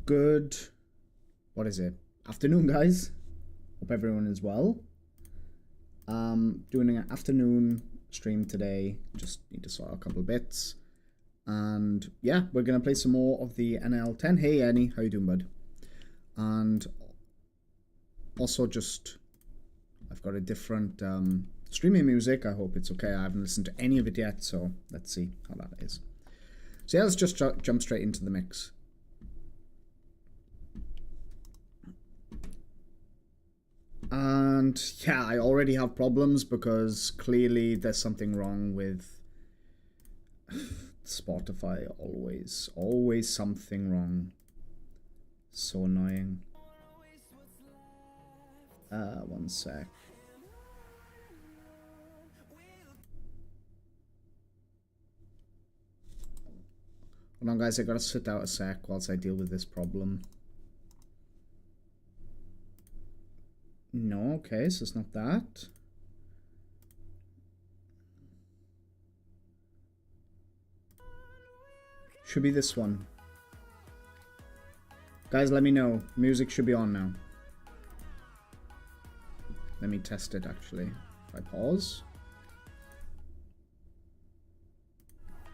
Good, what is it? Afternoon, guys. Hope everyone is well. Doing an afternoon stream today. Just need to sort out a couple of bits. And yeah, we're going to play some more of the NL10. Hey, Annie, how you doing, bud? And also just, I've got a different streaming music. I hope it's okay. I haven't listened to any of it yet, so let's see how that is. So yeah, let's just jump straight into the mix. And yeah, I already have problems because clearly there's something wrong with Spotify. Always something wrong. So annoying. One sec. Hold on, guys, I gotta sit out a sec whilst I deal with this problem. No, okay, so it's not that. Should be this one. Guys, let me know. Music should be on now. Let me test it, actually. If I pause.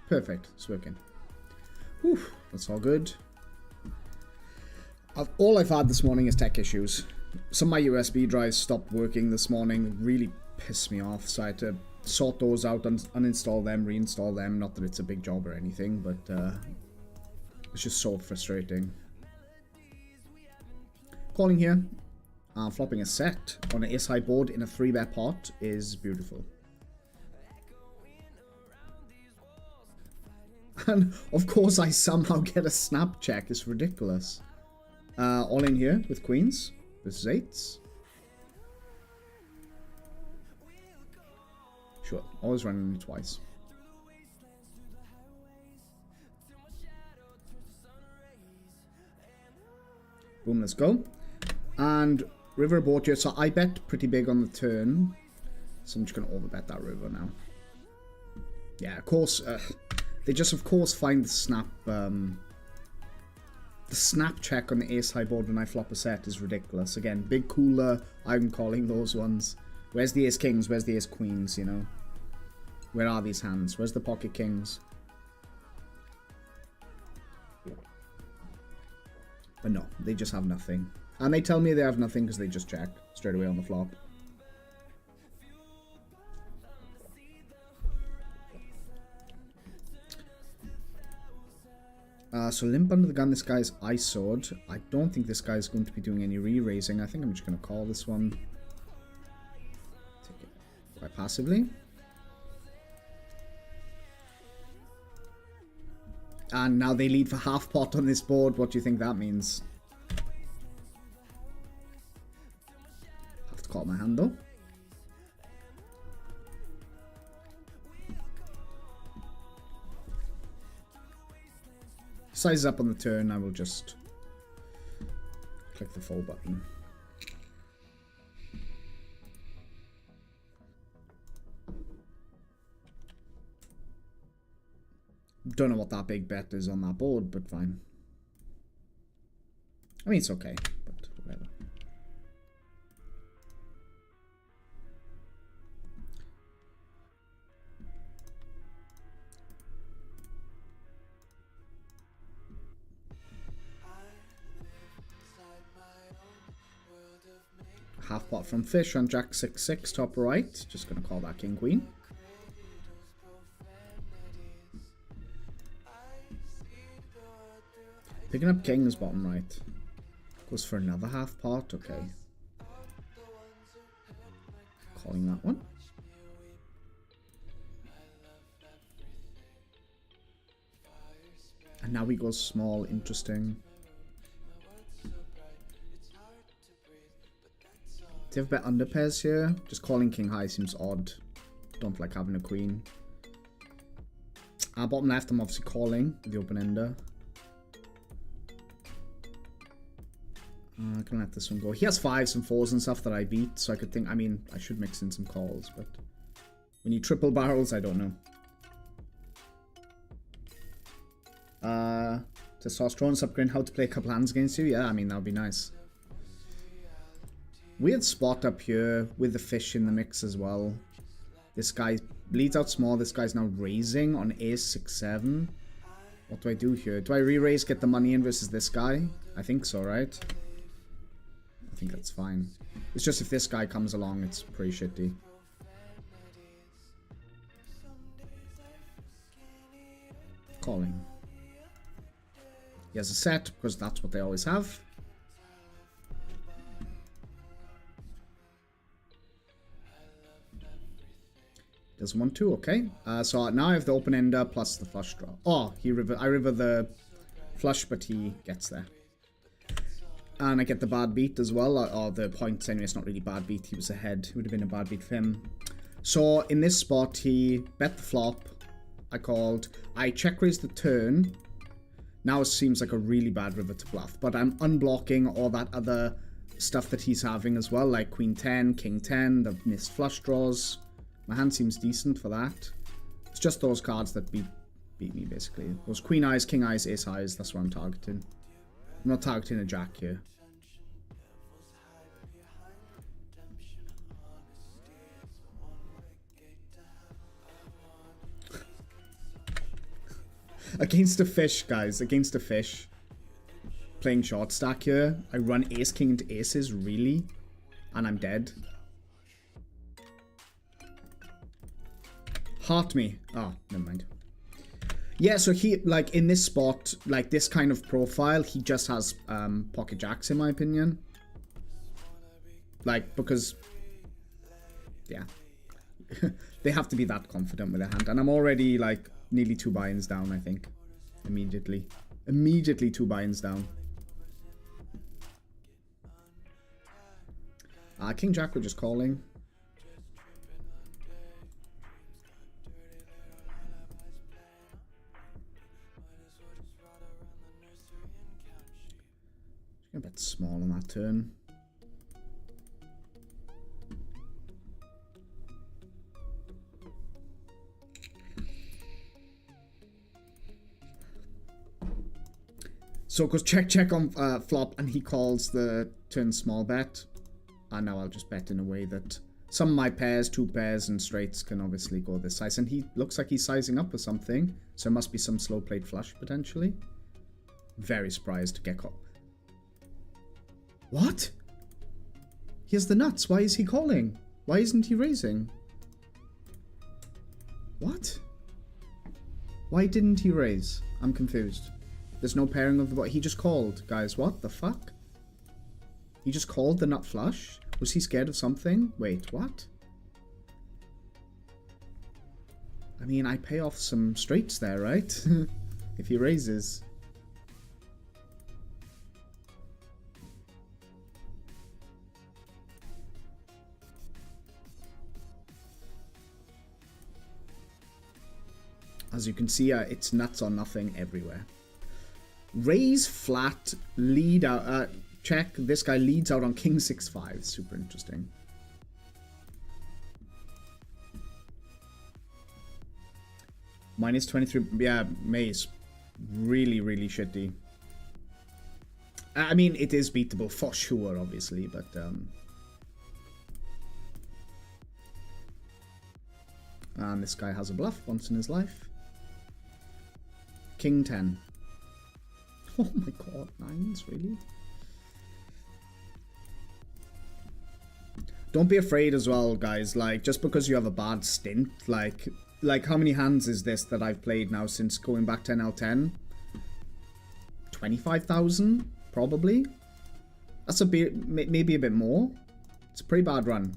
Perfect, it's working. Whew, that's all good. All I've had this morning is tech issues. Some of my USB drives stopped working this morning. It really pissed me off, so I had to sort those out, uninstall them, reinstall them. Not that it's a big job or anything, but it's just so frustrating. Calling here. Flopping a set on an ace-high board in a 3-bet pot is beautiful. And of course I somehow get a snap check. It's ridiculous. All in here with queens. Versus eights. Sure, always running it twice. Boom, let's go. And river board here. So I bet pretty big on the turn. So I'm just going to overbet that river now. Yeah, of course. They just, of course, find the snap check on the ace high board when I flop a set is ridiculous. Again, big cooler, I'm calling those ones. Where's the ace kings? Where's the ace queens, you know? Where are these hands? Where's the pocket kings? But no, they just have nothing. And they tell me they have nothing because they just check straight away on the flop. So limp under the gun, this guy's ISO'd. I don't think this guy's going to be doing any re-raising. I think I'm just going to call this one. Take it quite passively. And now they lead for half pot on this board. What do you think that means? Have to call my hand though. Sizes up on the turn, I will just click the fold button. Don't know what that big bet is on that board, but fine. I mean, it's okay, but whatever. Half pot from fish on jack 6-6 top right. Just gonna call that king queen. Picking up kings bottom right. Goes for another half pot. Okay. Calling that one. And now we go small. Interesting. Do you have a bet under pairs here? Just calling king high seems odd. Don't like having a queen. Bottom left, I'm obviously calling the open ender. I can let this one go. He has 5s and 4s and stuff that I beat, so I could think, I mean, I should mix in some calls, but when you triple barrels, I don't know. Testosterone subgrade, how to play a couple hands against you? Yeah, I mean, that would be nice. Weird spot up here with the fish in the mix as well. This guy bleeds out small. This guy's now raising on ace 6-7. What do I do here? Do I re-raise, get the money in versus this guy? I think so, right? I think that's fine. It's just if this guy comes along, it's pretty shitty. Calling. He has a set, because that's what they always have. Doesn't want to, okay. So now I have the open ender plus the flush draw. Oh, I river the flush, but he gets there. And I get the bad beat as well. Or the points anyway, it's not really bad beat. He was ahead. It would have been a bad beat for him. So in this spot, he bet the flop. I called. I check raised the turn. Now it seems like a really bad river to bluff. But I'm unblocking all that other stuff that he's having as well. Like Queen 10, King 10, the missed flush draws. My hand seems decent for that. It's just those cards that beat me, basically. Those Queen Eyes, King Eyes, Ace Eyes, that's what I'm targeting. I'm not targeting a Jack here. Against a fish, guys. Against a fish. Playing short stack here. I run Ace King into Aces, really? And I'm dead. Heart me. Oh, never mind. Yeah, so he, like, in this spot, like, this kind of profile, he just has pocket jacks, in my opinion. Like, because, yeah. They have to be that confident with their hand. And I'm already, like, nearly 2 buy-ins down, I think. Immediately. Immediately 2 buy-ins down. King Jack, we're just calling. A bit small on that turn. So it goes check on flop, and he calls the turn small bet. And now I'll just bet in a way that some of my pairs, 2 pairs, and straights can obviously go this size. And he looks like he's sizing up or something. So it must be some slow played flush potentially. Very surprised to get caught. What? He has the nuts. Why is he calling? Why isn't he raising? What? Why didn't he raise? I'm confused. There's no pairing of the bot. He just called, guys. What the fuck? He just called the nut flush? Was he scared of something? Wait, what? I mean, I pay off some straights there, right? If he raises. As you can see, it's nuts or nothing everywhere. Raise flat, lead out, check. This guy leads out on King 6-5. Super interesting. Minus 23. Yeah, Maze. Really, really shitty. I mean, it is beatable for sure, obviously, but and this guy has a bluff once in his life. King 10. Oh my god, 9s, really? Don't be afraid as well, guys. Like, just because you have a bad stint, like how many hands is this that I've played now since going back to NL10? 25,000, probably. That's a bit, maybe a bit more. It's a pretty bad run.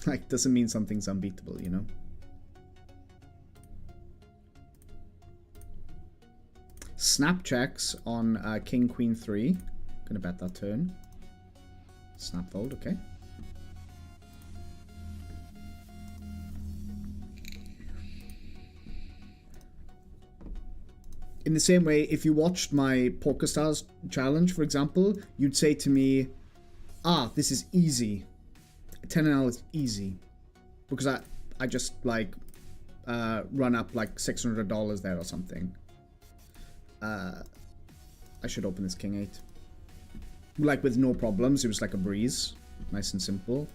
Like, doesn't mean something's unbeatable, you know? Snap checks on King Queen 3. Gonna bet that turn. Snap fold, okay. In the same way, if you watched my PokerStars challenge, for example, you'd say to me, ah, this is easy. 10NL is easy. Because I just, like, run up, like, $600 there or something. I should open this king 8. Like, with no problems. It was like a breeze. Nice and simple.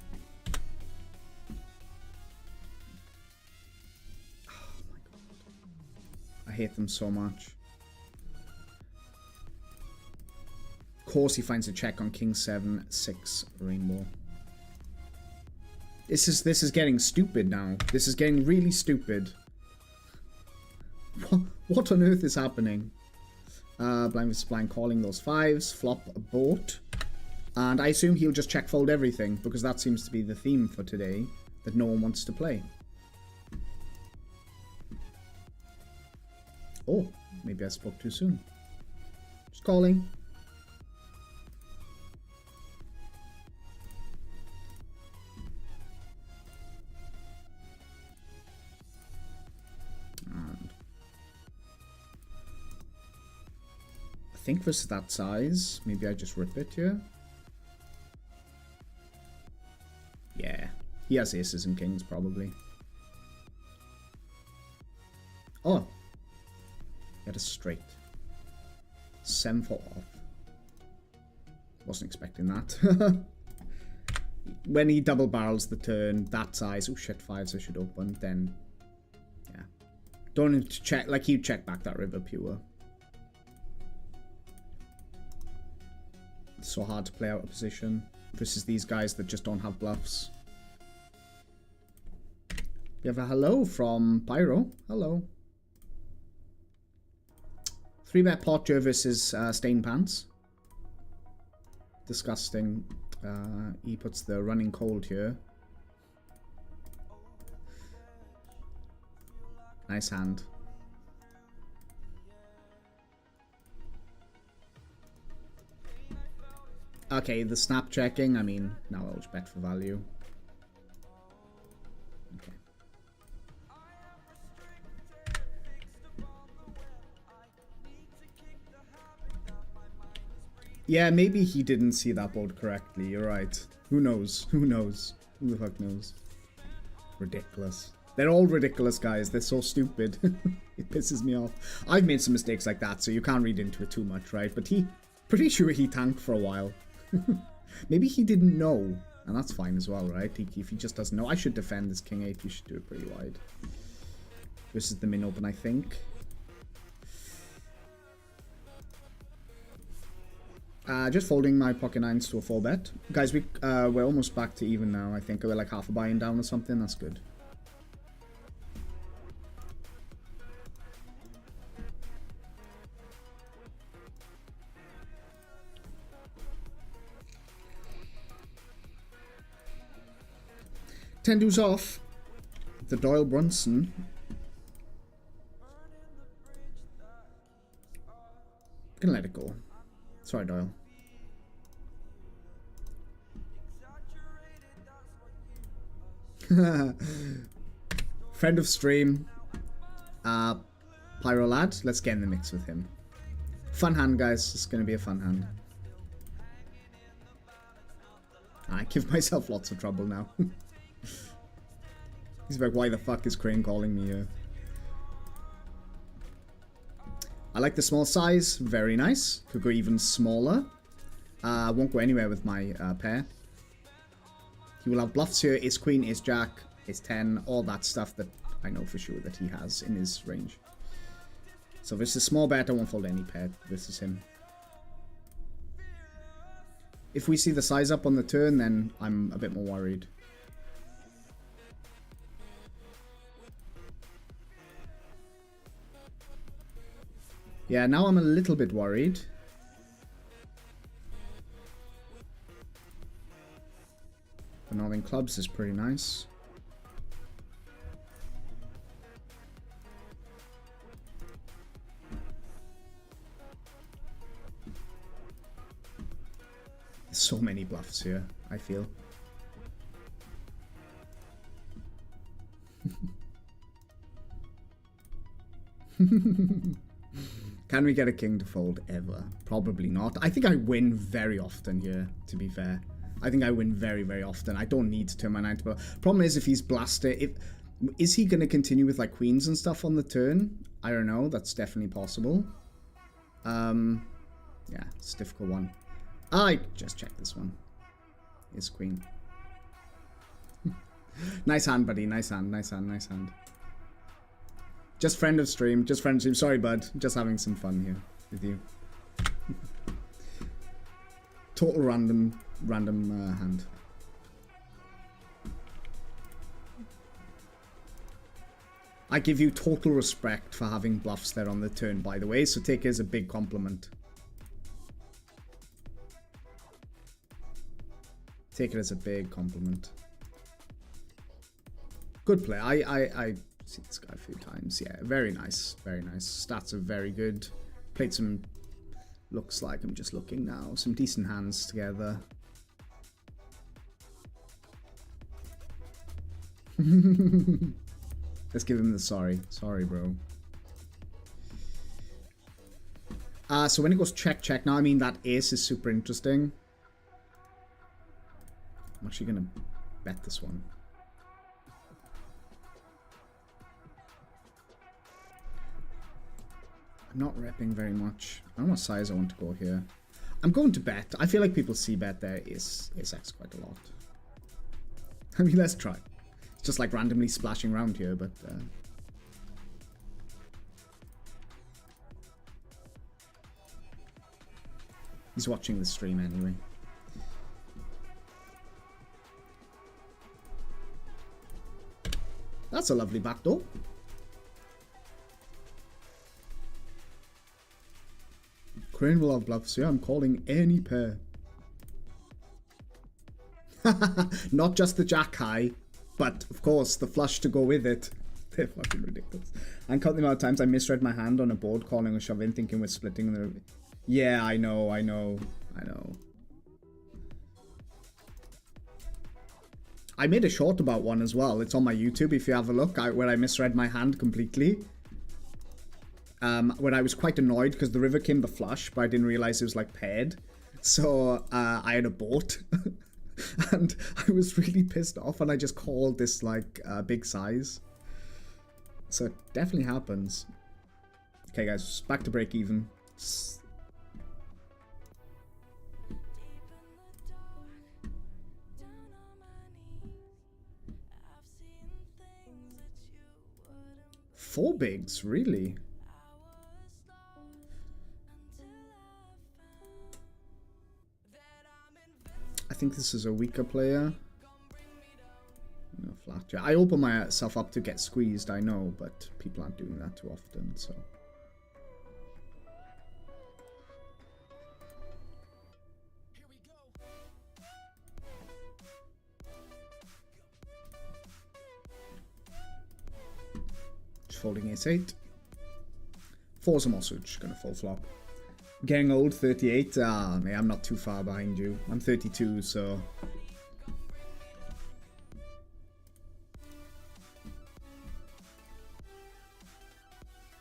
Oh my god. I hate them so much. Of course he finds a check on king 7, 6, rainbow. This is getting stupid now. This is getting really stupid. What on earth is happening? Blind versus blind, calling those 5s. Flop a boat. And I assume he'll just check fold everything, because that seems to be the theme for today, that no one wants to play. Oh, maybe I spoke too soon. Just calling. And I think this is that size. Maybe I just rip it here. Yeah, he has aces and kings, probably. Oh, he had a straight. 7 for off. Wasn't expecting that. When he double barrels the turn, that size. Oh shit, 5s I should open. Then, yeah. Don't need to check, like he'd check back that river pure. It's so hard to play out a position versus these guys that just don't have bluffs. We have a hello from Pyro. Hello. 3-bet pot here versus Stain Pants. Disgusting. He puts the running cold here. Nice hand. Okay, the snap checking. I mean, now I'll just bet for value. Okay. Yeah, maybe he didn't see that board correctly. You're right. Who knows? Who knows? Who the fuck knows? Ridiculous. They're all ridiculous, guys. They're so stupid. It pisses me off. I've made some mistakes like that, so you can't read into it too much, right? But pretty sure he tanked for a while. Maybe he didn't know, and that's fine as well, right? If he just doesn't know, I should defend this king 8. We should do it pretty wide. This is the min open, I think. Just folding my pocket 9s to a 4-bet. Guys, we're almost back to even now, I think. We're like half a buy-in down or something. That's good. Ten deuce off. The Doyle Brunson. Gonna let it go. Sorry, Doyle. Friend of stream. Pyro lad. Let's get in the mix with him. Fun hand, guys. It's gonna be a fun hand. I give myself lots of trouble now. He's like, why the fuck is Crane calling me here? I like the small size. Very nice. Could go even smaller. Won't go anywhere with my pair. He will have bluffs here. Ace queen, ace jack, ace 10. All that stuff that I know for sure that he has in his range. So this is a small bet. I won't fold any pair. This is him. If we see the size up on the turn, then I'm a bit more worried. Yeah, now I'm a little bit worried. The Northern Clubs is pretty nice. There's so many bluffs here, I feel. Can we get a king to fold ever? Probably not. I think I win very often here, to be fair. I think I win very, very often. I don't need to turn my 9 to bluff. Problem is, if he's blasted, is he going to continue with like queens and stuff on the turn? I don't know. That's definitely possible. Yeah, it's a difficult one. I just checked this one. Is queen. Nice hand, buddy. Nice hand, nice hand, nice hand. Just friend of stream. Just friend of stream. Sorry, bud. Just having some fun here with you. Total random hand. I give you total respect for having bluffs there on the turn, by the way, so take it as a big compliment. Take it as a big compliment. Good play. I've seen this guy a few times. Yeah, very nice. Very nice. Stats are very good. Played some... Looks like I'm just looking now. Some decent hands together. Let's give him the sorry. Sorry, bro. So when it goes check, check. Now, I mean, that ace is super interesting. I'm actually going to bet this one. I'm not repping very much. I don't know what size I want to go here. I'm going to bet. I feel like people see bet there is X quite a lot. I mean, let's try. It's just like randomly splashing around here, but... he's watching the stream anyway. That's a lovely backdoor. Crane will have bluffs here. I'm calling any pair. Not just the jack high, but of course the flush to go with it. They're fucking ridiculous. And count the amount of times I misread my hand on a board calling a shove in thinking we're splitting the... Yeah, I know. I made a short about one as well. It's on my YouTube if you have a look, where I misread my hand completely. When I was quite annoyed because the river came the flush, but I didn't realize it was like paired. So I had a boat and I was really pissed off and I just called this like big size. So it definitely happens. Okay guys, back to break even. Four bigs, really? I think this is a weaker player. No, flat. Yeah, I open myself up to get squeezed, I know, but people aren't doing that too often, so. Just folding ace-8. Fours I'm also just gonna full flop. Getting old, 38. Ah, man, I'm not too far behind you. I'm 32, so...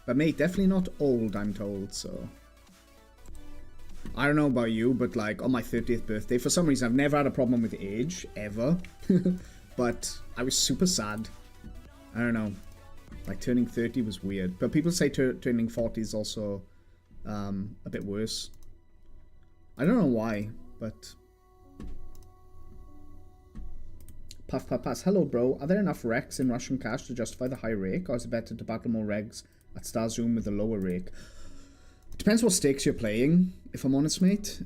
But mate, definitely not old, I'm told, so... I don't know about you, but like, on my 30th birthday, for some reason, I've never had a problem with age, ever. But I was super sad. I don't know. Like, turning 30 was weird. But people say turning 40 is also... a bit worse. I don't know why, but... Puff puff pass. Hello bro, are there enough recs in Russian cash to justify the high rake, or is it better to battle more regs at Star Zoom with a lower rake? Depends what stakes you're playing, if I'm honest, mate.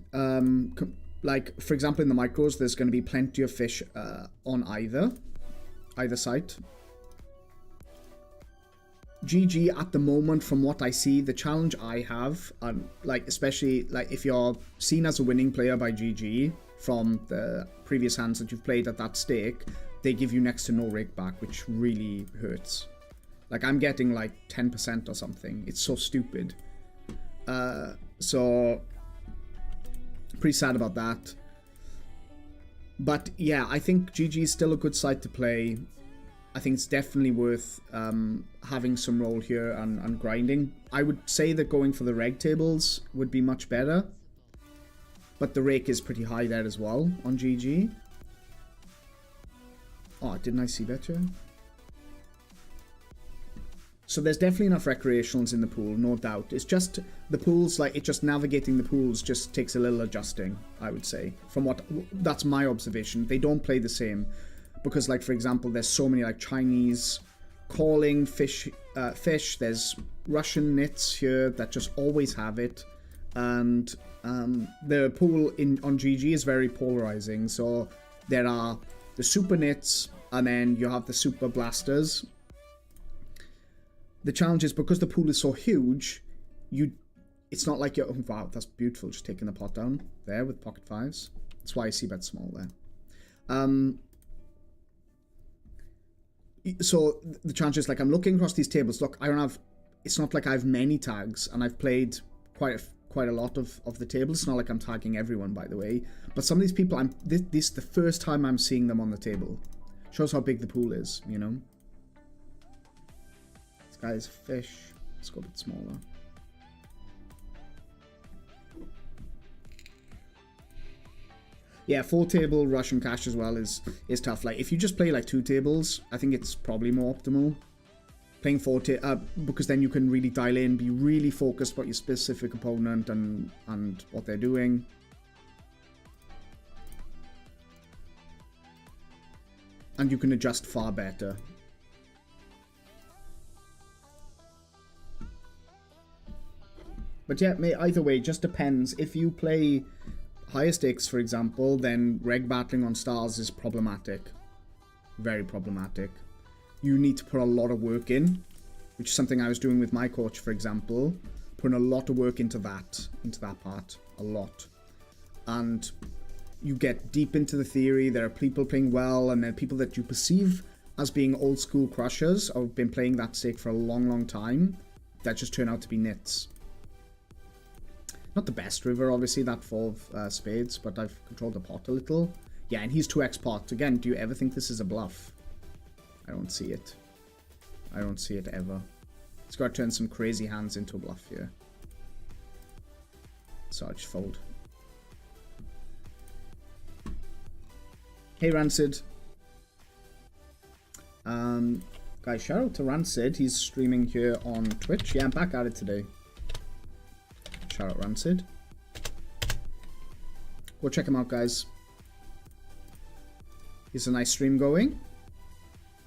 Like, for example, in the micros, there's going to be plenty of fish on either side. GG at the moment, from what I see, the challenge I have, like especially like if you're seen as a winning player by GG from the previous hands that you've played at that stake, they give you next to no rake back, which really hurts. Like I'm getting like 10% or something. It's so stupid. So pretty sad about that. But yeah, I think GG is still a good side to play. I think it's definitely worth having some role here and grinding. I would say that going for the reg tables would be much better. But the rake is pretty high there as well on GG. Oh, didn't I see better? So there's definitely enough recreationals in the pool, no doubt. It's just the pools, like, it just navigating the pools just takes a little adjusting, I would say. That's my observation. They don't play the same. Because, like, for example, there's so many, like, Chinese calling fish. There's Russian nits here that just always have it. And the pool on GG is very polarizing. So there are the super nits, and then you have the super blasters. The challenge is because the pool is so huge, it's not like you're, oh, wow, that's beautiful, just taking the pot down there with pocket fives. That's why I see bet small there. So the challenge is, like, I'm looking across these tables. Look, it's not like I have many tags, and I've played quite a lot of the tables. It's not like I'm tagging everyone, by the way. But some of these people, this is the first time I'm seeing them on the table. Shows how big the pool is, you know? This guy's fish. Let's go a bit smaller. Yeah, 4 table Russian cash as well is tough. Like, if you just play like 2 tables, I think it's probably more optimal. Playing 4 because then you can really dial in, be really focused about your specific opponent and what they're doing. And you can adjust far better. But yeah, either way, it just depends. If you play higher stakes, for example, then reg battling on stars is problematic. Very problematic. You need to put a lot of work in, which is something I was doing with my coach, for example. Putting a lot of work into that part. A lot. And you get deep into the theory. There are people playing well, and there are people that you perceive as being old school crushers or have been playing that stake for a long, long time that just turn out to be nits. Not the best river, obviously, that 4 of spades, but I've controlled the pot a little. Yeah, and he's 2x pot. Again, do you ever think this is a bluff? I don't see it. I don't see it ever. He's got to turn some crazy hands into a bluff here. So I just fold. Hey, Rancid. Guys, shout out to Rancid. He's streaming here on Twitch. Yeah, I'm back at it today. Shout out Rancid. Go check him out, guys. He's a nice stream going.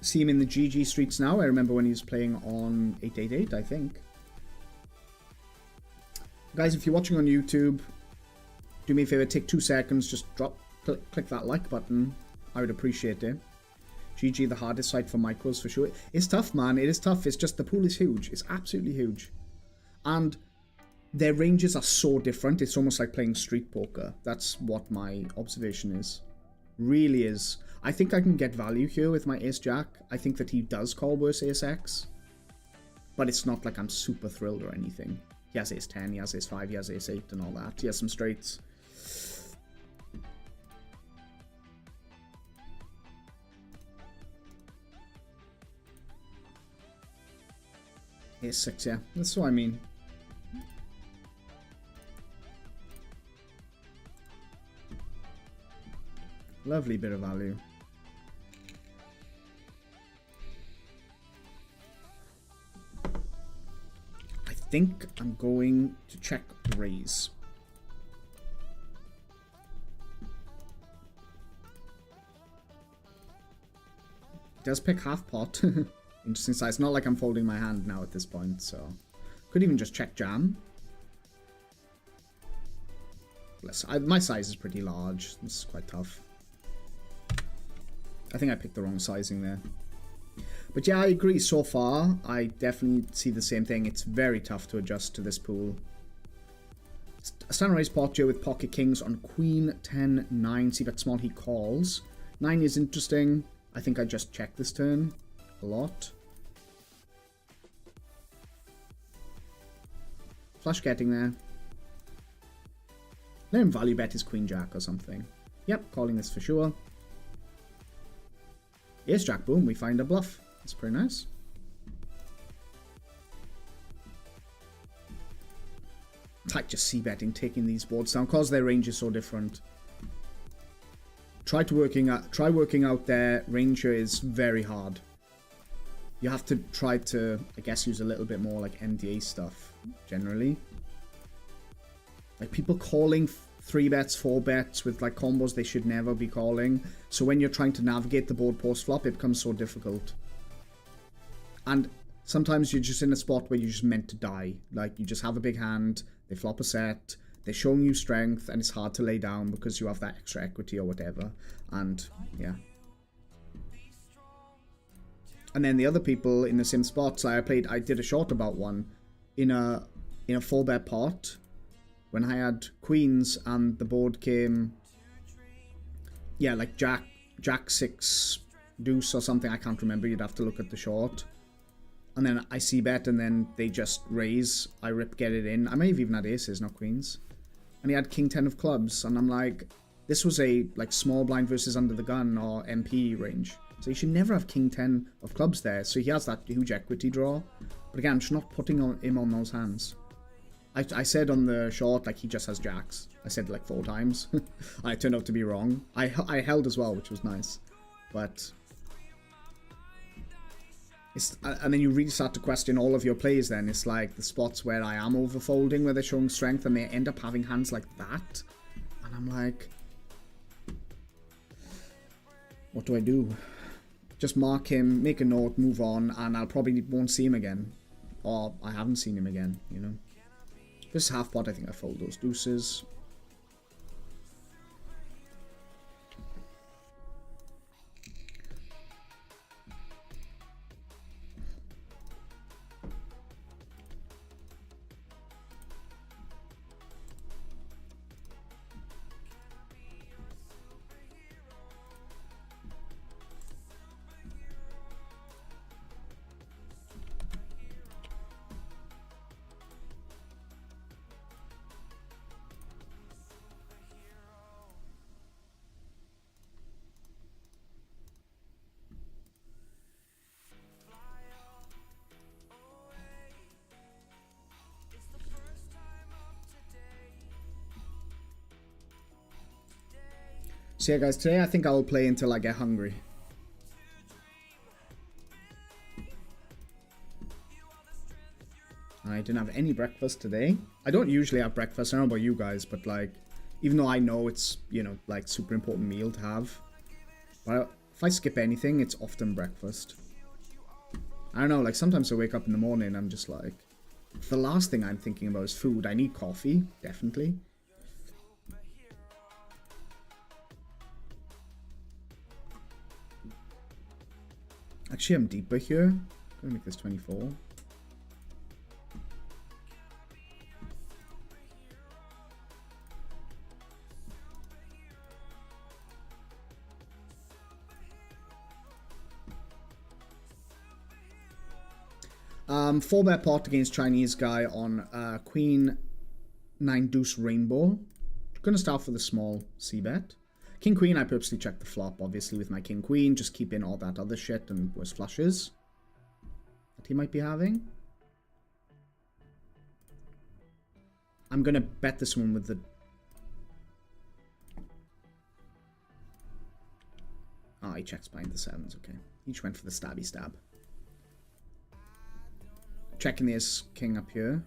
See him in the GG streets now. I remember when he was playing on 888, I think. Guys, if you're watching on YouTube, do me a favor, take 2 seconds, just click that like button. I would appreciate it. GG, the hardest site for micros for sure. It's tough, man. It is tough. It's just the pool is huge. It's absolutely huge. And their ranges are so different. It's almost like playing street poker. That's what my observation is. Really is. I think I can get value here with my ace-jack. I think that he does call worse ace-x. But it's not like I'm super thrilled or anything. He has ace-10, he has ace-5, he has ace-8 and all that. He has some straights. Ace-6, yeah. That's what I mean. Lovely bit of value. I think I'm going to check raise. It does pick half pot. Interesting size. Not like I'm folding my hand now at this point, so could even just check jam. My size is pretty large. This is quite tough. I think I picked the wrong sizing there. But yeah, I agree. So far, I definitely see the same thing. It's very tough to adjust to this pool. Stand raise pot here with pocket kings on queen, 10, 9. See bet small, he calls. 9 is interesting. I think I just check this turn a lot. Flush getting there. Let him value bet his queen jack or something. Yep, calling this for sure. Ace jack, boom, we find a bluff. That's pretty nice. It's like just c-betting, taking these boards down because their range is so different. Try working out their range here is very hard. you have to try to, I guess, use a little bit more like MDA stuff generally. Like people calling 3-bets, 4-bets with like combos they should never be calling. So when you're trying to navigate the board post-flop, it becomes so difficult. And sometimes you're just in a spot where you're just meant to die. Like you just have a big hand, they flop a set, they're showing you strength, and it's hard to lay down because you have that extra equity or whatever. And yeah. And then the other people in the same spots, I did a short about one in a 4-bet pot when I had queens and the board came, yeah, like jack 6 deuce or something. I can't remember. You'd have to look at the short. And then I see bet and then they just raise. I rip, get it in. I may have even had aces, not queens. And he had king 10 of clubs, and I'm like, this was a like small blind versus under the gun or MP range. So you should never have king 10 of clubs there. So he has that huge equity draw. But again, I'm just not putting him on those hands. I said on the short, like, he just has jacks. I said like 4 times. I turned out to be wrong. I held as well, which was nice. But and then you really start to question all of your plays then. It's like the spots where I am overfolding, where they're showing strength, and they end up having hands like that. And I'm like, what do I do? Just mark him, make a note, move on, and I'll probably won't see him again. Or I haven't seen him again, you know. This half pot, I think I fold those deuces. So yeah guys, today I think I will play until I get hungry. I didn't have any breakfast today. I don't usually have breakfast, I don't know about you guys, but like, even though I know it's, you know, like super important meal to have, but if I skip anything, it's often breakfast. I don't know, like sometimes I wake up in the morning and I'm just like, the last thing I'm thinking about is food. I need coffee, definitely. Actually, I'm deeper here. I'm gonna make this 24. Four-bet pot against Chinese guy on Queen 9 Deuce Rainbow. Gonna start for the small c-bet. King Queen, I purposely checked the flop, obviously, with my King Queen, just keep in all that other shit and worse flushes that he might be having. I'm gonna bet this one with the... Oh, he checks behind the 7s, okay. Each went for the stabby stab. Checking the ace king up here.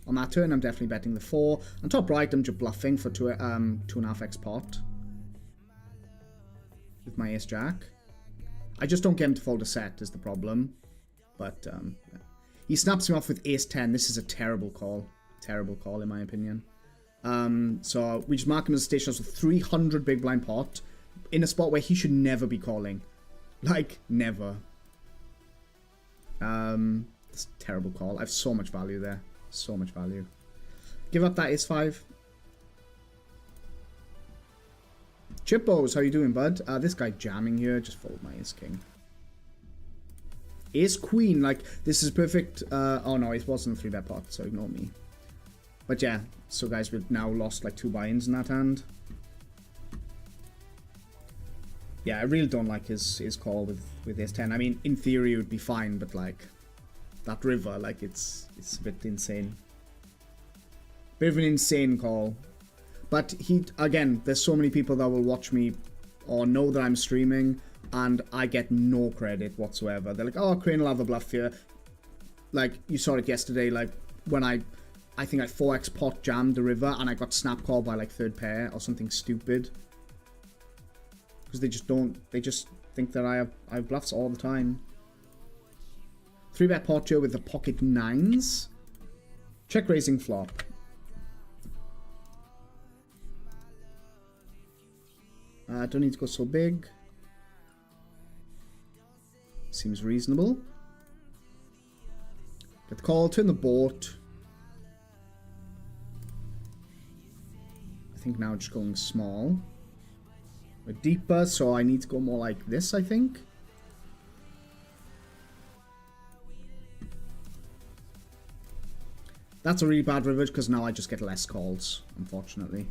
On that turn, I'm definitely betting the 4. On top right, I'm just bluffing for 2.5x pot. With my ace jack. I just don't get him to fold a set is the problem. But, yeah. He snaps me off with ace 10. This is a terrible call. Terrible call, in my opinion. So, we just mark him as a station with 300 big blind pot. In a spot where he should never be calling. Like, never. It's a terrible call. I have so much value there. So much value. Give up that ace 5. Chippos, how you doing, bud? This guy jamming here. Just fold my ace king. Ace queen. Like, this is perfect. Oh no, it wasn't a 3-bet pot, so ignore me. But yeah, so guys, we've now lost like 2 buy-ins in that hand. Yeah, I really don't like his call with ace 10. I mean, in theory, it would be fine, but like... That river, like, it's a bit insane. Bit of an insane call. But again, there's so many people that will watch me or know that I'm streaming and I get no credit whatsoever. They're like, oh, Crane will have a bluff here. Like, you saw it yesterday, like, when I think I 4x pot jammed the river, and I got snap called by, like, third pair, or something stupid. Because they just think that I have bluffs all the time. 3-bet pot here with the pocket 9s. Check raising flop. Don't need to go so big. Seems reasonable. Get the call, turn the boat. I think now just going small. We're deeper, so I need to go more like this, I think. That's a really bad river because now I just get less calls, unfortunately.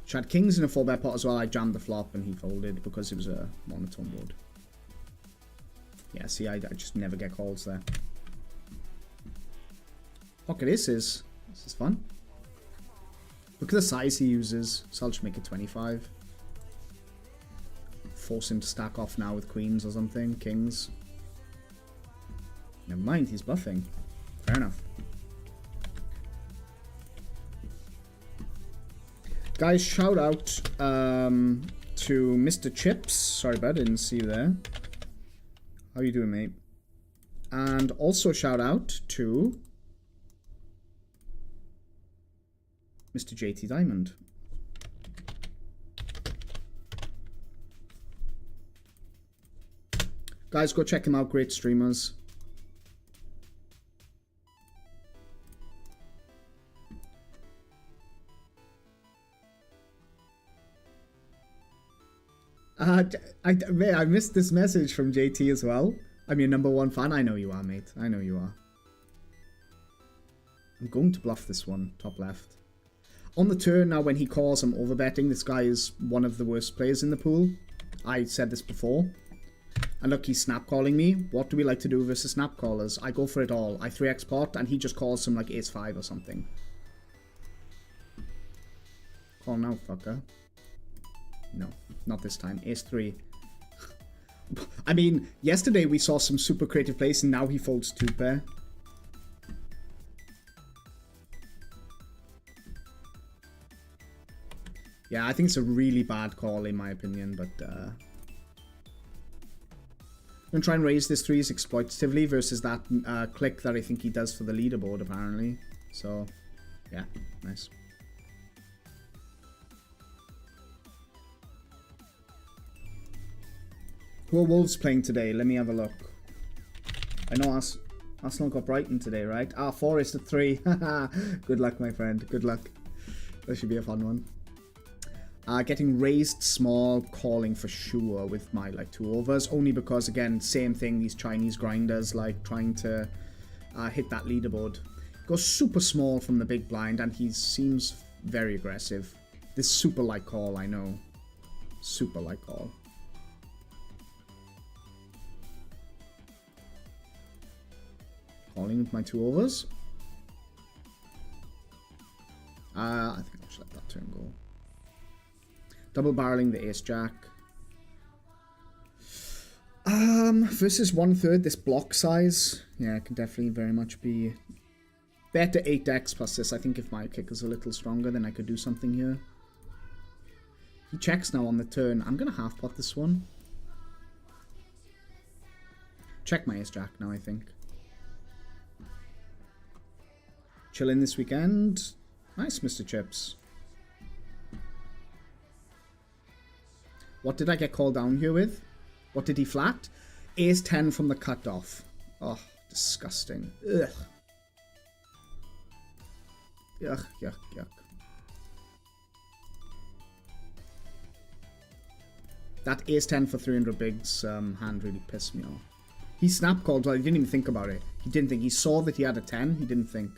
Tried kings in a 4-bet pot as well. I jammed the flop and he folded because it was a monotone board. Yeah, see, I just never get calls there. Pocket aces. This is fun. Look at the size he uses. So I'll just make it 25. Force him to stack off now with queens or something. Kings. Never mind, he's bluffing. Fair enough. Guys, shout out to Mr. Chips. Sorry, bud, I didn't see you there. How you doing, mate? And also shout out to Mr. JT Diamond. Guys, go check him out. Great streamers. I missed this message from JT as well. I'm your #1 fan. I know you are, mate. I know you are. I'm going to bluff this one, top left. On the turn now, when he calls, I'm overbetting. This guy is one of the worst players in the pool. I said this before. And look, he's snap calling me. What do we like to do versus snap callers? I go for it all. I 3x pot, and he just calls some like ace-5 or something. Call now, fucker. No, not this time. Ace-3. I mean, yesterday we saw some super creative plays, and now he folds 2-pair. Yeah, I think it's a really bad call in my opinion, but I'm going to try and raise this 3s exploitatively versus that click that I think he does for the leaderboard apparently. So, yeah, nice. Who are Wolves playing today? Let me have a look. I know Arsenal got Brighton today, right? Ah, Forest at 3. Good luck, my friend. Good luck. That should be a fun one. Getting raised small, calling for sure with my like 2 overs. Only because, again, same thing, these Chinese grinders like trying to hit that leaderboard. Goes super small from the big blind and he seems very aggressive. This super light call, I know. Super light call. Calling with my 2 overs. I think I'll just let that turn go. Double barreling the ace-jack. Versus 1/3 this block size. Yeah, it can definitely very much be better 8x plus this. I think if my kick is a little stronger, then I could do something here. He checks now on the turn. I'm going to half pot this one. Check my ace-jack now, I think. Chilling this weekend. Nice, Mr. Chips. What did I get called down here with? What did he flat? Ace-10 from the cutoff. Oh, disgusting. Ugh. Yuck, yuck, yuck. That ace-10 for 300 bigs hand really pissed me off. He snap called, well, he didn't even think about it. He didn't think. He saw that he had a 10. He didn't think.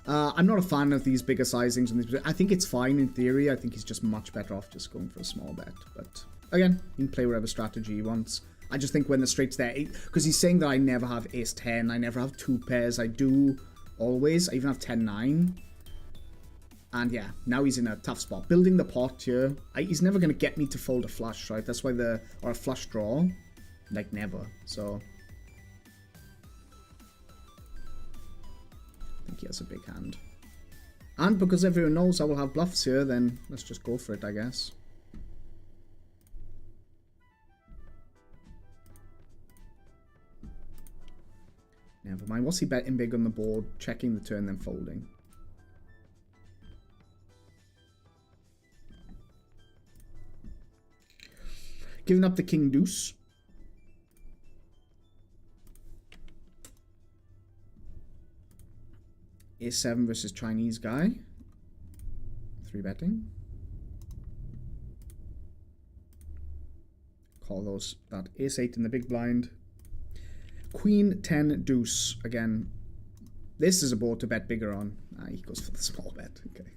I'm not a fan of these bigger sizings. I think it's fine in theory. I think he's just much better off just going for a small bet. But again, he can play whatever strategy he wants. I just think when the straight's there, because he's saying that I never have ace-10. I never have 2 pairs. I do always. I even have 10-9. And yeah, now he's in a tough spot. Building the pot here. He's never going to get me to fold a flush, right? That's why or a flush draw. Like, never. So I think he has a big hand. And because everyone knows I will have bluffs here, then let's just go for it, I guess. Never mind. What's he betting big on the board? Checking the turn, then folding. Giving up the king deuce. A7 versus Chinese guy. 3 betting. Call that ace-8 in the big blind. Queen 10 deuce. Again, this is a board to bet bigger on. He goes for the small bet. Okay.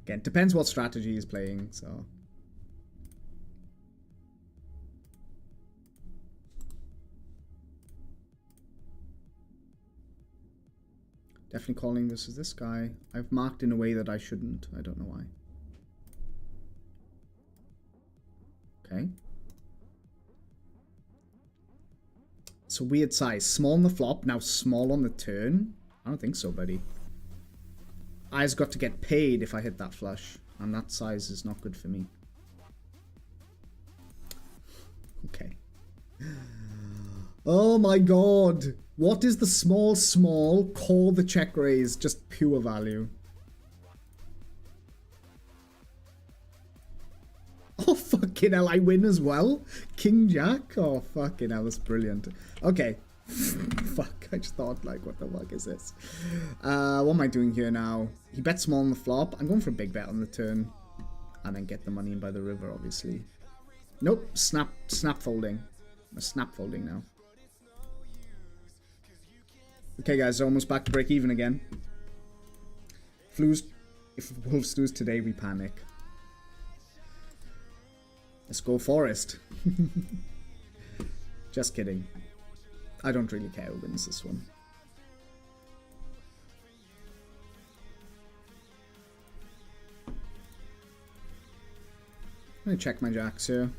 Again, depends what strategy he's playing, so. Definitely calling versus this guy. I've marked in a way that I shouldn't. I don't know why. Okay. It's a weird size. Small on the flop, now small on the turn. I don't think so, buddy. I's got to get paid if I hit that flush. And that size is not good for me. Okay. Oh my god. What is the small? Call the check raise. Just pure value. Oh, fucking hell, I win as well? King Jack? Oh, fucking hell, that's brilliant. Okay. Fuck, I just thought, like, what the fuck is this? What am I doing here now? He bets small on the flop. I'm going for a big bet on the turn. And then get the money in by the river, obviously. Nope, snap folding. I'm snap folding now. Okay, guys, almost back to break even again. If Wolves lose today, we panic. Let's go Forest. Just kidding. I don't really care who wins this one. I'm gonna check my jacks here.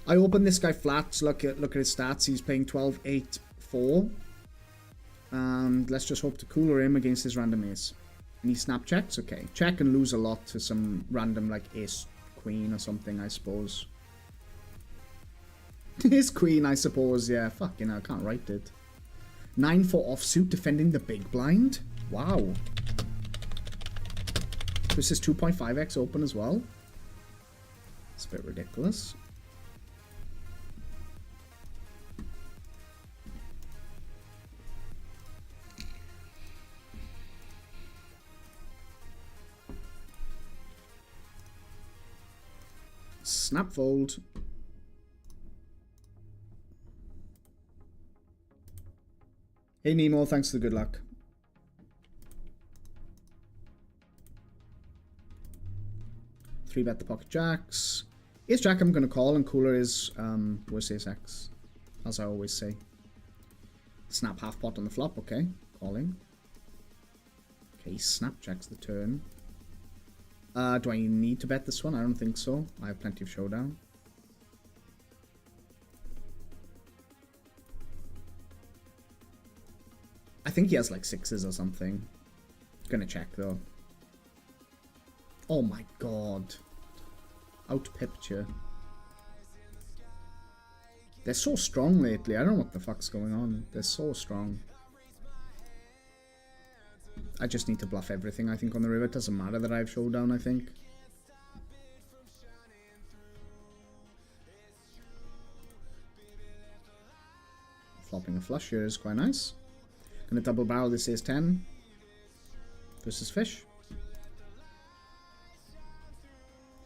I opened this guy flat. Look at his stats. He's playing 12, 8, 4. And let's just hope to cooler him against his random ace. And he snap checks? Okay. Check and lose a lot to some random, like, ace queen or something, I suppose. His queen, I suppose, yeah. Fucking hell, I can't write it. 9 for offsuit, defending the big blind? Wow. This is 2.5x open as well. It's a bit ridiculous. Snap fold. Hey Nemo, thanks for the good luck. Three bet the pocket jacks. Ace jack I'm gonna call, and cooler is worst ace x, as I always say. Snap half pot on the flop, okay. Calling. Okay, snap checks the turn. Do I need to bet this one? I don't think so. I have plenty of showdown. I think he has like sixes or something. Gonna check though. Oh my god. Out picture. They're so strong lately. I don't know what the fuck's going on. They're so strong. I just need to bluff everything, I think, on the river. It doesn't matter that I have showdown, I think. Flopping a flush here is quite nice. Gonna double barrel this ace 10 versus fish.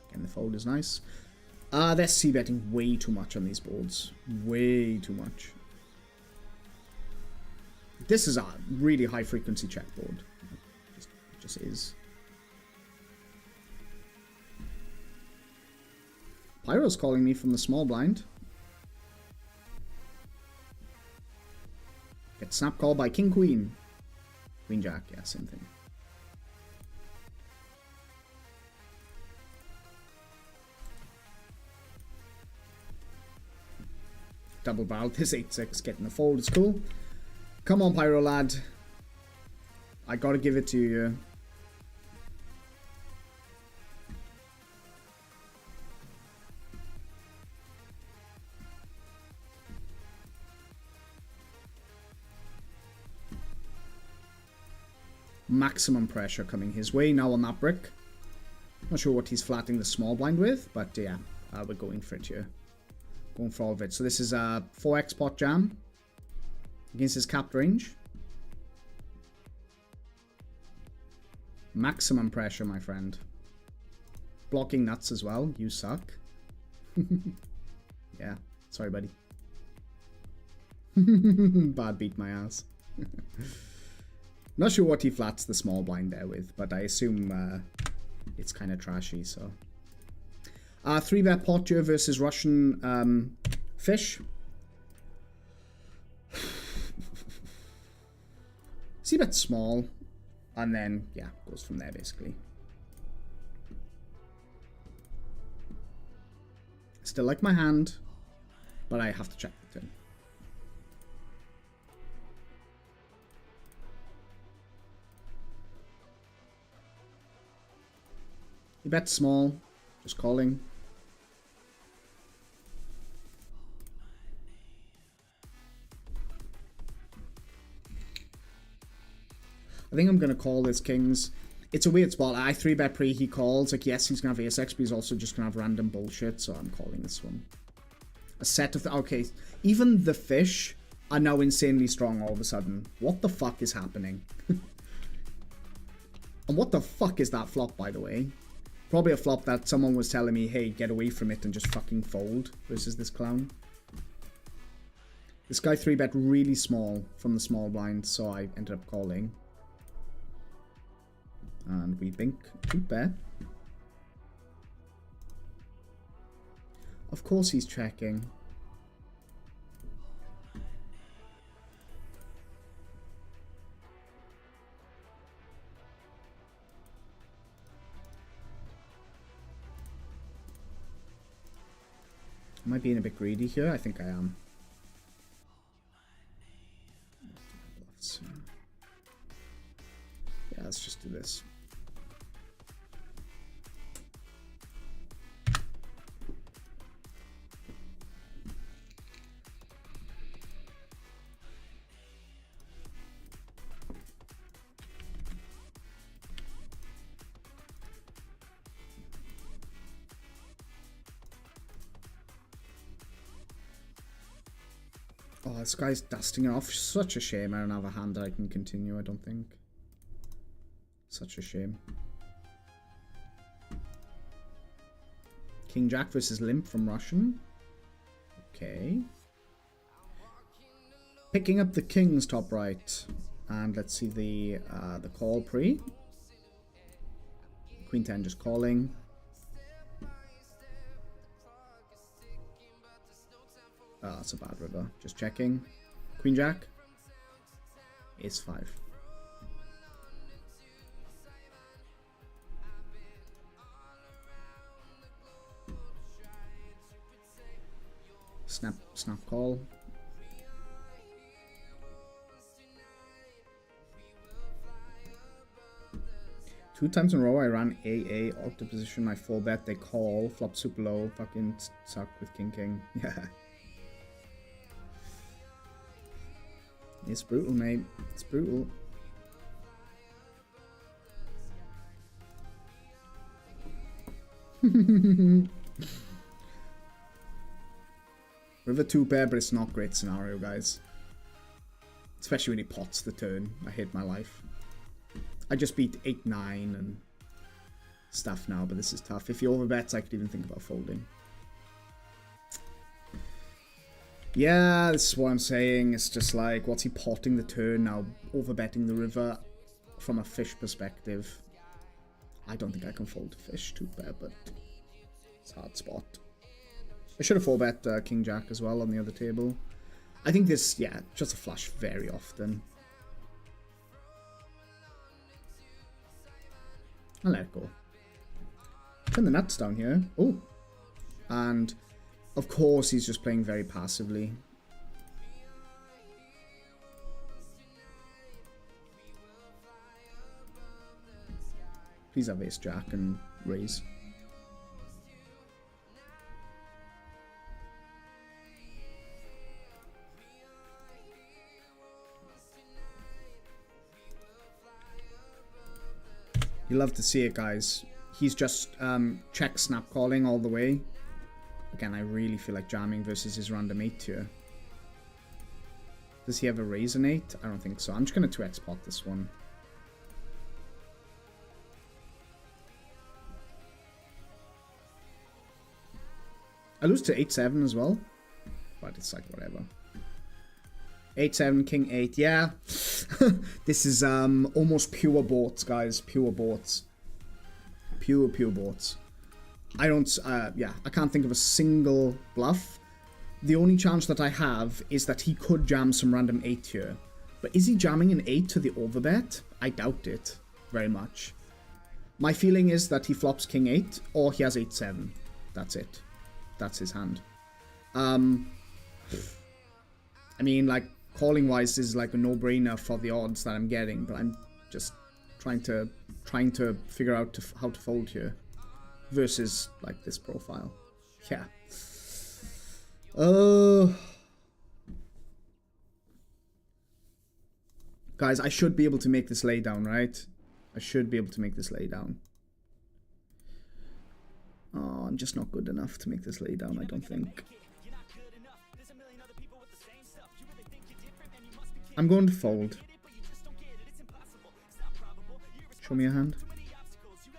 Again, the fold is nice. They're c-betting way too much on these boards. Way too much. This is a really high frequency check board. It just is. Pyro's calling me from the small blind. Get snap call by king queen. Queen jack, yeah, same thing. Double barrel. This 8-6 getting a fold is cool. Come on, Pyro lad. I gotta give it to you. Maximum pressure coming his way now on that brick. Not sure what he's flatting the small blind with, but yeah, we're going for it here. Going for all of it. So this is a 4x pot jam against his capped range. Maximum pressure, my friend. Blocking nuts as well. You suck. Yeah, sorry, buddy. Bad beat my ass. Not sure what he flats the small blind there with, but I assume it's kind of trashy, so. 3-bet pot here versus Russian fish. C-bet small, and then, yeah, goes from there, basically. Still like my hand, but I have to check the turn. He bets small, just calling. I think I'm going to call this kings. It's a weird spot. I 3-bet pre, he calls. Like, yes, he's going to have ace-x, but he's also just going to have random bullshit, so I'm calling this one. A set of... Okay, even the fish are now insanely strong all of a sudden. What the fuck is happening? And what the fuck is that flop, by the way? Probably a flop that someone was telling me, hey, get away from it and just fucking fold versus this clown. This guy 3-bet really small from the small blind, so I ended up calling. And we bink 2-bet. Of course he's checking. Am I being a bit greedy here? I think I am. Yeah, let's just do this. Oh, this guy's dusting it off. Such a shame. I don't have a hand that I can continue, I don't think. Such a shame. King Jack versus Limp from Russian. Okay. Picking up the kings top right. And let's see the call pre. Queen 10 just calling. Oh, that's a bad river. Just checking. Queen Jack. Ace 5. Snap call. Two times in a row I ran AA octa position. I 4-bet. They call. Flop super low. Fucking suck with king. Yeah. It's brutal, mate. It's brutal. River 2-pair, but it's not a great scenario, guys. Especially when he pots the turn. I hate my life. I just beat 8-9 and stuff now, but this is tough. If he overbets, I could even think about folding. Yeah, this is what I'm saying. It's just like, what's he potting the turn now? Overbetting the river from a fish perspective. I don't think I can fold a fish 2-pair, but it's a hard spot. I should have 4-bet King Jack as well on the other table. I think this, yeah, just a flush very often. I'll let it go. Turn the nuts down here. Oh. And, of course, he's just playing very passively. Please have ace jack and raise. You love to see it, guys. He's just check snap calling all the way. Again, I really feel like jamming versus his random 8 here. Does he have a raise an 8? I don't think so. I'm just going to 2x pot this one. I lose to 8-7 as well. But it's like whatever. 8-7, king 8. Yeah. This is almost pure boards, guys. Pure boards. Pure boards. I don't, yeah, I can't think of a single bluff. The only chance that I have is that he could jam some random 8 here. But is he jamming an 8 to the overbet? I doubt it very much. My feeling is that he flops king 8 or he has 8-7. That's it. That's his hand. I mean, like, calling-wise is like a no-brainer for the odds that I'm getting, but I'm just trying to figure out how to fold here versus like this profile. Yeah. Guys, I should be able to make this lay down, right? I should be able to make this lay down. Oh, I'm just not good enough to make this lay down, I don't think. I'm going to fold. Show me a hand.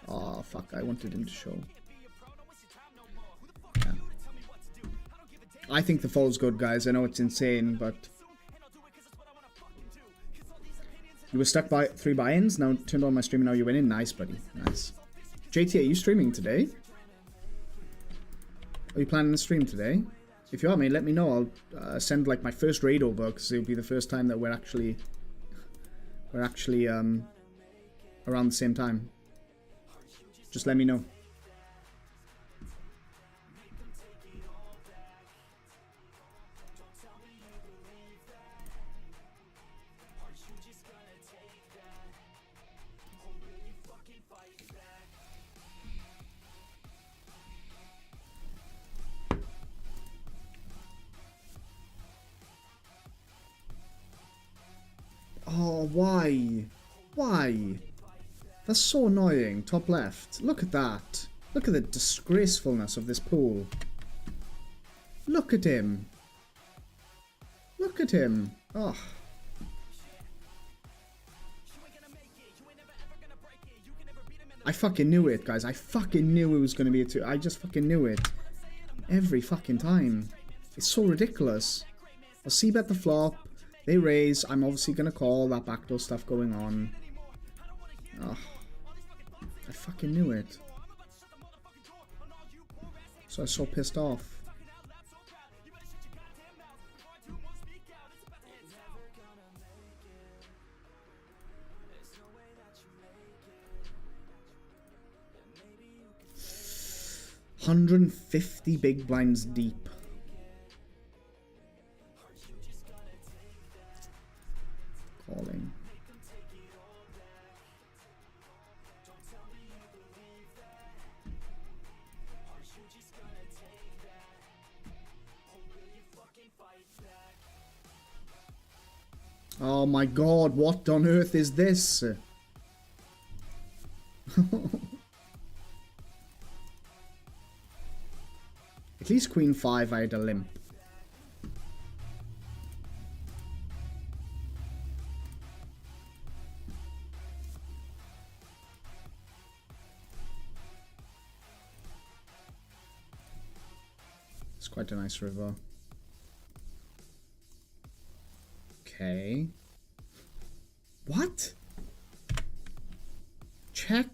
Oh, fuck. I wanted him to show. Yeah. I think the fold's good, guys. I know it's insane, but... You were stuck by 3 buy-ins. Now turned on my stream and now you're winning. Nice, buddy. Nice. JT, are you streaming today? Are you planning to stream today? If you are, mate, let me know. I'll send like my first raid over because it'll be the first time that we're actually around the same time. Just let me know. Oh, why? Why? That's so annoying. Top left. Look at that. Look at the disgracefulness of this pool. Look at him. Look at him. Oh. I fucking knew it, guys. I fucking knew it was going to be a 2. I just fucking knew it. Every fucking time. It's so ridiculous. I'll c-bet the flop. They raise. I'm obviously going to call. That backdoor stuff going on. Oh, I fucking knew it. So I was so pissed off. $150 big blinds deep. Calling. Oh my god, what on earth is this? At least queen 5 I had a limp. It's quite a nice river. Okay. What? Check.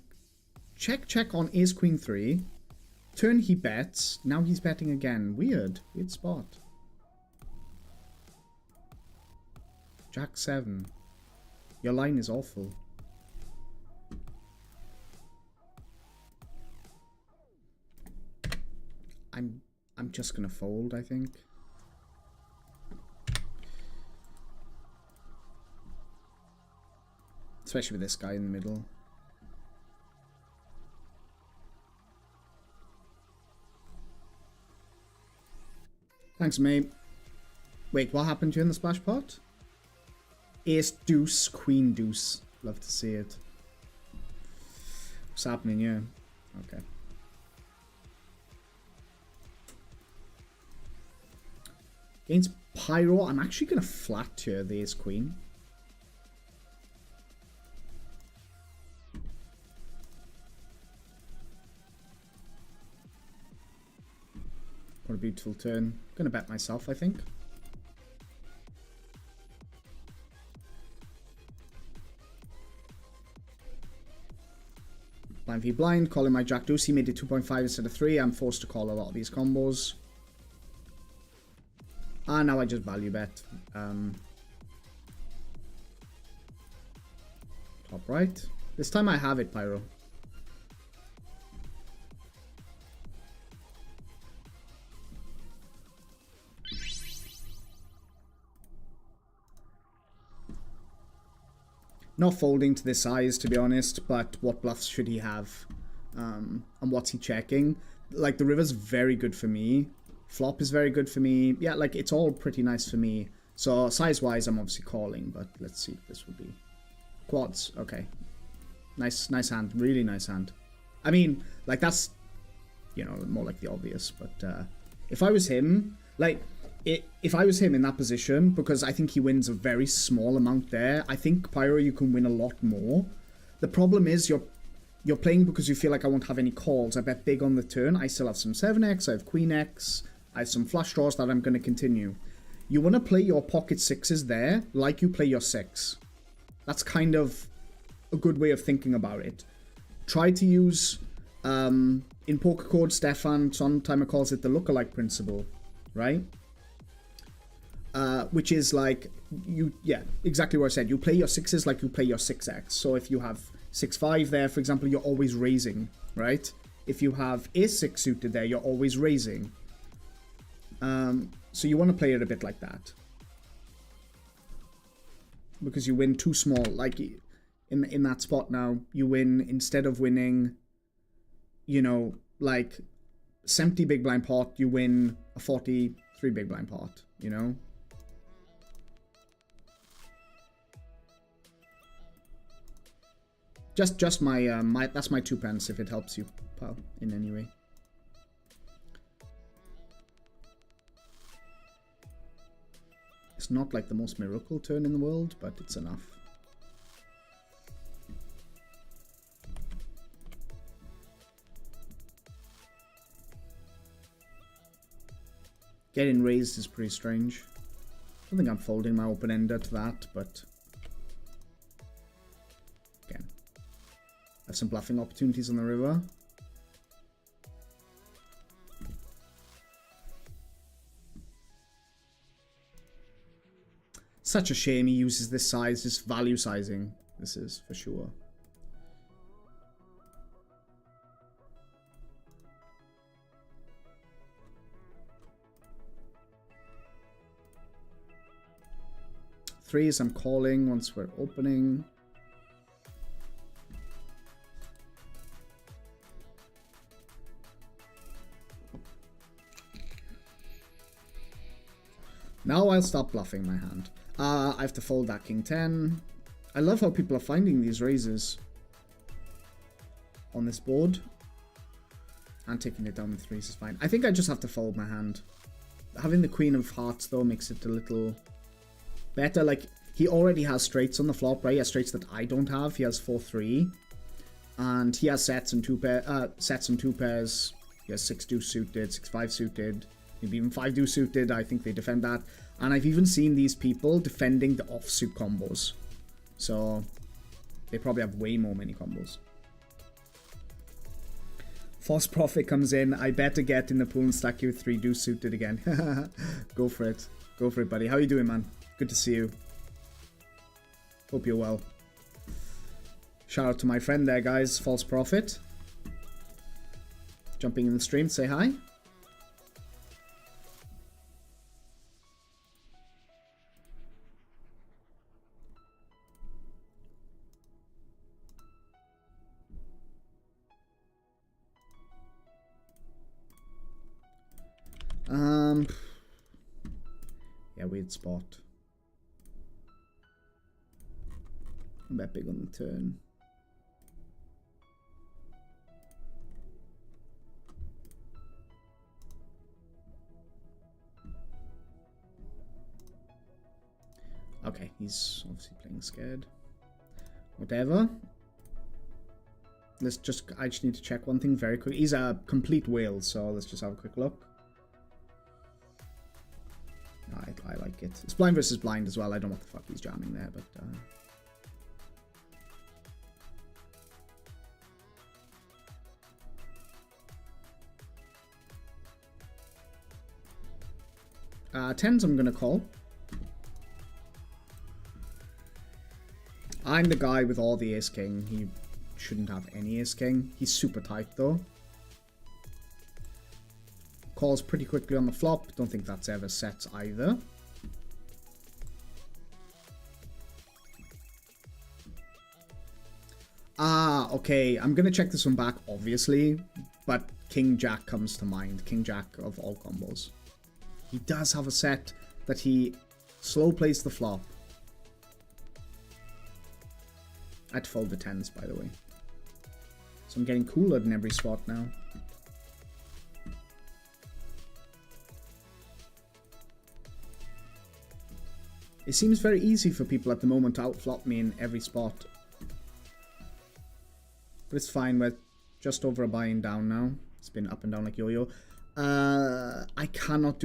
Check on ace queen 3. Turn he bets. Now he's betting again. Weird. Weird spot. Jack 7. Your line is awful. I'm just gonna fold, I think. Especially with this guy in the middle. Thanks, mate. Wait, what happened to you in the splash pot? Ace deuce, queen deuce. Love to see it. What's happening here? Okay. Against Pyro, I'm actually going to flat here the ace queen. What a beautiful turn. Gonna bet myself, I think. Blind v blind, calling my Jack Deuce. He made it 2.5 instead of 3. I'm forced to call a lot of these combos. And now I just value bet. Top right. This time I have it, Pyro. Not folding to this size, to be honest, but what bluffs should he have? And what's he checking? Like, the river's very good for me. Flop is very good for me. Yeah, like, it's all pretty nice for me. So, size-wise, I'm obviously calling, but let's see if this would be. Quads, okay. Nice hand, really nice hand. I mean, like, that's, you know, more like the obvious, but if I was him, like... If I was him in that position, because I think he wins a very small amount there, I think Pyro you can win a lot more. The problem is you're playing because you feel like I won't have any calls. I bet big on the turn. I still have some 7x, I have Queen X, I have some flush draws that I'm going to continue. You want to play your pocket sixes there like you play your 6. That's kind of a good way of thinking about it. Try to use, in Poker Code, Stefan Sontheimer calls it the lookalike principle, right? Which is like, yeah, exactly what I said. You play your 6s like you play your 6x. So if you have 6-5 there, for example, you're always raising, right? If you have ace-6 suited there, you're always raising. So you want to play it a bit like that. Because you win too small. Like, in that spot now, you win, instead of winning, you know, like, 70 big blind pot, you win a 43 big blind pot, you know? Just my that's my 2 pence if it helps you, pal, in any way. It's not like the most miracle turn in the world, but it's enough. Getting raised is pretty strange. I don't think I'm folding my open-ender to that, but again, I have some bluffing opportunities on the river. Such a shame he uses this size, this value sizing. This is for sure. Threes, I'm calling once we're opening. Now I'll stop bluffing my hand. I have to fold that king 10. I love how people are finding these raises on this board. And taking it down with threes is fine. I think I just have to fold my hand. Having the queen of hearts, though, makes it a little better. Like, he already has straights on the flop, right? He has straights that I don't have. He has 4-3. And he has sets and two pairs. He has 6-2 suited, 6-5 suited. Maybe even 5-2 suited. I think they defend that. And I've even seen these people defending the offsuit combos. So they probably have way more mini combos. False Prophet comes in. I better get in the pool and stack you with 3 deuce suited again. Go for it. Go for it, buddy. How you doing, man? Good to see you. Hope you're well. Shout out to my friend there, guys. False Prophet. Jumping in the stream, say hi. Yeah, weird spot. I'm bet big on the turn. Okay, he's obviously playing scared. Whatever. Let's just, I just need to check one thing very quick. He's a complete whale, so let's just have a quick look. I like it. It's blind versus blind as well. I don't know what the fuck he's jamming there, but... Tens I'm going to call. I'm the guy with all the ace-king. He shouldn't have any ace-king. He's super tight, though. Calls pretty quickly on the flop. Don't think that's ever set either. Ah, okay. I'm going to check this one back, obviously. But King-Jack comes to mind. King-Jack of all combos. He does have a set that he slow plays the flop. I had to fold the tens, by the way. So I'm getting cooler in every spot now. It seems very easy for people at the moment to outflop me in every spot. But it's fine, we're just over a buy-in down now. It's been up and down like yo-yo. I cannot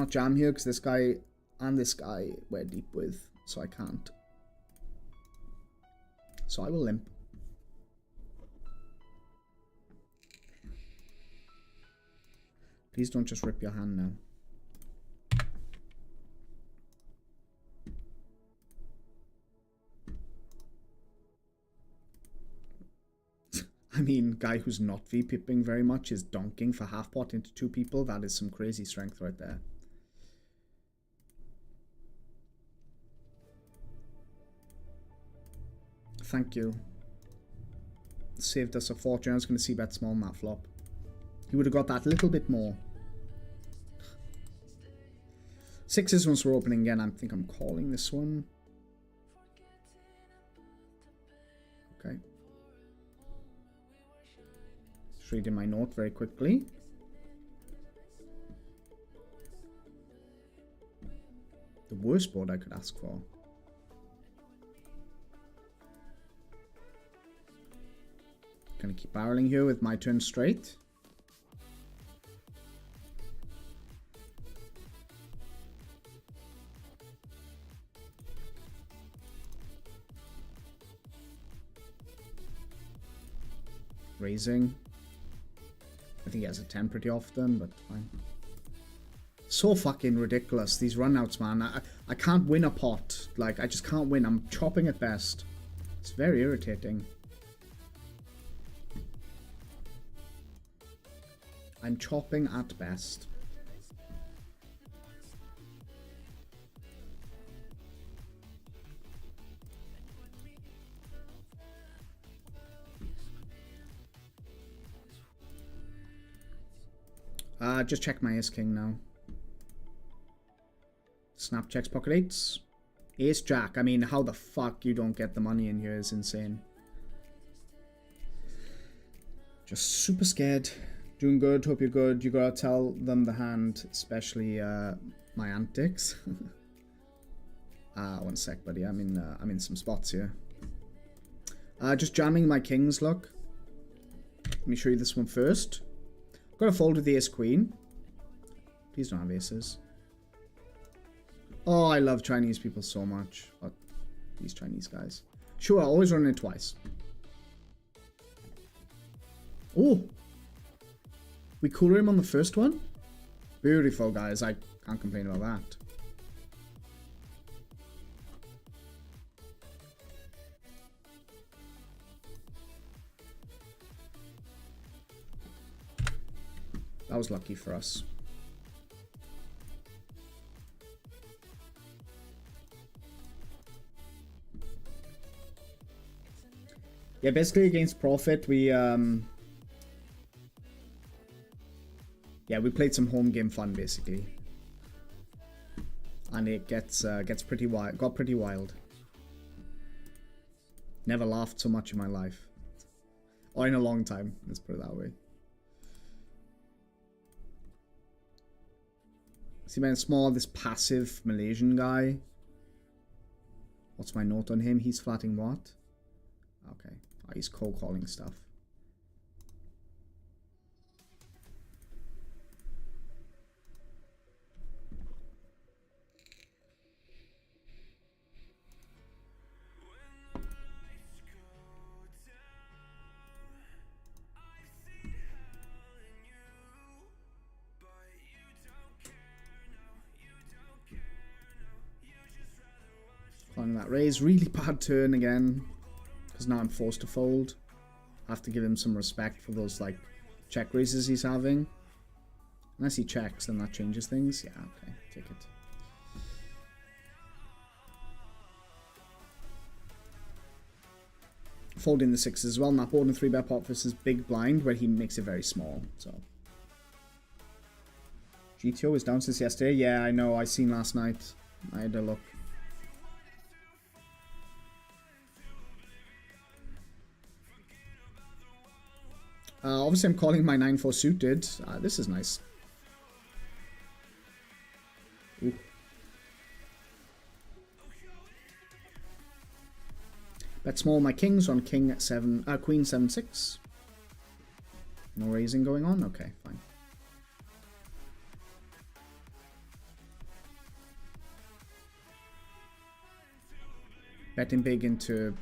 jam here because this guy and this guy we're deep with, so I can't. So I will limp. Please don't just rip your hand now. I mean, guy who's not V-pipping very much is donking for half pot into two people. That is some crazy strength right there. Thank you. Saved us a fortune. I was going to see bet small on that flop. He would have got that little bit more. Sixes once we're opening again. I think I'm calling this one. Okay. Just reading my note very quickly. The worst board I could ask for. Gonna keep barreling here with my turn straight. Raising. I think he has a 10 pretty often, but fine. So fucking ridiculous, these runouts, man. I can't win a pot. Like, I just can't win. I'm chopping at best. It's very irritating. I'm chopping at best. Just check my ace-king now. Snap checks pocket eights. Ace-jack. I mean, how the fuck you don't get the money in here is insane. Just super scared. Doing good, hope you're good. You gotta tell them the hand, especially my antics. 1 sec, buddy. I'm in some spots here. Just jamming my kings, look. Let me show you this one first. Got to fold with the ace queen. Please don't have aces. Oh, I love Chinese people so much. What? These Chinese guys. Sure, always running it twice. Oh! We cooler him on the first one? Beautiful, guys. I can't complain about that. That was lucky for us. Yeah, basically against Profit, we we played some home game fun basically, and it gets pretty wild. Got pretty wild. Never laughed so much in my life, or in a long time. Let's put it that way. See, man, small, this passive Malaysian guy. What's my note on him? He's flatting what? Okay. Oh, he's cold calling stuff. Calling that raise. Really bad turn again. Because now I'm forced to fold. I have to give him some respect for those like check raises he's having. Unless he checks, then that changes things. Yeah, okay, take it. Folding the sixes as well. That board and 3-bet pot versus big blind, where he makes it very small. So GTO is down since yesterday. Yeah, I know. I seen last night. I had a look. Obviously, I'm calling my 9-4 suited. This is nice. Ooh. Bet small. My kings on king 7, queen 7-6. No raising going on. Okay, fine. Betting big into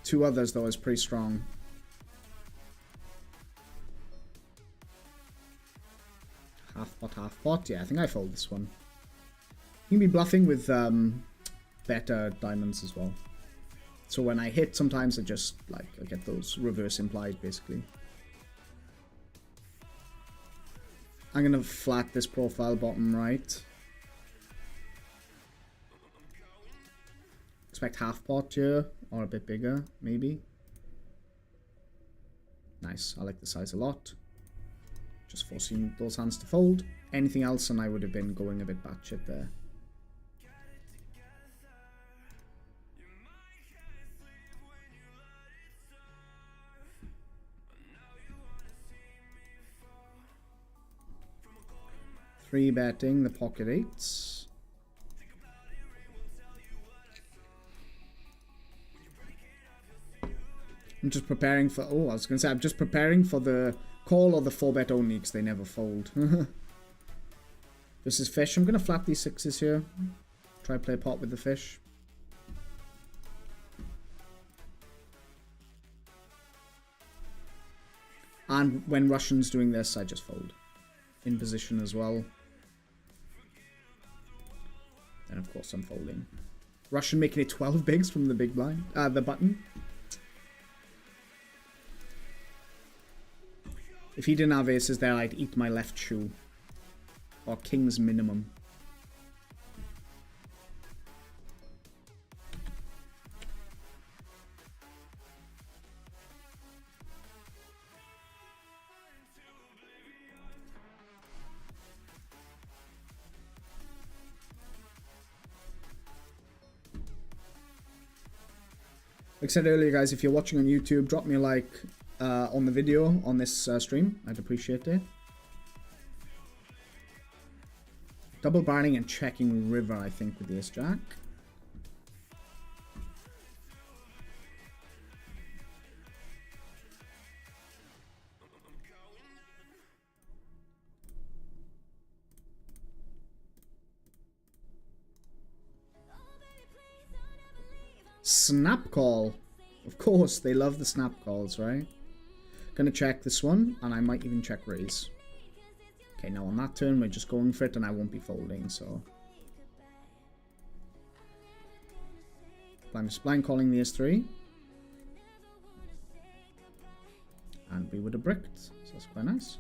2 others though is pretty strong. Half pot. Yeah, I think I fold this one. You can be bluffing with better diamonds as well. So when I hit, sometimes I just I get those reverse implied basically. I'm gonna flat this profile bottom right. Expect half pot here or a bit bigger, maybe. Nice. I like the size a lot. Just forcing those hands to fold. Anything else and I would have been going a bit batshit there. Three betting the pocket eights. I'm just preparing for... Oh, I was going to say, I'm just preparing for the call or the 4-bet only because they never fold. This is fish. I'm going to flat these sixes here. Try play pot with the fish. And when Russian's doing this, I just fold. In position as well. And of course I'm folding. Russian making it 12 bigs from the big blind. The button. If he didn't have aces there, I'd eat my left shoe. Or king's minimum. Like I said earlier, guys, if you're watching on YouTube, drop me a like on the video on this stream. I'd appreciate it. Double barreling and checking river, I think, with the ace-jack. Snap call. Of course, they love the snap calls, right? Gonna check this one, and I might even check raise. Okay, now on that turn, we're just going for it, and I won't be folding, so... I'm just blind calling the ace-3. And we would have bricked, so that's quite nice.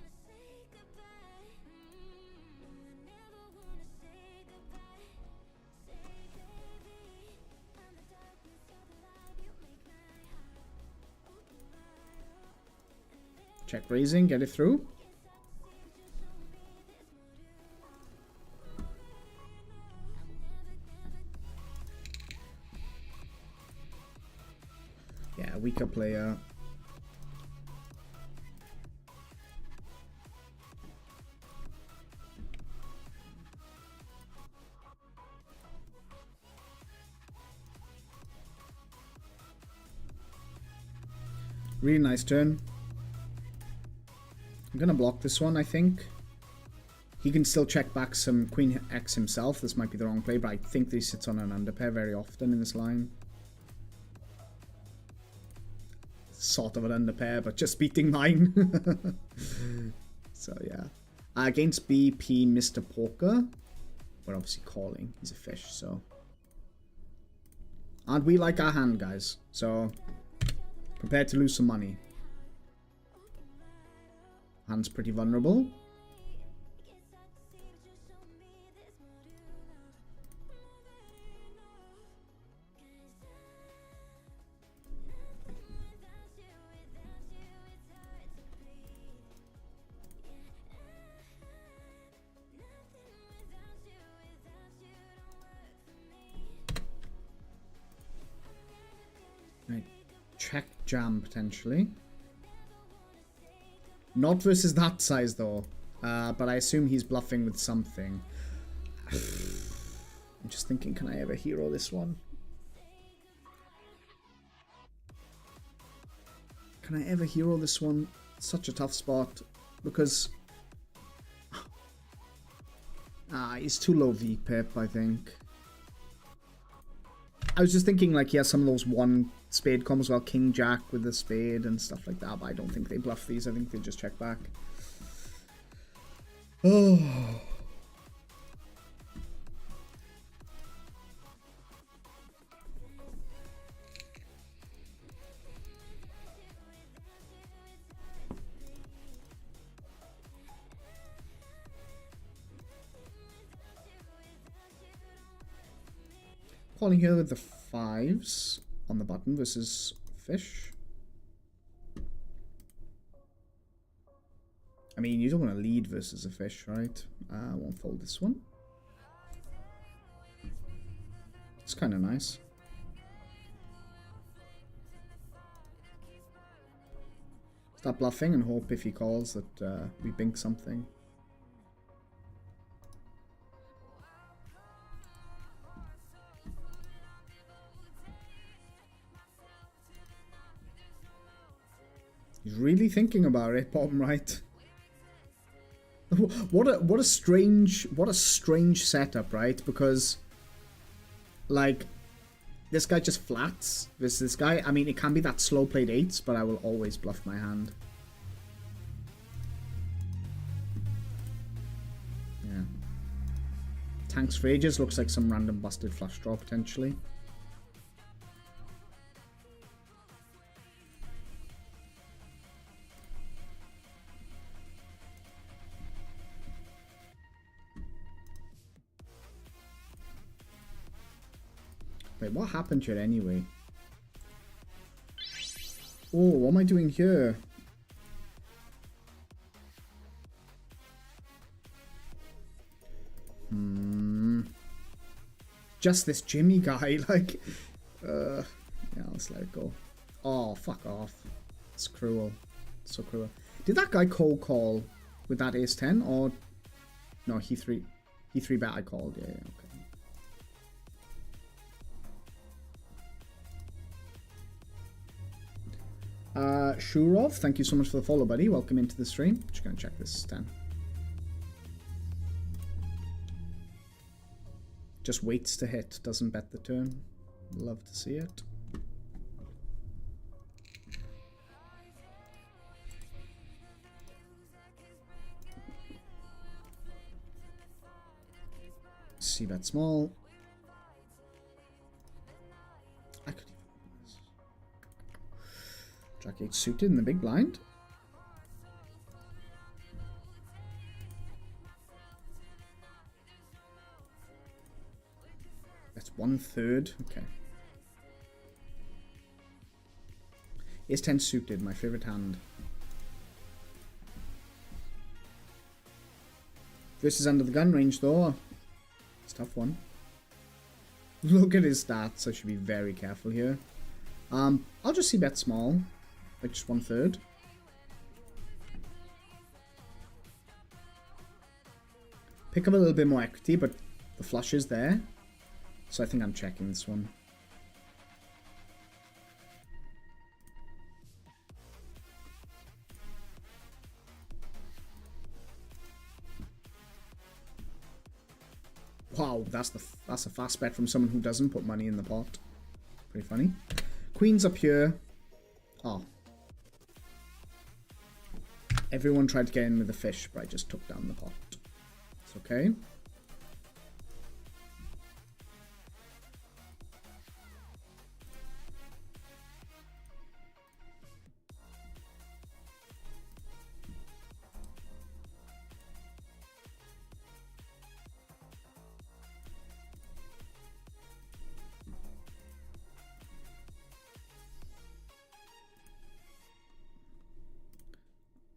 Check raising, get it through. Yeah, weaker player. Really nice turn. I'm gonna block this one, I think. He can still check back some Queen X himself. This might be the wrong play, but I think that he sits on an underpair very often in this line. Sort of an underpair, but just beating mine. So yeah. Against BP, Mr. Poker. We're obviously calling. He's a fish, so. And we like our hand, guys. So, prepared to lose some money. Hand's pretty vulnerable. Right, check jam potentially. Not versus that size though, but I assume he's bluffing with something. I'm just thinking, can I ever hero this one? Can I ever hero this one? Such a tough spot because he's too low VPIP, I think. I was just thinking like he has some of those one spade combos, well, King Jack with the spade and stuff like that, but I don't think they bluff these. I think they just check back. Oh. Calling here with the fives on the button versus fish. I mean, you don't want to lead versus a fish, right? I won't fold this one. It's kind of nice. Start bluffing and hope if he calls that we bink something. He's really thinking about it, bottom right. What a strange setup, right? Because like this guy just flats versus this guy. I mean, it can be that slow played eights, but I will always bluff my hand. Yeah. Tanks for ages, looks like some random busted flush draw potentially. Wait, what happened here anyway? Oh, what am I doing here? Just this Jimmy guy, like... yeah, let's let it go. Oh, fuck off. It's cruel. So cruel. Did that guy cold call with that ace-10, or... No, he 3-bet I called, yeah, okay. Shurov, thank you so much for the follow, buddy. Welcome into the stream. Just gonna check this 10. Just waits to hit, doesn't bet the turn. Love to see it. C-bet small. I could even open this. Jack 8 suited in the big blind. That's 1/3. Okay. Ace 10 suited, my favorite hand. Versus under the gun range, though. It's a tough one. Look at his stats. I should be very careful here. I'll just see bet small. Like just 1/3. Pick up a little bit more equity, but the flush is there. So I think I'm checking this one. Wow, that's a fast bet from someone who doesn't put money in the pot. Pretty funny. Queen's up here. Oh. Everyone tried to get in with the fish, but I just took down the pot. It's okay.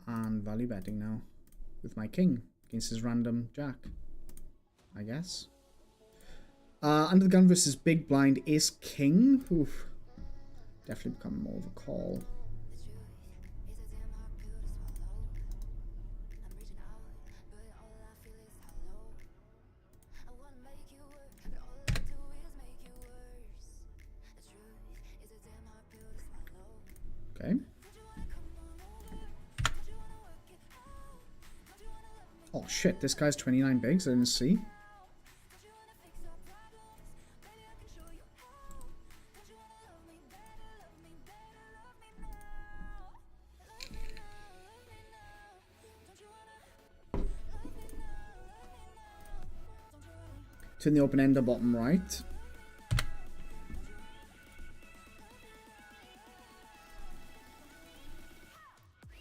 And value betting now with my king against his random jack, I guess. Under the gun versus big blind ace king. Oof. Definitely become more of a call. Okay. Oh shit, this guy's 29 bigs, I didn't see. Turn the open ender bottom right.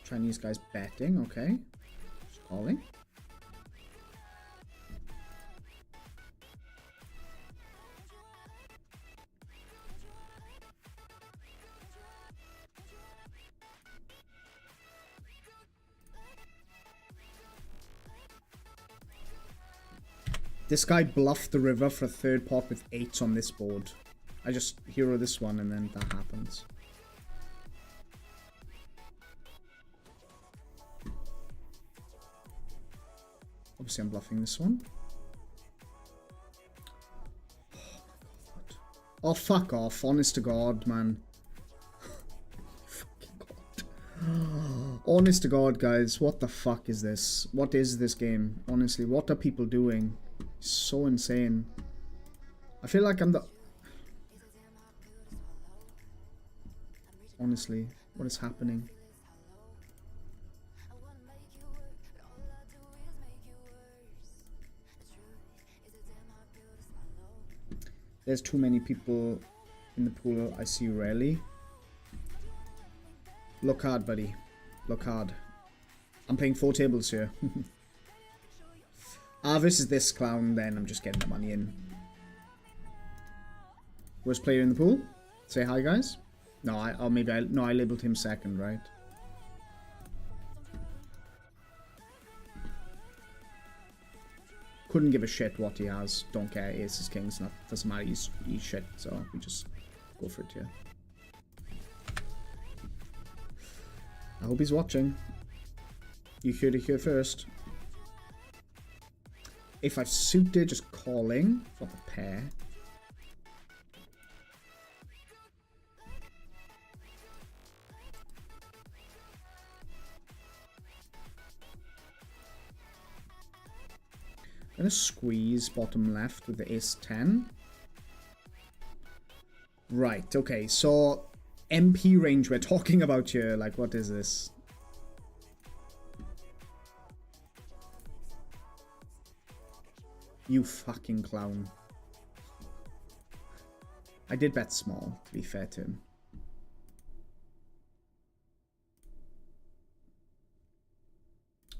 Chinese guy's betting, okay. Just calling. This guy bluffed the river for a third pot with 8s on this board. I just hero this one and then that happens. Obviously I'm bluffing this one. Oh my god. Oh fuck off, honest to god, man. Fucking god. Honest to god, guys, what the fuck is this? What is this game? Honestly, what are people doing? So insane. I feel like I'm the... Honestly, what is happening? There's too many people in the pool I see rarely. Look hard, buddy. Look hard. I'm playing 4 tables here. This is this clown, then I'm just getting the money in. Worst player in the pool? Say hi, guys. No, I labeled him second, right? Couldn't give a shit what he has. Don't care. Aces, kings, doesn't matter. He's shit. So we just go for it here. I hope he's watching. You heard it here first. If I've suited, just calling for the pair. I'm gonna squeeze bottom left with the ace 10. Right, okay, so MP range we're talking about here. Like, what is this? You fucking clown. I did bet small, to be fair to him.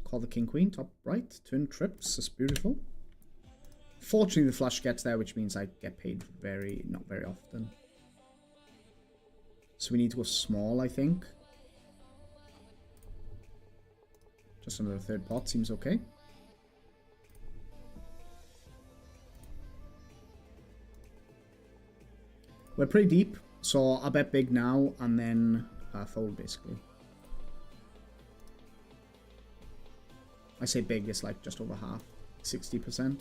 Call the king queen, top right. Turn trips, that's beautiful. Fortunately, the flush gets there, which means I get paid not very often. So we need to go small, I think. Just another third pot seems okay. We're pretty deep, so I bet big now and then fold basically. I say big, it's like just over half, 60%.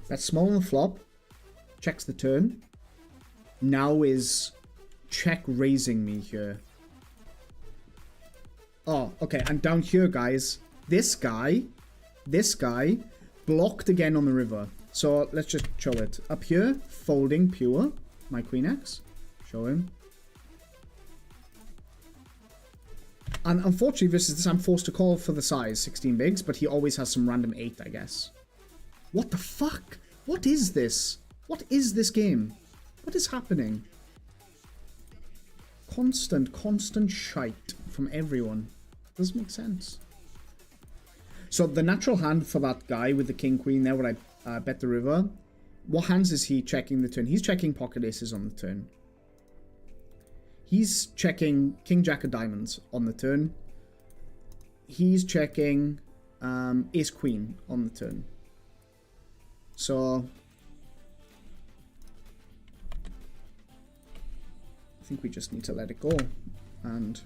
That's small on the flop. Checks the turn. Now is check raising me here. Oh, okay. And down here, guys, this guy blocked again on the river. So let's just show it. Up here, folding pure. My queen X. Show him. And unfortunately, versus this, I'm forced to call for the size, 16 bigs, but he always has some random 8, I guess. What the fuck? What is this? What is this game? What is happening? Constant shite from everyone. Doesn't make sense. So the natural hand for that guy with the king queen there, where I bet the river. What hands is he checking the turn? He's checking pocket aces on the turn. He's checking king jack of diamonds on the turn. He's checking ace queen on the turn. So I think we just need to let it go. And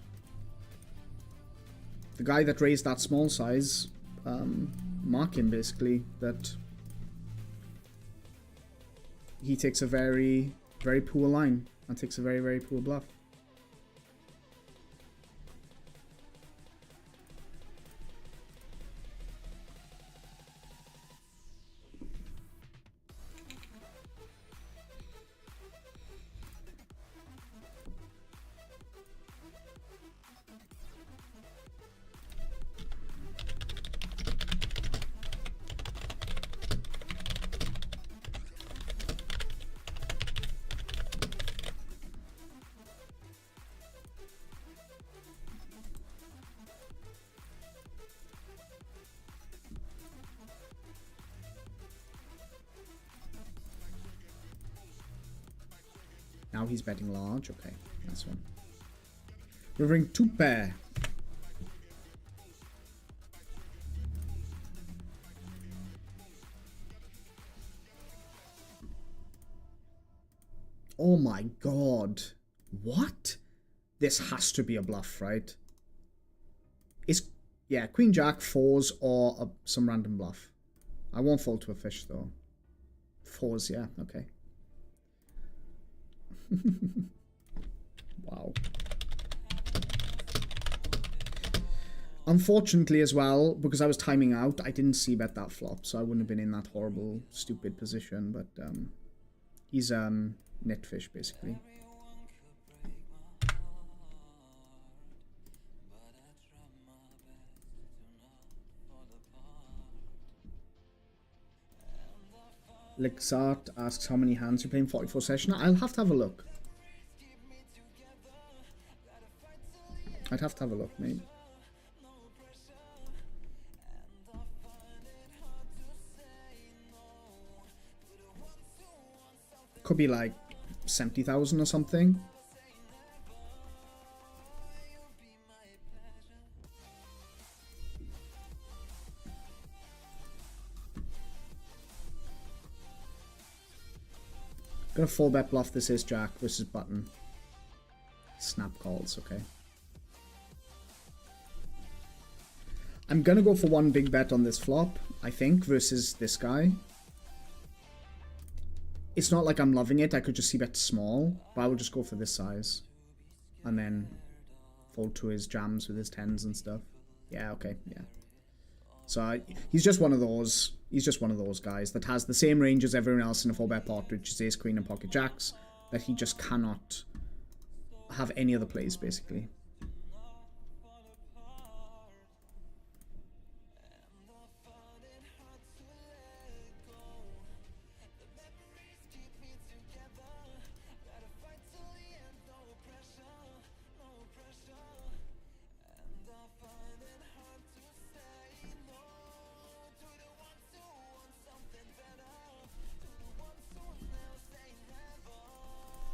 the guy that raised that small size, mark him basically that he takes a very, very poor line and takes a very, very poor bluff. Now he's betting large. Okay, that's one. Rivering 2 pair. Oh my god. What? This has to be a bluff, right? Yeah, queen jack, 4s, or some random bluff. I won't fold to a fish though. 4s, yeah, okay. Wow. Unfortunately as well, because I was timing out, I didn't see bet that flop, so I wouldn't have been in that horrible, stupid position, but he's net fish basically. Lixart asks how many hands you're playing 44 session. I'll have to have a look. I'd have to have a look, mate. Could be like 70,000 or something. Gonna 4-bet bluff this is jack versus button. Snap calls, okay. I'm gonna go for one big bet on this flop, I think, versus this guy. It's not like I'm loving it, I could just see bet small, but I will just go for this size. And then fold to his jams with his 10s and stuff. Yeah, okay, yeah. So he's just one of those. He's just one of those guys that has the same range as everyone else in a 4-bet pot, which is ace queen and pocket jacks, that he just cannot have any other plays basically.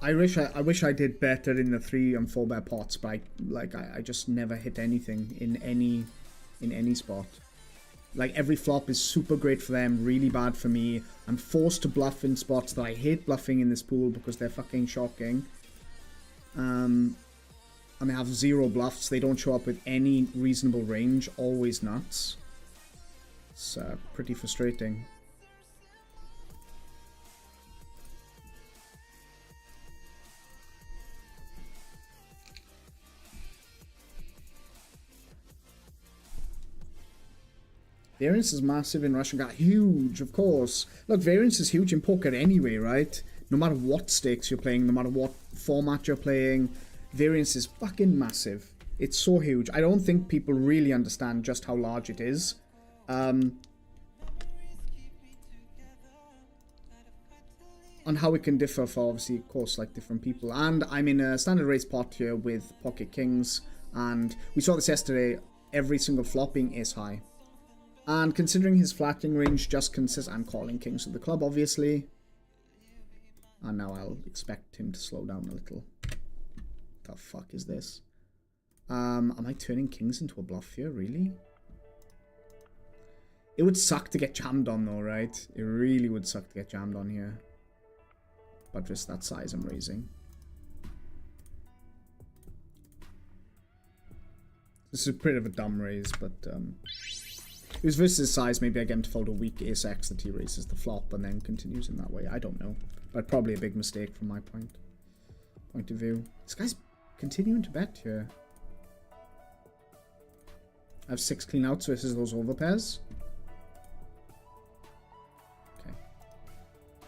I wish I did better in the 3 and 4 bet pots, but I just never hit anything in any spot. Like, every flop is super great for them, really bad for me. I'm forced to bluff in spots that I hate bluffing in this pool because they're fucking shocking. I mean, I have 0 bluffs. They don't show up with any reasonable range. Always nuts. It's pretty frustrating. Variance is massive in Russian Gat. Huge, of course. Look, variance is huge in poker anyway, right? No matter what stakes you're playing, no matter what format you're playing, variance is fucking massive. It's so huge. I don't think people really understand just how large it is. On how it can differ for, obviously, of course, like different people. And I'm in a standard race pot here with pocket kings. And we saw this yesterday. Every single flopping is high. And considering his flattening range just consists... I'm calling kings with the club, obviously. And now I'll expect him to slow down a little. The fuck is this? Am I turning kings into a bluff here, really? It would suck to get jammed on though, right? It really would suck to get jammed on here. But just that size I'm raising. This is a bit of a dumb raise, but... It was versus his size. Maybe I get him to fold a weak ace-x that he raises the flop and then continues in that way. I don't know. But probably a big mistake from my point of view. This guy's continuing to bet here. I have 6 clean outs versus those overpairs. Okay.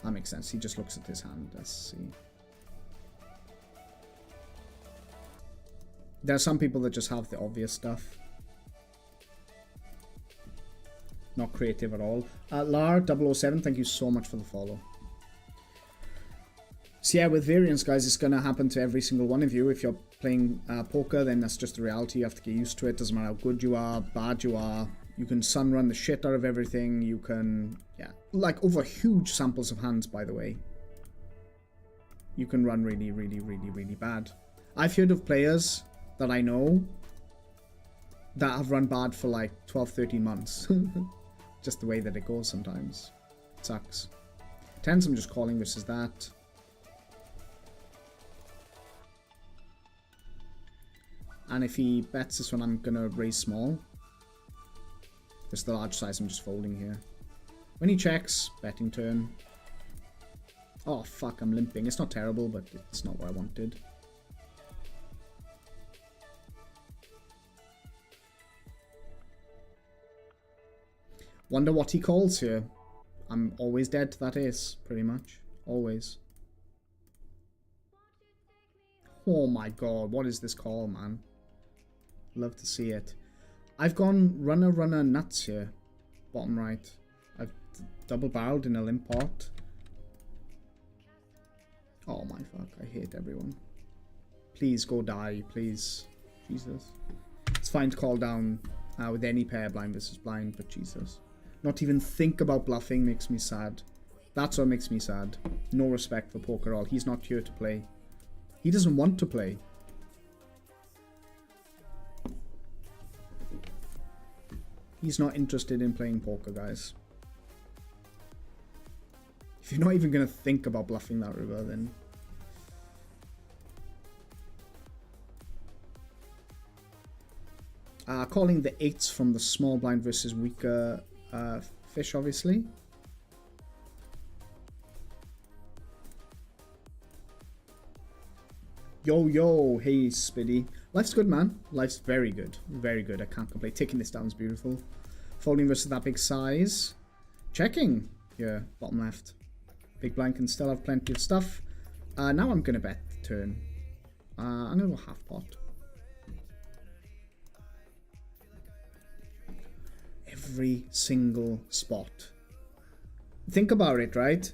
That makes sense. He just looks at his hand. Let's see. There are some people that just have the obvious stuff. Not creative at all. Lar007, thank you so much for the follow. So yeah, with variance, guys, it's going to happen to every single one of you. If you're playing poker, then that's just the reality. You have to get used to it. Doesn't matter how good you are, bad you are. You can sun run the shit out of everything. You can, yeah, like over huge samples of hands, by the way. You can run really, really, really, really bad. I've heard of players that I know that have run bad for like 12, 13 months. Just the way that it goes sometimes. It sucks. Tens I'm just calling versus that. And if he bets this one, I'm going to raise small. Just the large size I'm just folding here. When he checks, betting turn. Oh fuck, I'm limping. It's not terrible, but it's not what I wanted. Wonder what he calls here. I'm always dead to that ace, pretty much. Always. Oh my god, what is this call, man? Love to see it. I've gone runner nuts here. Bottom right. I've double barreled in a limp pot. Oh my fuck, I hate everyone. Please go die, please. Jesus. It's fine to call down with any pair, blind versus blind, but Jesus. Not even think about bluffing makes me sad. That's what makes me sad. No respect for poker at all. He's not here to play. He doesn't want to play. He's not interested in playing poker, guys. If you're not even going to think about bluffing that river, then... calling the 8s from the small blind versus weaker fish, obviously. Yo, hey Spiddy. Life's good, man. Life's very good. Very good. I can't complain. Taking this down is beautiful. Folding versus that big size. Checking here, bottom left. Big blind can still have plenty of stuff. Now I'm going to bet the turn. I'm going to go half pot. Every single spot. Think about it, right?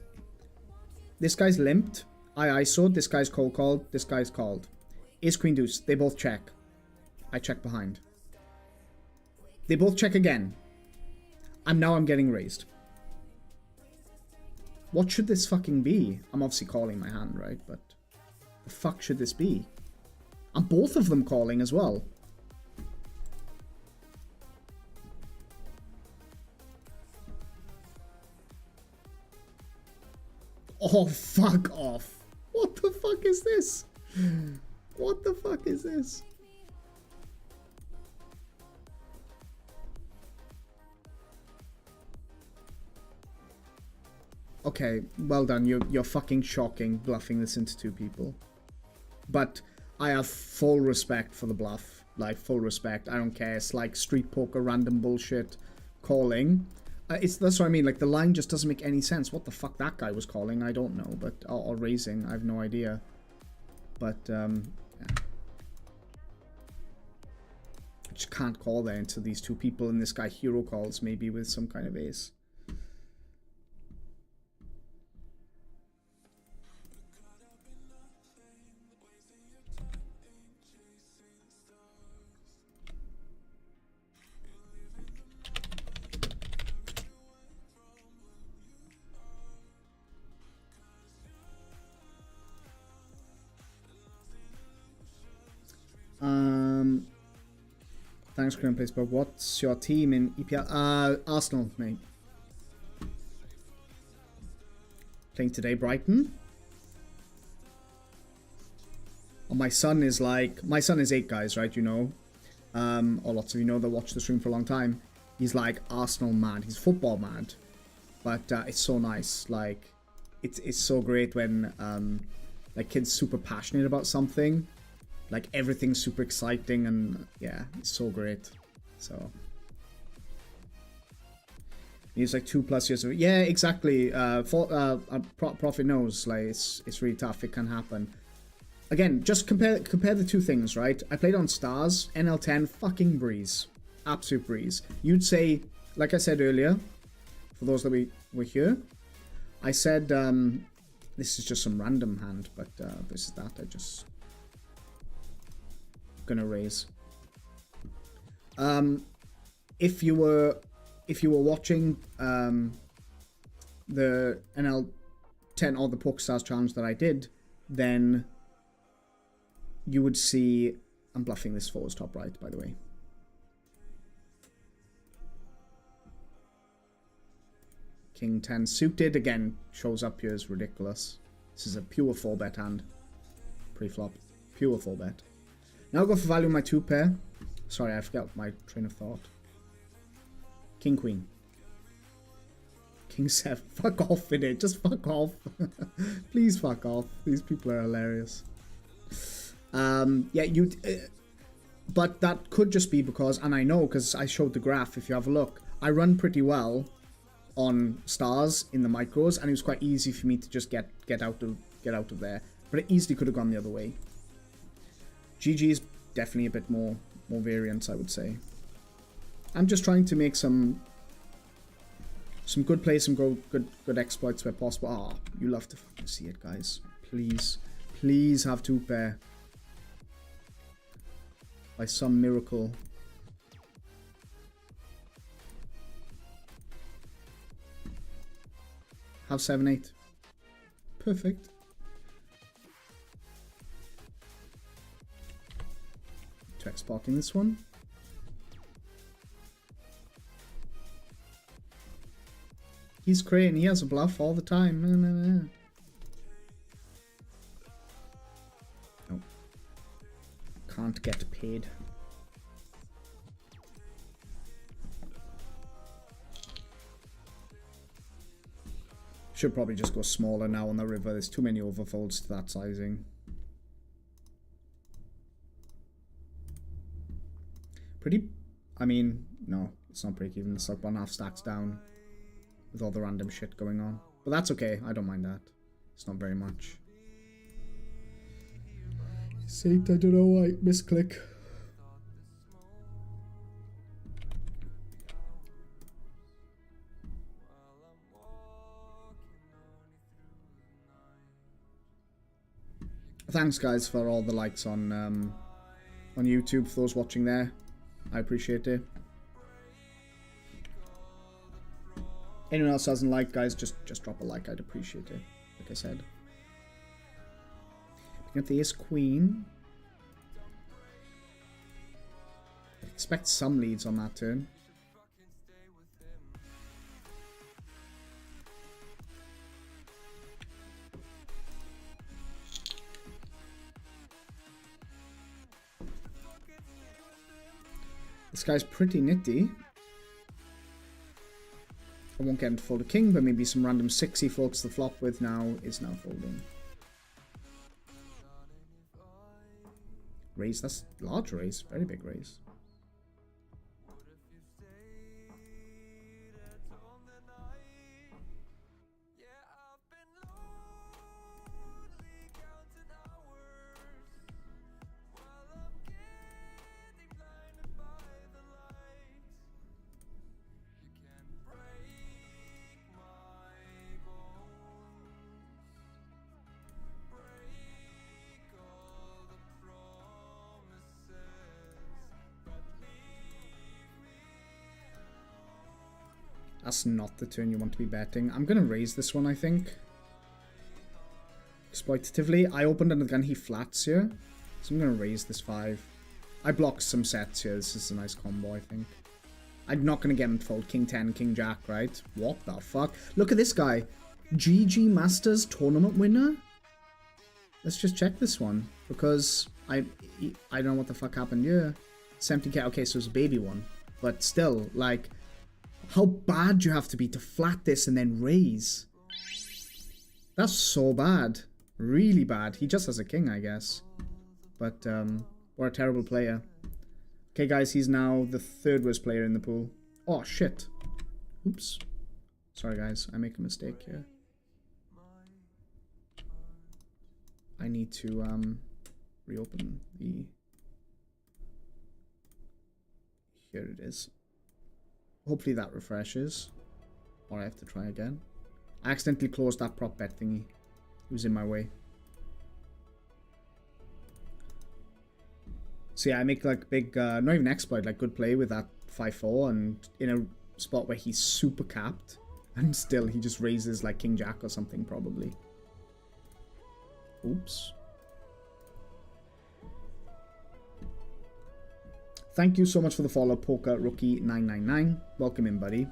This guy's limped. I ISO'd. This guy's cold called. This guy's called. Ace queen deuce. They both check. I check behind. They both check again. And now I'm getting raised. What should this fucking be? I'm obviously calling my hand, right? But The fuck should this be? And both of them calling as well. Oh, fuck off. What the fuck is this? What the fuck is this? Okay, well done. You're fucking shocking, bluffing this into two people. But I have full respect for the bluff. Like, full respect. I don't care. It's like street poker, random bullshit calling. That's what I mean. Like, the line just doesn't make any sense. What the fuck that guy was calling, I don't know. But or raising, I have no idea. But yeah. I just can't call there into these two people, and this guy hero calls maybe with some kind of ace. Thanks, Graham Facebook. What's your team in EPL? Arsenal, mate. Playing today, Brighton. Oh, my son is 8, guys, right? You know, or lots of you know that watch the stream for a long time. He's like Arsenal mad. He's football mad, but it's so nice. Like, it's so great when like kids super passionate about something. Like, everything's super exciting, and yeah, it's so great. So he's like 2+ years of, yeah, exactly. Profit knows, like, it's really tough. It can happen. Again, just compare the two things, right? I played on Stars, NL10, fucking breeze, absolute breeze. You'd say, like I said earlier, for those that were here, I said this is just some random hand, but this is that. I just gonna raise. If you were watching the NL10 or the PokerStars challenge that I did, then you would see I'm bluffing this forwards top right, by the way. King 10 suited again shows up here as ridiculous. This is a pure 4-bet hand. Pre-flop, pure 4-bet. Now I'll go for value my 2 pair. Sorry, I forgot my train of thought. King Queen. King 7. Fuck off in it. Just fuck off. Please fuck off. These people are hilarious. Yeah, but that could just be because, and I know because I showed the graph. If you have a look, I run pretty well on Stars in the micros, and it was quite easy for me to just get out of there. But it easily could have gone the other way. GG is definitely a bit more variance, I would say. I'm just trying to make some good plays, some good exploits where possible. Ah, you love to see it, guys. Please have 2 pair. By some miracle. Have 7-8. Perfect. Check spotting this one. He's Crane. He has a bluff all the time. No. Oh. Can't get paid. Should probably just go smaller now on the river. There's too many overfolds to that sizing. I mean, no, it's not break even. It's like 1.5 stacks down with all the random shit going on. But that's okay. I don't mind that. It's not very much. Saint, I don't know why. Misclick. Thanks, guys, for all the likes on YouTube. For those watching there, I appreciate it. Anyone else hasn't liked, guys, just drop a like. I'd appreciate it. Like I said, Picking up the ace queen. Expect some leads on that turn. This guy's pretty nitty. I won't get him to fold a king, but maybe some random 6 he floats the flop with now is now folding. Raise, that's large raise, very big raise. That's not the turn you want to be betting. I'm going to raise this one, I think. Exploitatively. I opened under the gun, he flats here. So I'm going to raise this 5. I blocked some sets here. This is a nice combo, I think. I'm not going to get him to fold King 10, King Jack, right? What the fuck? Look at this guy. GG Masters tournament winner? Let's just check this one. Because I don't know what the fuck happened here. 70k. Okay, so it's a baby one. But still, like... How bad you have to be to flat this and then raise. That's so bad. Really bad. He just has a king, I guess. But, we're a terrible player. Okay, guys, he's now the 3rd worst player in the pool. Oh, shit. Oops. Sorry, guys. I make a mistake here. I need to, reopen the... Here it is. Hopefully that refreshes. Or I have to try again. I accidentally closed that prop bet thingy. It was in my way. So yeah, I make like big, not even exploit, like good play with that 5-4 and in a spot where he's super capped. And still he just raises like King Jack or something probably. Oops. Thank you so much for the follow, Poker Rookie 999. Welcome in, buddy.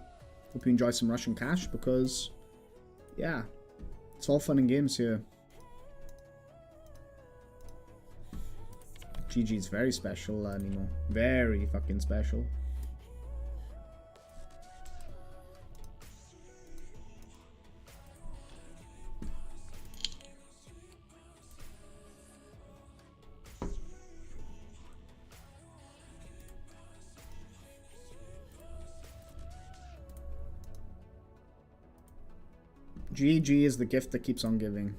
Hope you enjoy some Russian cash because, yeah, it's all fun and games here. GG is very special, Nemo. Very fucking special. GG is the gift that keeps on giving.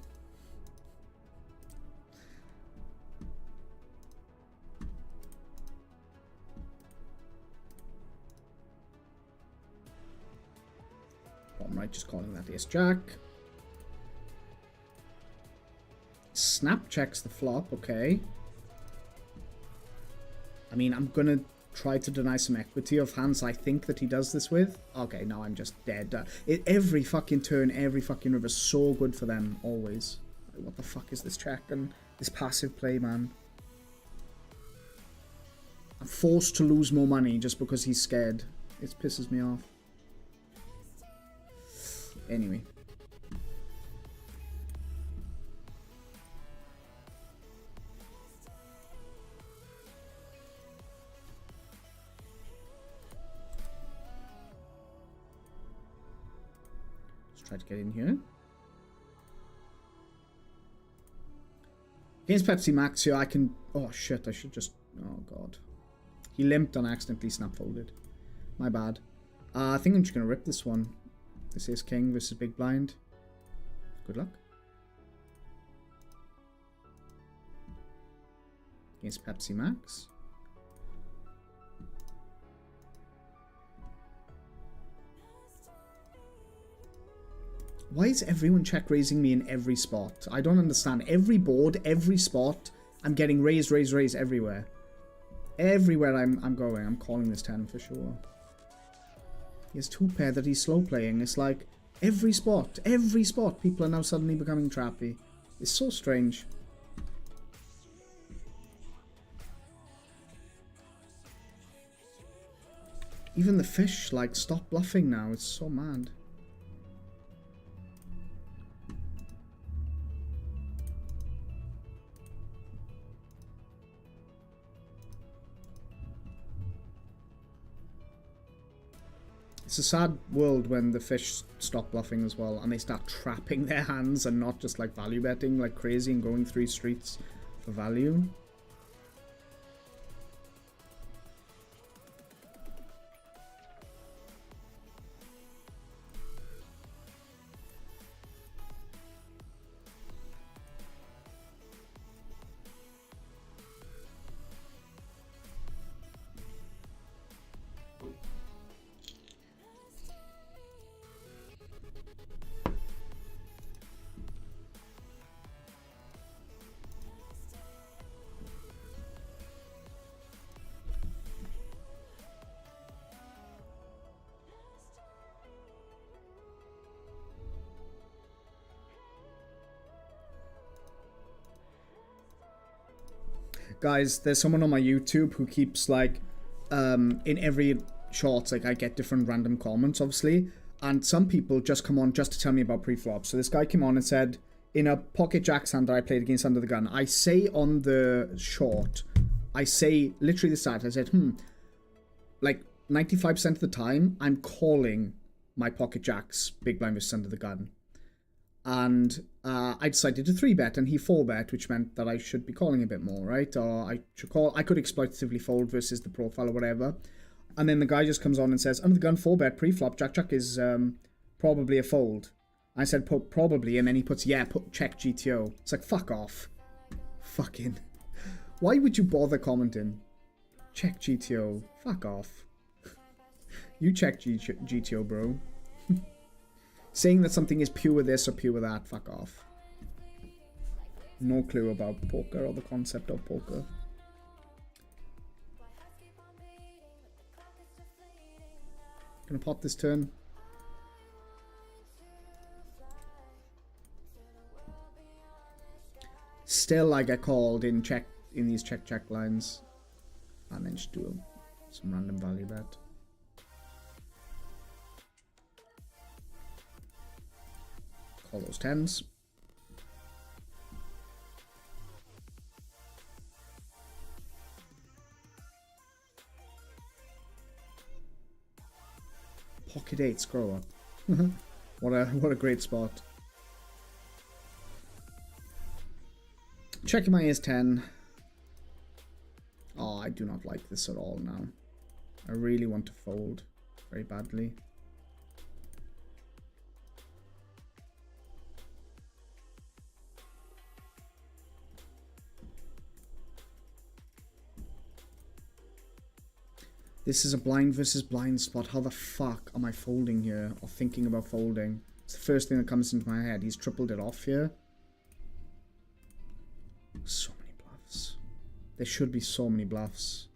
Bottom right, just calling that ace jack. Snap checks the flop, okay. I mean, I'm gonna try to deny some equity of hands I think that he does this with. Okay, now I'm just dead. Every fucking turn, every fucking river, so good for them, always. What the fuck is this check and this passive play, man? I'm forced to lose more money just because he's scared. It pisses me off. Anyway. Try to get in here. Against Pepsi Max here, I can... Oh, shit, I should just... Oh, God. He limped and accidentally snap folded. My bad. I think I'm just going to rip this one. This is King versus Big Blind. Good luck. Against Pepsi Max. Why is everyone check raising me in every spot? I don't understand. Every board, every spot, I'm getting raise, raise, raise everywhere. Everywhere I'm going, I'm calling this 10 for sure. He has 2 pair that he's slow playing. It's like every spot, people are now suddenly becoming trappy. It's so strange. Even the fish, like, stop bluffing now. It's so mad. It's a sad world when the fish stop bluffing as well and they start trapping their hands and not just like value betting like crazy and going 3 streets for value. Guys, there's someone on my YouTube who keeps like, in every shorts, like I get different random comments, obviously. And some people just come on just to tell me about pre-flop. So this guy came on and said, in a pocket jacks hand that I played against under the gun, I say on the short, I say literally the stat, I said, like 95% of the time, I'm calling my pocket jacks big blind versus under the gun. And I decided to 3-bet and he 4-bet, which meant that I should be calling a bit more, right? Or I should call, I could exploitatively fold versus the profile or whatever. And then the guy just comes on and says, under the gun 4-bet pre-flop, jack is probably a fold. I said probably, and then he puts, yeah, put check GTO. It's like, fuck off. Fucking. Why would you bother commenting? Check GTO. Fuck off. You check GTO, bro. Saying that something is pure this or pure that, fuck off. No clue about poker or the concept of poker. Gonna pot this turn. Still, I get called in these check lines, and then just do some random value bet. All those 10s. Pocket 8s, grow up. what a great spot. Checking my ace 10. Oh, I do not like this at all now. I really want to fold very badly. This is a blind versus blind spot. How the fuck am I folding here? Or thinking about folding? It's the first thing that comes into my head. He's tripled it off here. So many bluffs. There should be so many bluffs.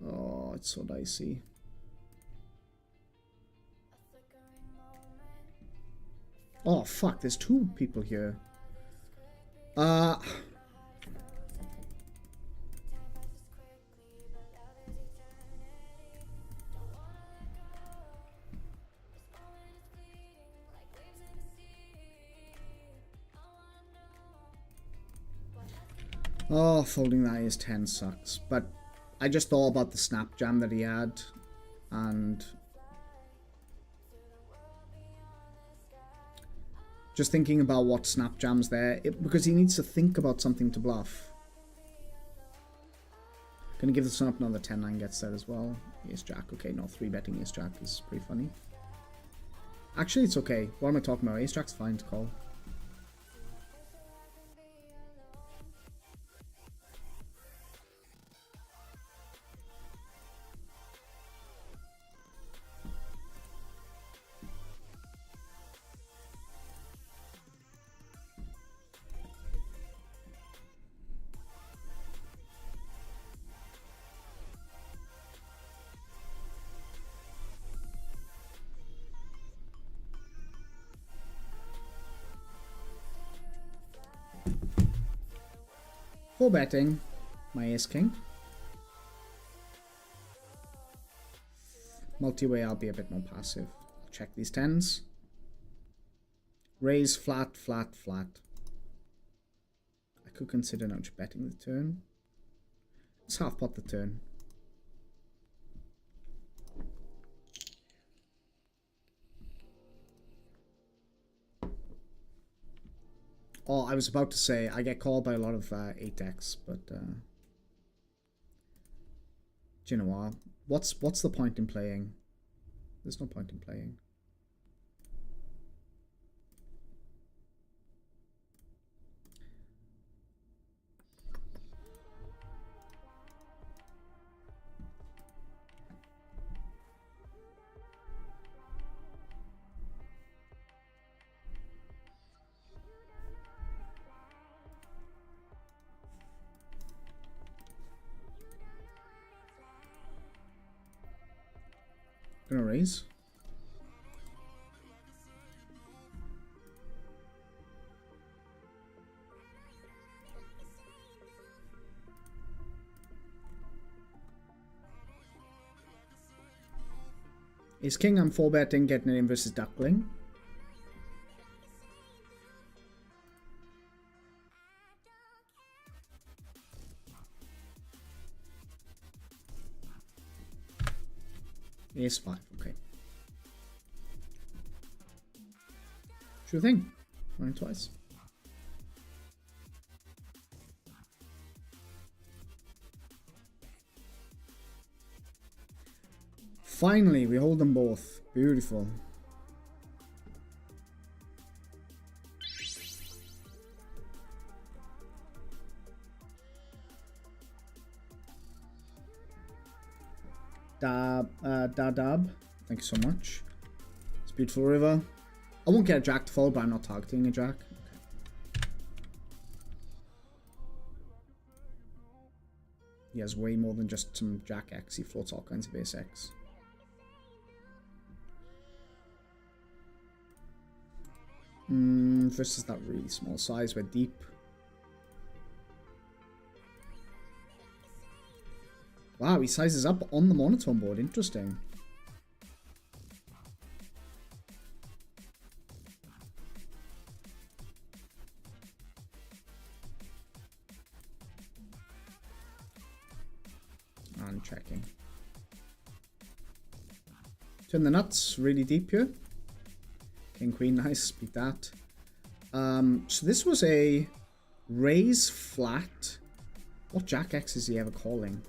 Oh, it's so dicey. Oh, fuck. There's 2 people here. Oh, folding that ace 10 sucks. But I just thought about the snap jam that he had. And just thinking about what snap jams there. Because he needs to think about something to bluff. Gonna give this one up another 10-9 gets there as well. Ace jack. Okay, no, 3-betting ace jack is pretty funny. Actually, it's okay. What am I talking about? Ace jack's fine to call. For betting my ace king. Multi-way, I'll be a bit more passive. I'll check these 10s. Raise, flat, flat, flat. I could consider not betting the turn. Let's half pot the turn. Oh, I was about to say, I get called by a lot of 8x, but do you know what? What's the point in playing? There's no point in playing. Gonna raise. Ace King, I'm 4-betting, getting it in versus Duckling. Ace 5, okay. Sure thing. Running twice. Finally, we hold them both. Beautiful. Dab. Thank you so much. It's a beautiful river. I won't get a jack to fold, but I'm not targeting a jack. Okay. He has way more than just some jack X. He floats all kinds of ace X. Versus that really small size, we're deep. Wow, he sizes up on the monotone board. Interesting. And checking. Turn the nuts really deep here. King, queen, nice. Beat that. So this was a raise flat. What jack X is he ever calling?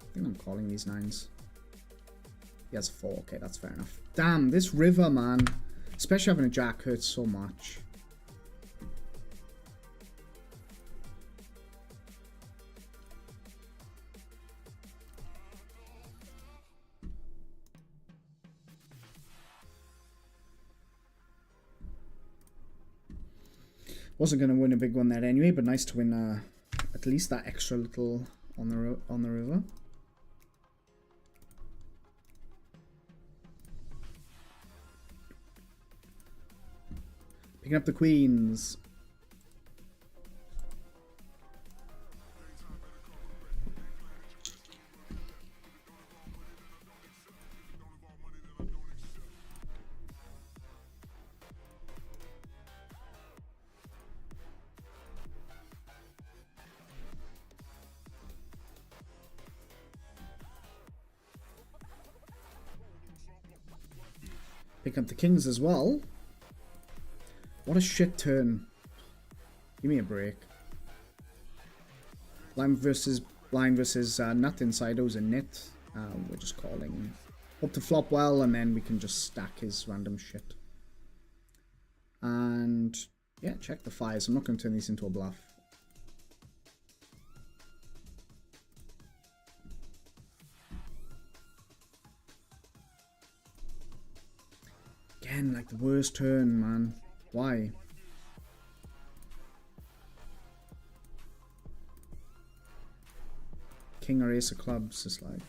I think I'm calling these 9s. He has 4. Okay, that's fair enough. Damn, this river, man. Especially having a jack hurts so much. Wasn't going to win a big one there anyway, but nice to win at least that extra little on the river. Picking up the queens. Pick up the kings as well. What a shit turn. Give me a break. Blind versus nut inside O's a nit. We're just calling. Hope to flop well, and then we can just stack his random shit. And yeah, check the 5s. I'm not going to turn these into a bluff. Again, like the worst turn, man. Why? King or ace of clubs is like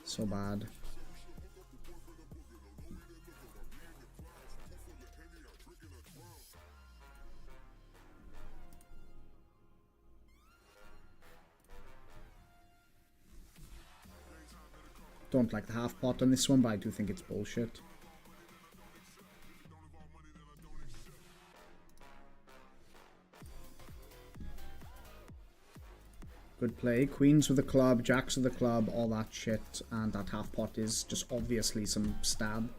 so bad. Don't like the half pot on this one, but I do think it's bullshit. Good play. Queens with the club, jacks with the club, all that shit. And that half pot is just obviously some stab.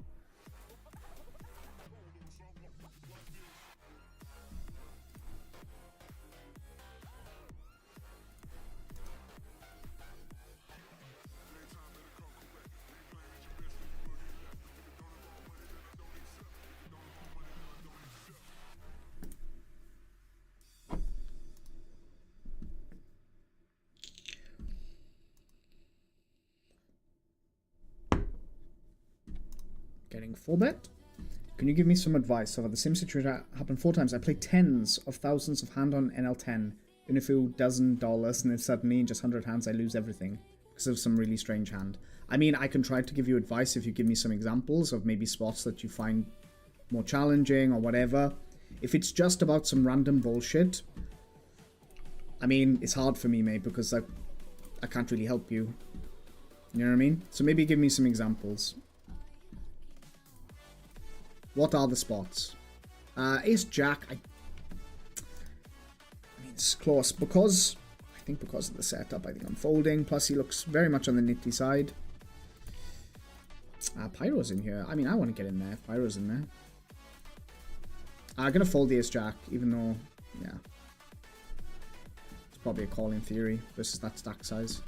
Getting 4-bet. Can you give me some advice? I've had the same situation happen 4 times. I play tens of thousands of hand on NL10, in a few dozen dollars, and then suddenly in just 100 hands I lose everything because of some really strange hand. I mean, I can try to give you advice if you give me some examples of maybe spots that you find more challenging or whatever. If it's just about some random bullshit, I mean, it's hard for me, mate, because I can't really help you. You know what I mean? So maybe give me some examples. What are the spots? Ace Jack. I mean, it's close because I think because of the setup. I think I'm folding. Plus, he looks very much on the nitty side. Pyro's in here. I mean, I want to get in there. Pyro's in there. I'm gonna fold the Ace Jack, even though, yeah, it's probably a call in theory versus that stack size.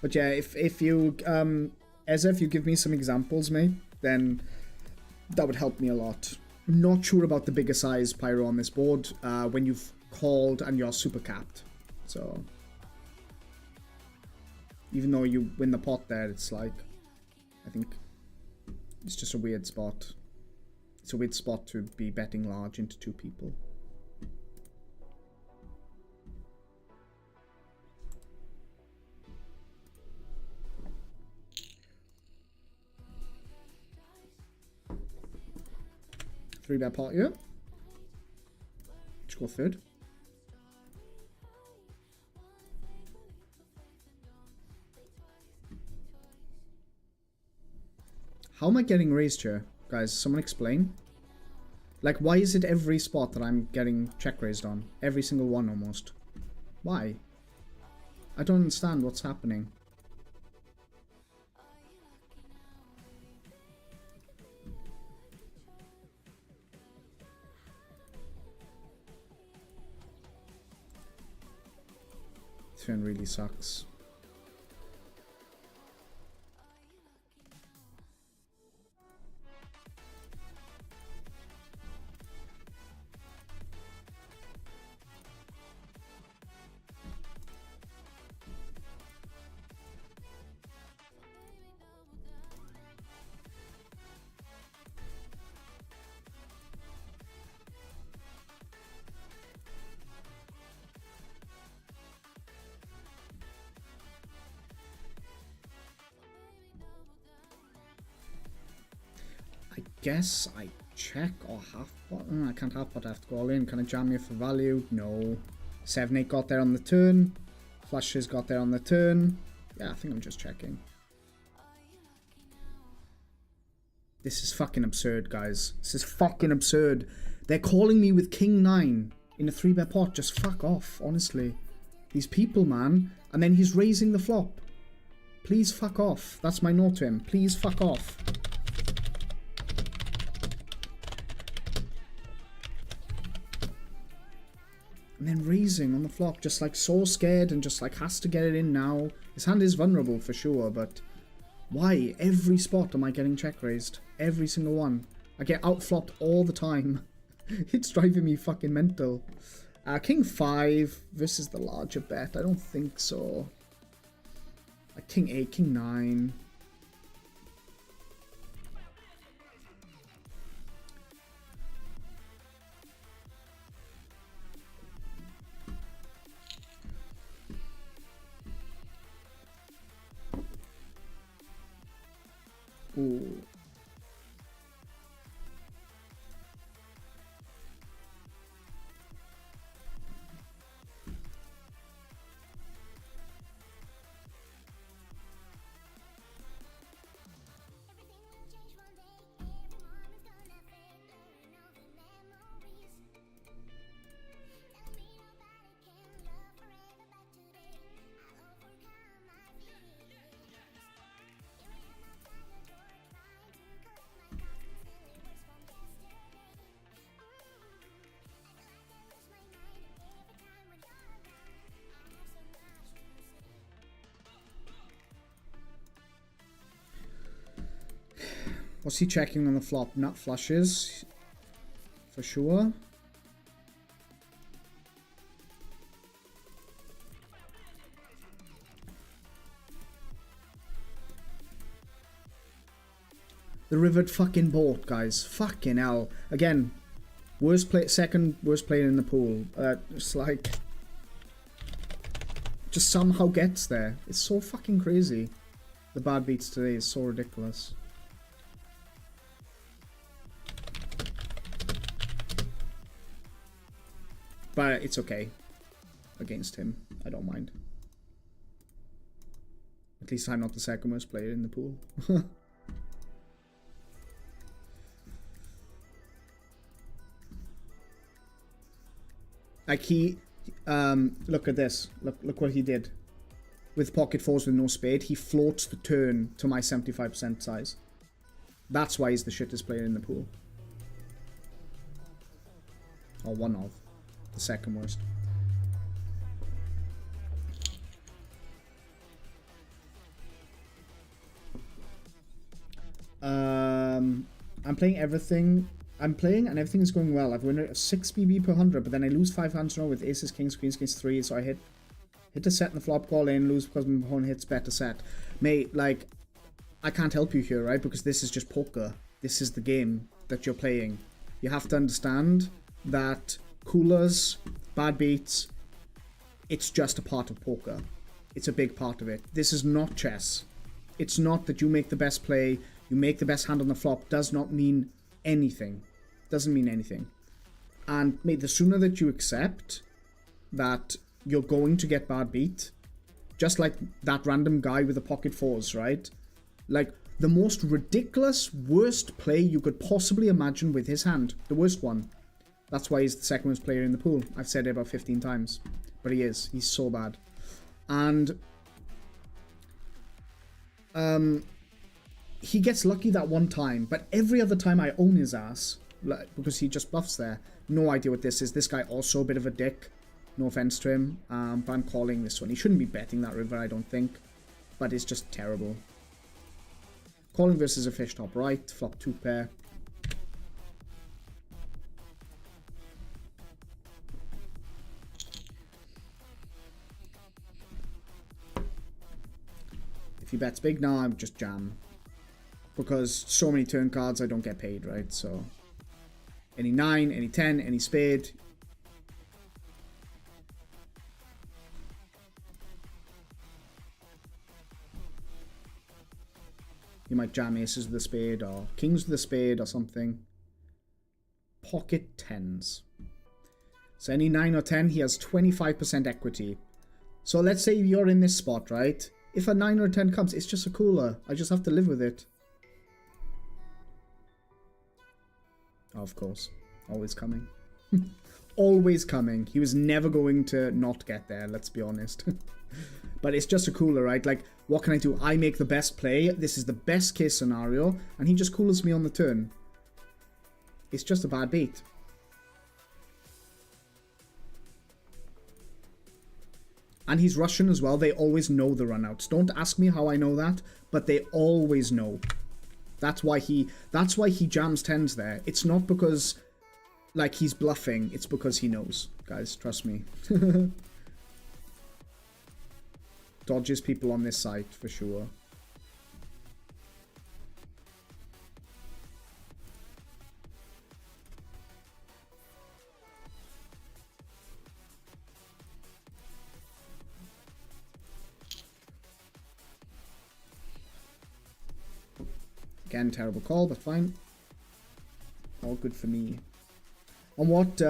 But yeah, if you Ezra, if you give me some examples, mate, then that would help me a lot. I'm not sure about the bigger size Pyro on this board when you've called and you're super capped. So even though you win the pot there, it's like, I think it's just a weird spot. It's a weird spot to be betting large into 2 people. Three-bet pot here. Let's go third. How am I getting raised here? Guys, someone explain. Like, why is it every spot that I'm getting check raised on? Every single one almost. Why? I don't understand what's happening. This one really sucks. Guess I check or half pot. I can't half pot, I have to go all in. Can I jam you for value? No. 7-8 got there on the turn. Flushes got there on the turn. Yeah, I think I'm just checking. This is fucking absurd, guys. This is fucking absurd. They're calling me with King 9 in a 3-bet pot. Just fuck off, honestly. These people, man. And then he's raising the flop. Please fuck off. That's my note to him. Please fuck off. And then raising on the flop, just like so scared and just like has to get it in now. His hand is vulnerable for sure, but why? Every spot am I getting check raised? Every single one. I get outflopped all the time. It's driving me fucking mental. King 5 versus the larger bet. I don't think so. King 8, King 9. Ooh. What's he checking on the flop? Nut flushes. For sure. The rivered fucking boat, guys. Fucking hell. Again, second worst player in the pool. It's like... just somehow gets there. It's so fucking crazy. The bad beats today is so ridiculous. But it's okay. Against him. I don't mind. At least I'm not the second worst player in the pool. Like he, look at this. Look what he did. With pocket fours with no spade, he floats the turn to my 75% size. That's why he's the shittest player in the pool. Or one of. The second worst. I'm playing everything. I'm playing and everything is going well. I've won 6 BB per 100, but then I lose 5 hands in a row with aces, kings, queens, kings 3. So I hit a set in the flop, call in, lose because my opponent hits better set. Mate, like, I can't help you here, right? Because this is just poker. This is the game that you're playing. You have to understand that coolers, bad beats, it's just a part of poker. It's a big part of it. This is not chess. It's not that you make the best play, you make the best hand on the flop, does not mean anything. Doesn't mean anything. And mate, the sooner that you accept that you're going to get bad beat, just like that random guy with the pocket fours, right? Like, the most ridiculous, worst play you could possibly imagine with his hand. The worst one. That's why he's the second worst player in the pool. I've said it about 15 times. But he is. He's so bad. And he gets lucky that one time, but every other time I own his ass, like, because he just bluffs there. No idea what this is. This guy also a bit of a dick. No offense to him, but I'm calling this one. He shouldn't be betting that river, I don't think. But it's just terrible. Calling versus a fish top right, flop 2 pair. If he bets big now, I'm just jam. Because so many turn cards, I don't get paid, right? So, any 9, any 10, any spade. You might jam aces with a spade or kings with a spade or something. Pocket 10s. So any 9 or 10, he has 25% equity. So let's say you're in this spot, right? If a 9 or a 10 comes, it's just a cooler. I just have to live with it. Oh, of course. Always coming. Always coming. He was never going to not get there, let's be honest. But it's just a cooler, right? Like, what can I do? I make the best play. This is the best case scenario. And he just coolers me on the turn. It's just a bad beat. And he's Russian as well. They always know the runouts. Don't ask me how I know that, but they always know. That's why he jams 10s there. It's not because, like, he's bluffing. It's because he knows. Guys, trust me. Dodges people on this site, for sure. Again, terrible call, but fine. All good for me. And what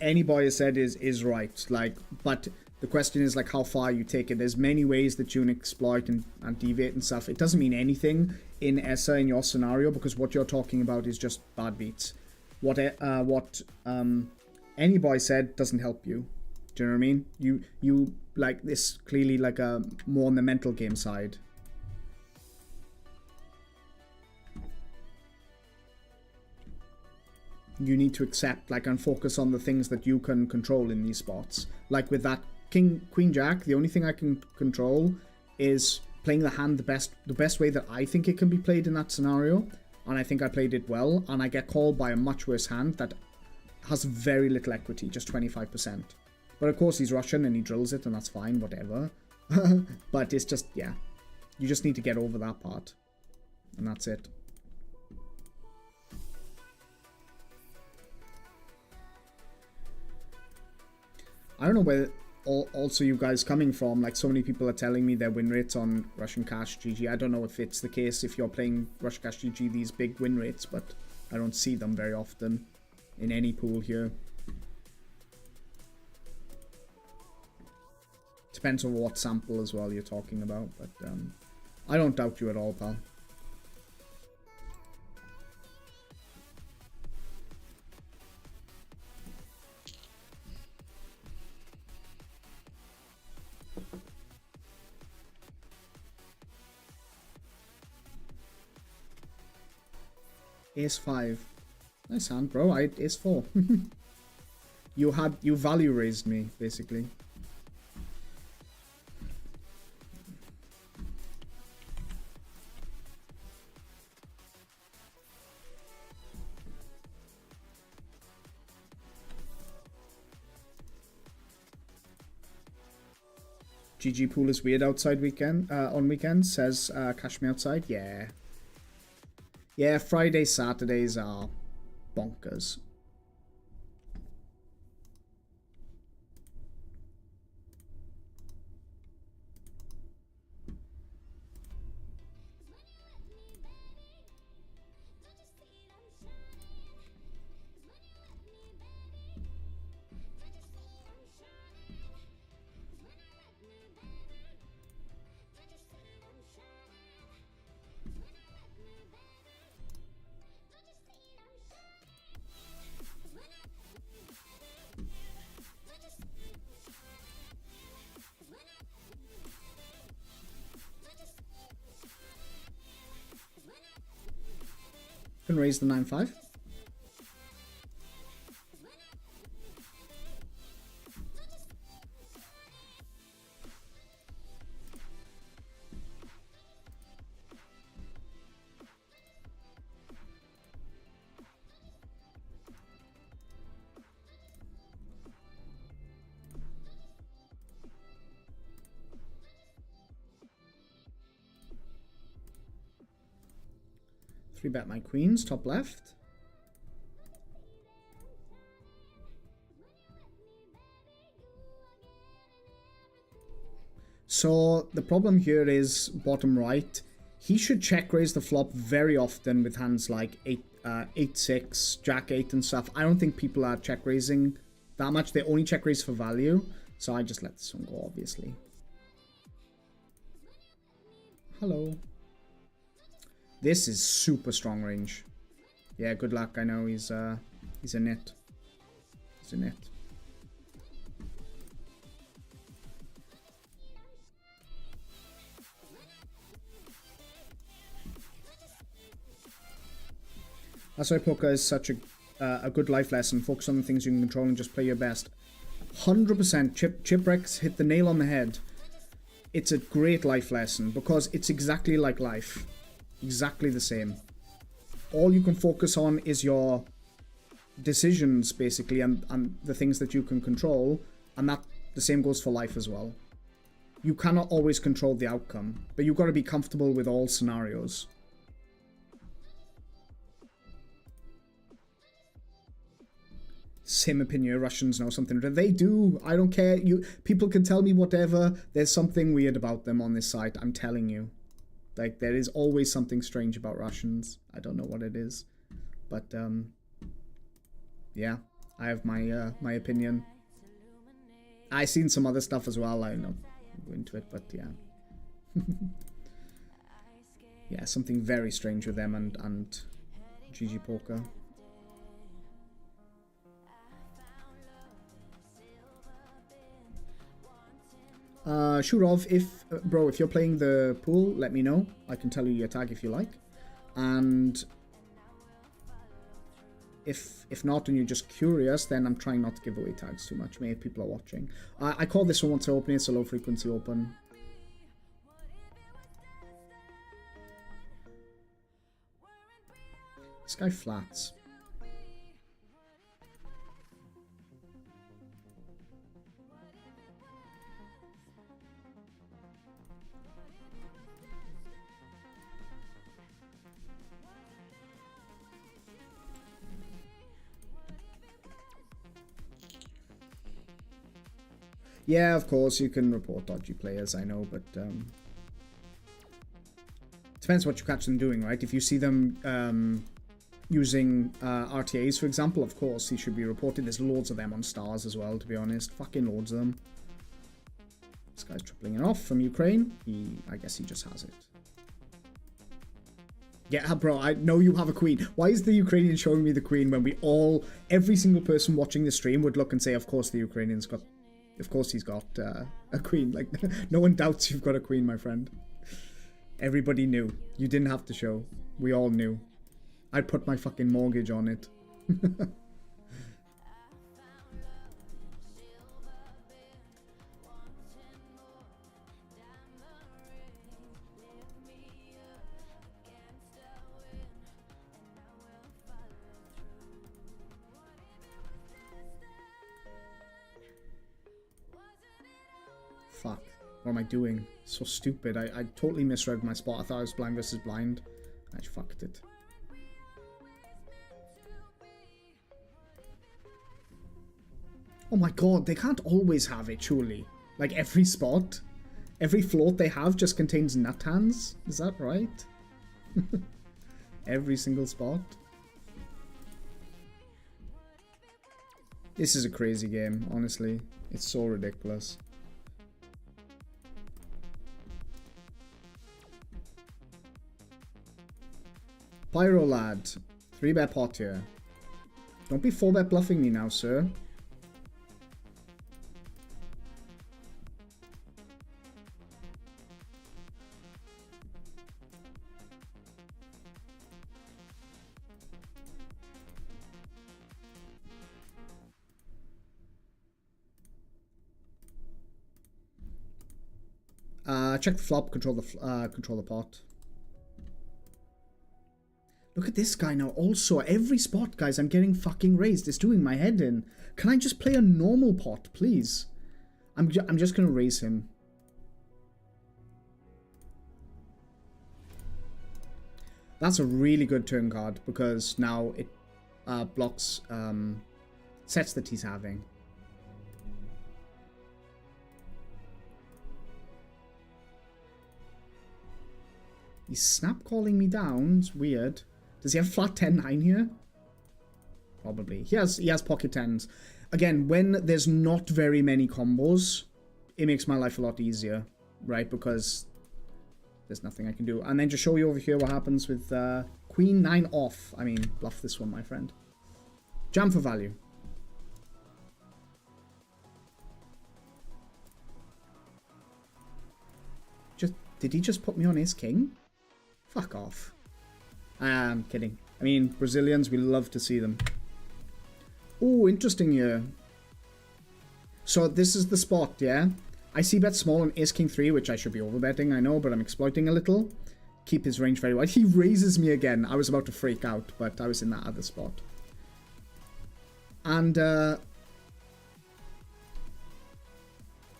any boy has said is right. Like, but the question is, like, how far you take it. There's many ways that you can exploit and deviate and stuff. It doesn't mean anything in ESSA in your scenario, because what you're talking about is just bad beats. What any boy said doesn't help you. Do you know what I mean? You like this clearly like a more on the mental game side. You need to accept, like, and focus on the things that you can control in these spots. Like with that King, Queen, Jack, the only thing I can control is playing the hand the best way that I think it can be played in that scenario. and I think I played it well, and I get called by a much worse hand that has very little equity, just 25%. But of course he's Russian and he drills it, and that's fine, whatever. But it's just, yeah. You just need to get over that part. And that's it. I don't know where also you guys coming from. Like, so many people are telling me their win rates on Russian Cash GG. I don't know if it's the case if you're playing Russian Cash GG, these big win rates, but I don't see them very often in any pool here. Depends on what sample as well you're talking about, but I don't doubt you at all, pal. Ace 5. Nice hand, bro. Ace 4. You value raised me, basically. GG pool is weird outside weekend on weekends, says Cash Me Outside. Yeah. Yeah, Fridays, Saturdays are bonkers. Can raise the 9-5. Three bet my queens, top left. So the problem here is bottom right. He should check raise the flop very often with hands like 8-6, Jack 8 and stuff. I don't think people are check raising that much. They only check raise for value. So I just let this one go, obviously. Hello. This is super strong range. Yeah, good luck. I know he's a nit. He's a nit. That's why poker is such a good life lesson. Focus on the things you can control and just play your best. 100%. Chipwrecks hit the nail on the head. It's a great life lesson because it's exactly like life. Exactly the same. All you can focus on is your decisions, basically, and the things that you can control, and that the same goes for life as well. You cannot always control the outcome, but you've got to be comfortable with all scenarios. Same opinion, Russians know something. They do. I don't care. People can tell me whatever. There's something weird about them on this site. I'm telling you. Like, there is always something strange about Russians. I don't know what it is. But, yeah. I have my opinion. I've seen some other stuff as well. I don't know. Go into it, but yeah. Yeah, something very strange with them and GG Poker. Shurov, bro, if you're playing the pool, let me know. I can tell you your tag if you like. And if not and you're just curious, then I'm trying not to give away tags too much. Maybe people are watching. I call this one once I open it. It's a low frequency open. This guy flats. Yeah, of course, you can report dodgy players, I know, but depends what you catch them doing, right? If you see them using RTAs, for example, of course, he should be reported. There's loads of them on stars as well, to be honest. Fucking loads of them. This guy's tripling it off from Ukraine. I guess he just has it. Yeah, bro, I know you have a queen. Why is the Ukrainian showing me the queen when we all, every single person watching the stream would look and say, of course the Ukrainian's got, of course he's got a queen. Like, no one doubts you've got a queen, my friend. Everybody knew. You didn't have to show. We all knew. I'd put my fucking mortgage on it. Fuck. What am I doing? So stupid. I totally misread my spot. I thought I was blind versus blind. I fucked it. Oh my god, they can't always have it, surely. Like every spot. Every float they have just contains nut hands. Is that right? Every single spot. This is a crazy game, honestly. It's so ridiculous. Pyro lad. 3-bet pot here. Don't be 4-bet bluffing me now, sir. Check the flop, control the pot. Look at this guy now. Also, every spot, guys, I'm getting fucking raised. It's doing my head in. Can I just play a normal pot, please? I'm just gonna raise him. That's a really good turn card because now it blocks sets that he's having. He's snap calling me down. It's weird. Does he have flat 10-9 here? Probably. He has pocket 10s. Again, when there's not very many combos, it makes my life a lot easier, right? Because there's nothing I can do. And then just show you over here what happens with Queen 9 off. I mean, bluff this one, my friend. Jam for value. Did he just put me on ace king? Fuck off. I'm kidding. I mean, Brazilians, we love to see them. Oh, interesting here. So this is the spot, yeah? I see bet small on ace king 3, which I should be overbetting, I know, but I'm exploiting a little. Keep his range very wide. He raises me again. I was about to freak out, but I was in that other spot. And,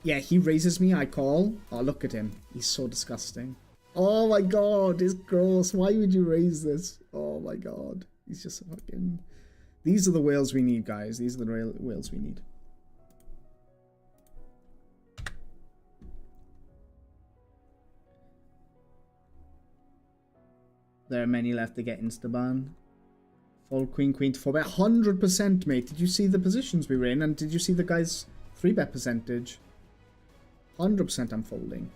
yeah, he raises me, I call. Oh, look at him. He's so disgusting. Oh my god, it's gross. Why would you raise this? Oh my god. He's just fucking... These are the whales we need, guys. These are the whales we need. There are many left to get insta-ban. Fold queen, queen to 4-bet. 100%, mate. Did you see the positions we were in? And did you see the guy's 3-bet percentage? 100% I'm folding.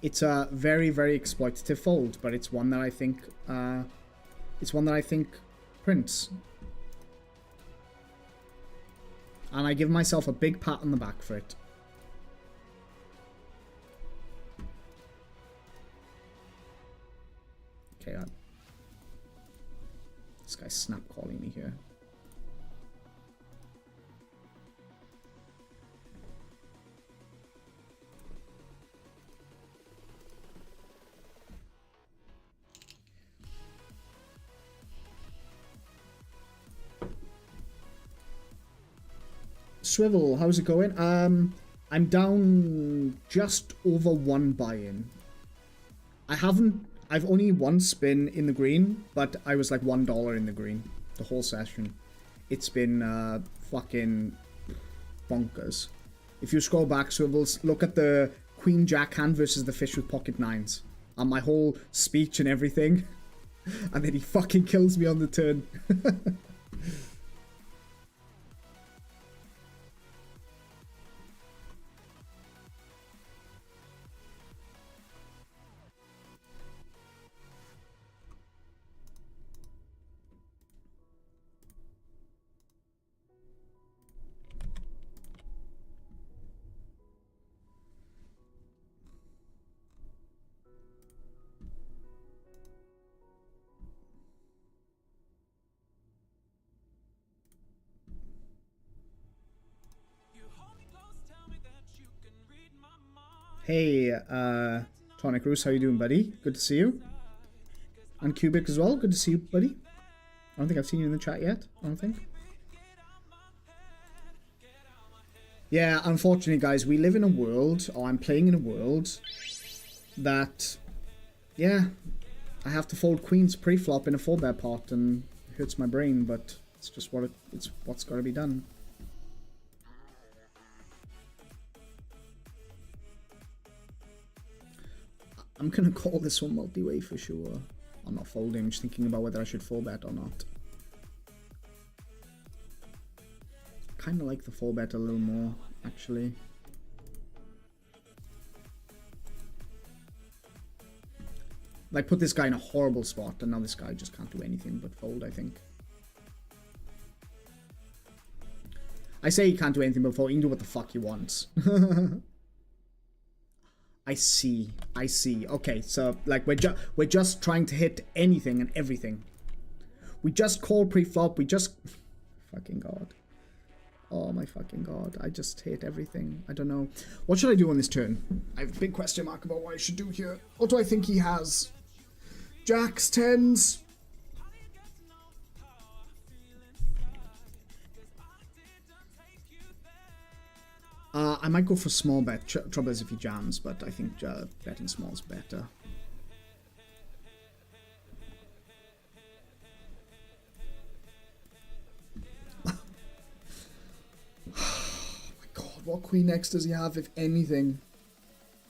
It's a very, very exploitative fold, but it's one that I think prints. And I give myself a big pat on the back for it. Okay, this guy's snap calling me here. Swivel, how's it going? I'm down just over 1 buy-in. I've only one spin in the green, but I was like $1 in the green the whole session. It's been fucking bonkers. If you scroll back, Swivels, look at the Queen Jack hand versus the fish with pocket nines. And my whole speech and everything. And then he fucking kills me on the turn. Hey, Tonic Roos, how you doing, buddy? Good to see you. And Cubic as well, good to see you, buddy. I don't think I've seen you in the chat yet, I don't think. Yeah, unfortunately, guys, we live in a world, or I'm playing in a world, that, yeah, I have to fold queens pre-flop in a 4-bet pot, and it hurts my brain, but it's just it's what's got to be done. I'm gonna call this one multi-way for sure. I'm not folding, I'm just thinking about whether I should 4-bet or not. Kinda like the 4-bet a little more, actually. Like, put this guy in a horrible spot, and now this guy just can't do anything but fold, I think. I say he can't do anything but fold, he can do what the fuck he wants. I see. Okay, so like we're just trying to hit anything and everything. We just call pre-flop. We just fucking god. Oh my fucking god! I just hate everything. I don't know. What should I do on this turn? I have a big question mark about what I should do here. What do I think he has? Jacks, tens. I might go for small bet. Trouble is if he jams, but I think betting small is better. Oh my god, what queen X does he have, if anything?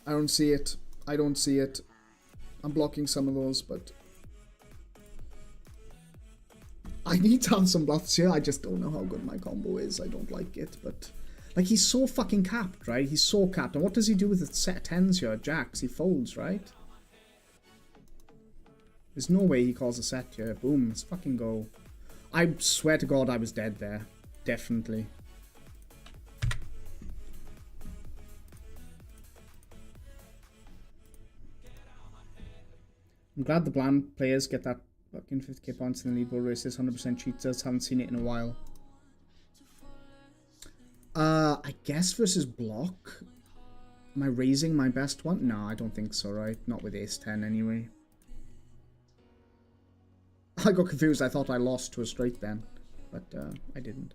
I don't see it. I don't see it. I'm blocking some of those, but I need to have some bluffs here. I just don't know how good my combo is. I don't like it, but like, he's so fucking capped, right? He's so capped. And what does he do with the set tens here? Jacks. He folds, right? There's no way he calls a set here. Boom. Let's fucking go. I swear to God I was dead there. Definitely. I'm glad the blind players get that fucking 50k points in the leaderboard races. 100% cheaters. Haven't seen it in a while. I guess versus block. Am I raising my best one? No, I don't think so, right? Not with ace-10 anyway. I got confused. I thought I lost to a straight then, but I didn't.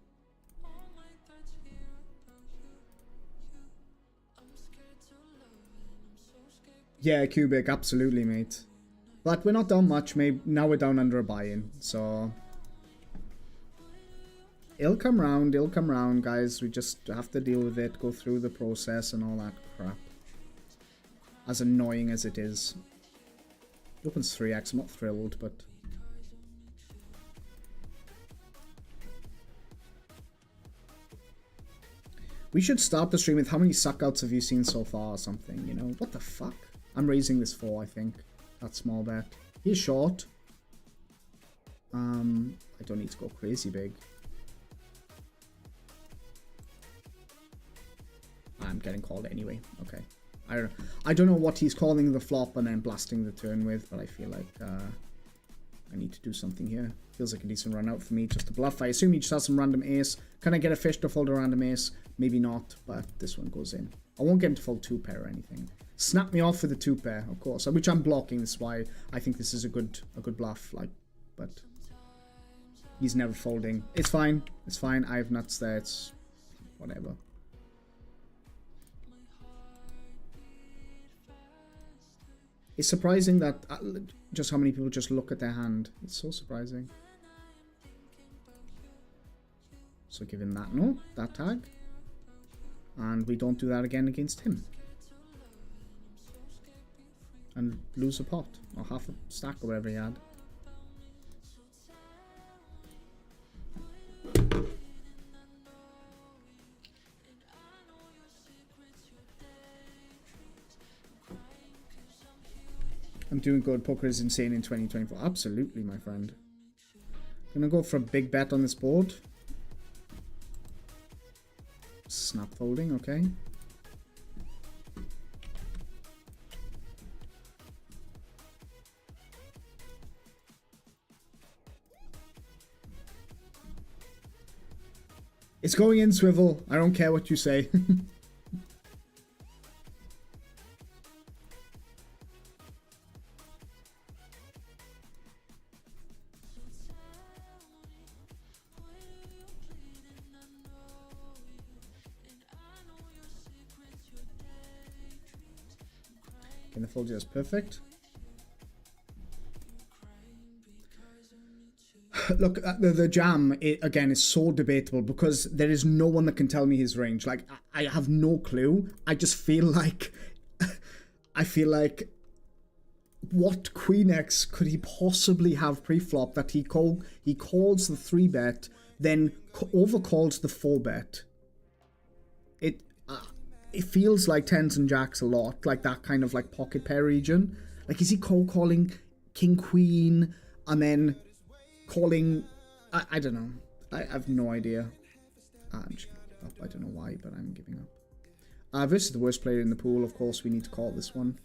Yeah, Cubic, absolutely, mate. But we're not down much. Maybe now we're down under a buy-in, so it'll come round, guys. We just have to deal with it, go through the process and all that crap. As annoying as it is. It opens 3x, I'm not thrilled, but we should start the stream with how many suckouts have you seen so far or something, you know? What the fuck? I'm raising this 4, I think. That small bet. He's short. I don't need to go crazy big. I'm getting called anyway. Okay. I don't know what he's calling the flop and then blasting the turn with, but I feel like I need to do something here. Feels like a decent run out for me just to bluff. I assume he just has some random ace. Can I get a fish to fold a random ace? Maybe not, but this one goes in. I won't get him to fold 2-pair or anything. Snap me off for the 2-pair, of course, which I'm blocking. This is why I think this is a good bluff. Like, but he's never folding. It's fine. It's fine. I have nuts there. It's whatever. It's surprising that just how many people just look at their hand. It's so surprising. So give him that, no, that tag. And we don't do that again against him. And lose a pot, or half a stack, or whatever he had. I'm doing good. Poker is insane in 2024. Absolutely, my friend. Gonna go for a big bet on this board. Snap folding, okay. It's going in, Swivel. I don't care what you say. Okay, the fold is perfect. Look, the jam, again, is so debatable because there is no one that can tell me his range. Like, I have no clue. I just feel like... I feel like... What Queen X could he possibly have pre-flop that he calls the 3-bet, then overcalls the 4-bet? It feels like 10s and jacks a lot, like that kind of like pocket pair region. Like, is he calling King Queen and then calling, I don't know. I have no idea. I'm just gonna give up. I don't know why, but I'm giving up. Versus the worst player in the pool, of course, we need to call this one.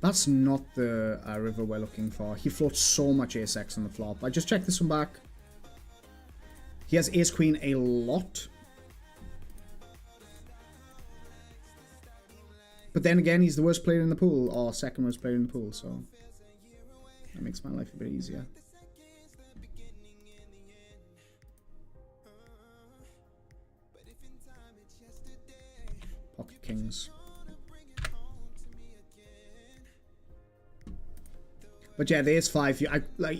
That's not the river we're looking for. He floats so much ace-x on the flop. I just checked this one back. He has ace-queen a lot. But then again, he's the worst player in the pool, or second worst player in the pool, so that makes my life a bit easier. Pocket kings. But yeah, the ace-5,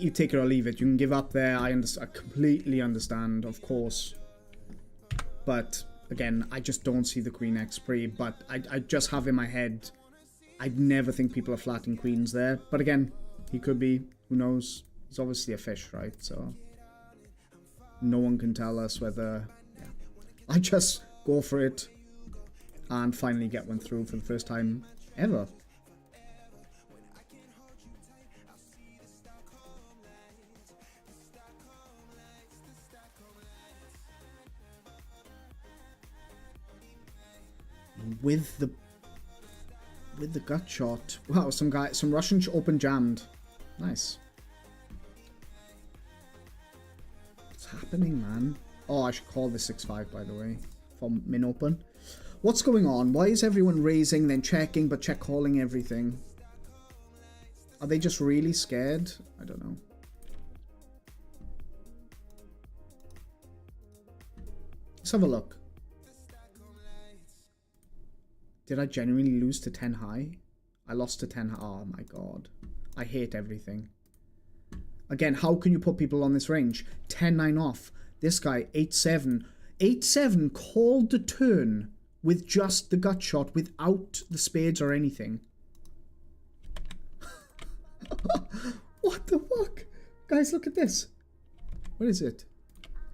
you take it or leave it. You can give up there. I completely understand, of course. But again, I just don't see the Queen X pre. But I just have in my head, I'd never think people are flatting queens there. But again, he could be. Who knows? He's obviously a fish, right? So no one can tell us whether... Yeah. I just go for it and finally get one through for the first time ever. With the gut shot. Wow, some Russian open jammed. Nice. What's happening, man? Oh, I should call this 6-5, by the way, from min open. What's going on? Why is everyone raising, then checking, but check calling everything? Are they just really scared? I don't know. Let's have a look. Did I genuinely lose to 10 high? I lost to 10 high. Oh my god. I hate everything. Again, how can you put people on this range? 10-9 off. This guy, 8-7. 8-7 called the turn with just the gut shot without the spades or anything. What the fuck? Guys, look at this. What is it?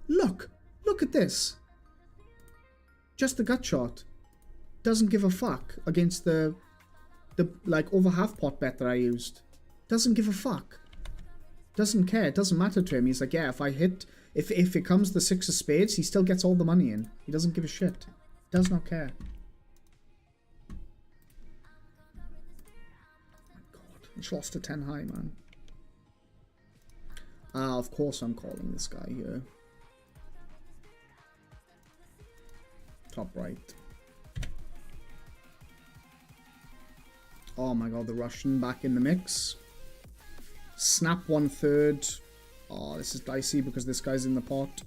Look. Look at this. Just the gut shot. Doesn't give a fuck against the like over half pot bet that I used. Doesn't give a fuck. Doesn't care. It doesn't matter to him. He's like, yeah, if I hit, if it comes the 6 of spades, he still gets all the money in. He doesn't give a shit. Does not care. It's lost to 10 high, man. Of course I'm calling this guy here. Top right. Oh my god, the Russian back in the mix. Snap 1/3. Oh, this is dicey because this guy's in the pot.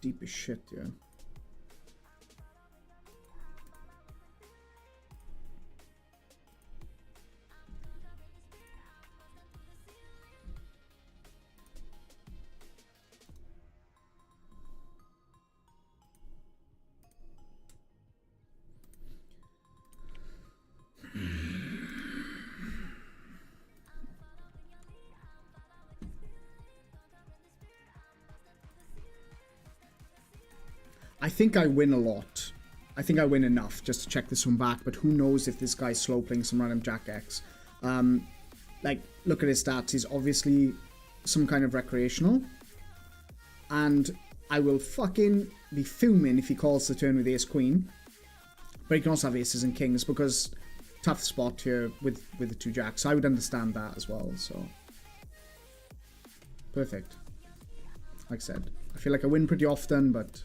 Deep as shit, yeah. I think I win a lot. I think I win enough just to check this one back, but who knows if this guy's slow playing some random Jack X. Like, look at his stats. He's obviously some kind of recreational. And I will fucking be fuming if he calls the turn with Ace Queen. But he can also have Aces and Kings because tough spot here with the 2 Jacks. I would understand that as well, so. Perfect. Like I said, I feel like I win pretty often, but...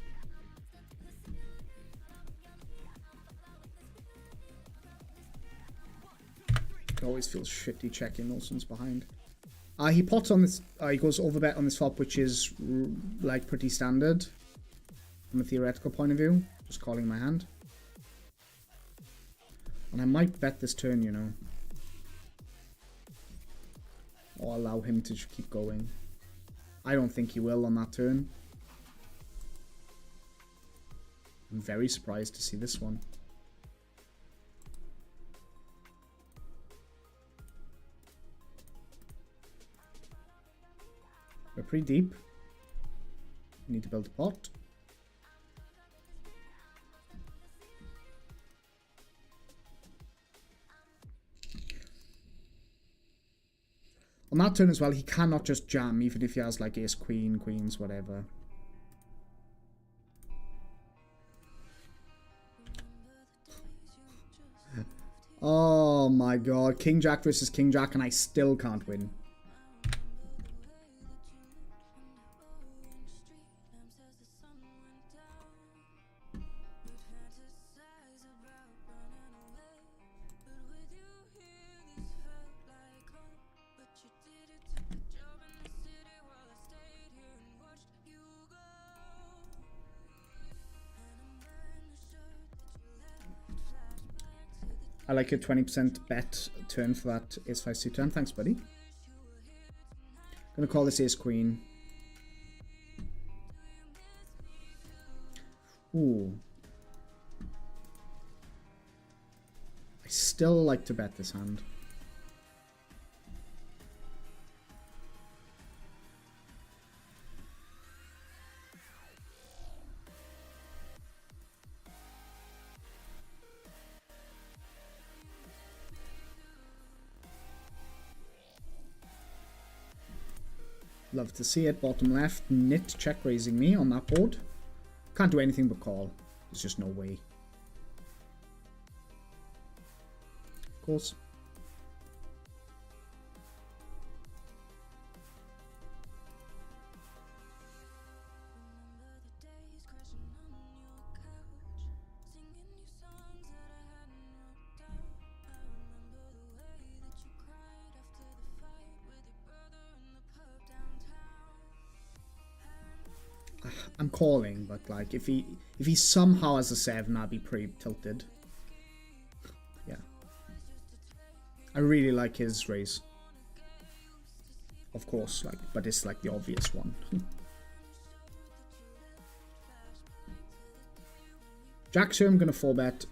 It always feels shitty checking those ones behind. He pots on this, he goes overbet on this flop, which is like pretty standard from a theoretical point of view. Just calling my hand. And I might bet this turn, you know. Or allow him to keep going. I don't think he will on that turn. I'm very surprised to see this one. We're pretty deep. We need to build a pot. On that turn as well, he cannot just jam, even if he has like Ace Queen, Queens, whatever. Oh my god, King Jack versus King Jack, and I still can't win. I like your 20% bet turn for that Ace-5 suit turn. Thanks, buddy. Gonna call this Ace Queen. Ooh. I still like to bet this hand. Love to see it. Bottom left, Nit check raising me on that board. Can't do anything but call. There's just no way. Of course. I'm calling, but like if he somehow has a 7, I'd be pretty tilted. Yeah. I really like his raise. Of course, like, but it's like the obvious one. Jack's here, I'm gonna 4-bet.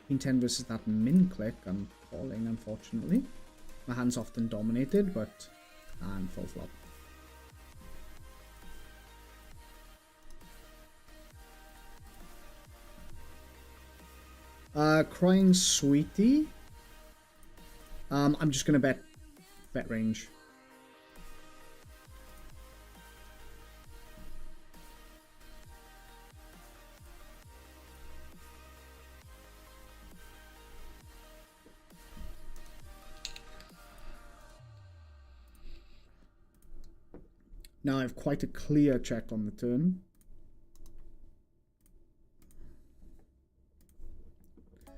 Queen 10 versus that min click. I'm calling, unfortunately. My hand's often dominated, but and full flop. Crying Sweetie. I'm just gonna bet range. Now I have quite a clear check on the turn.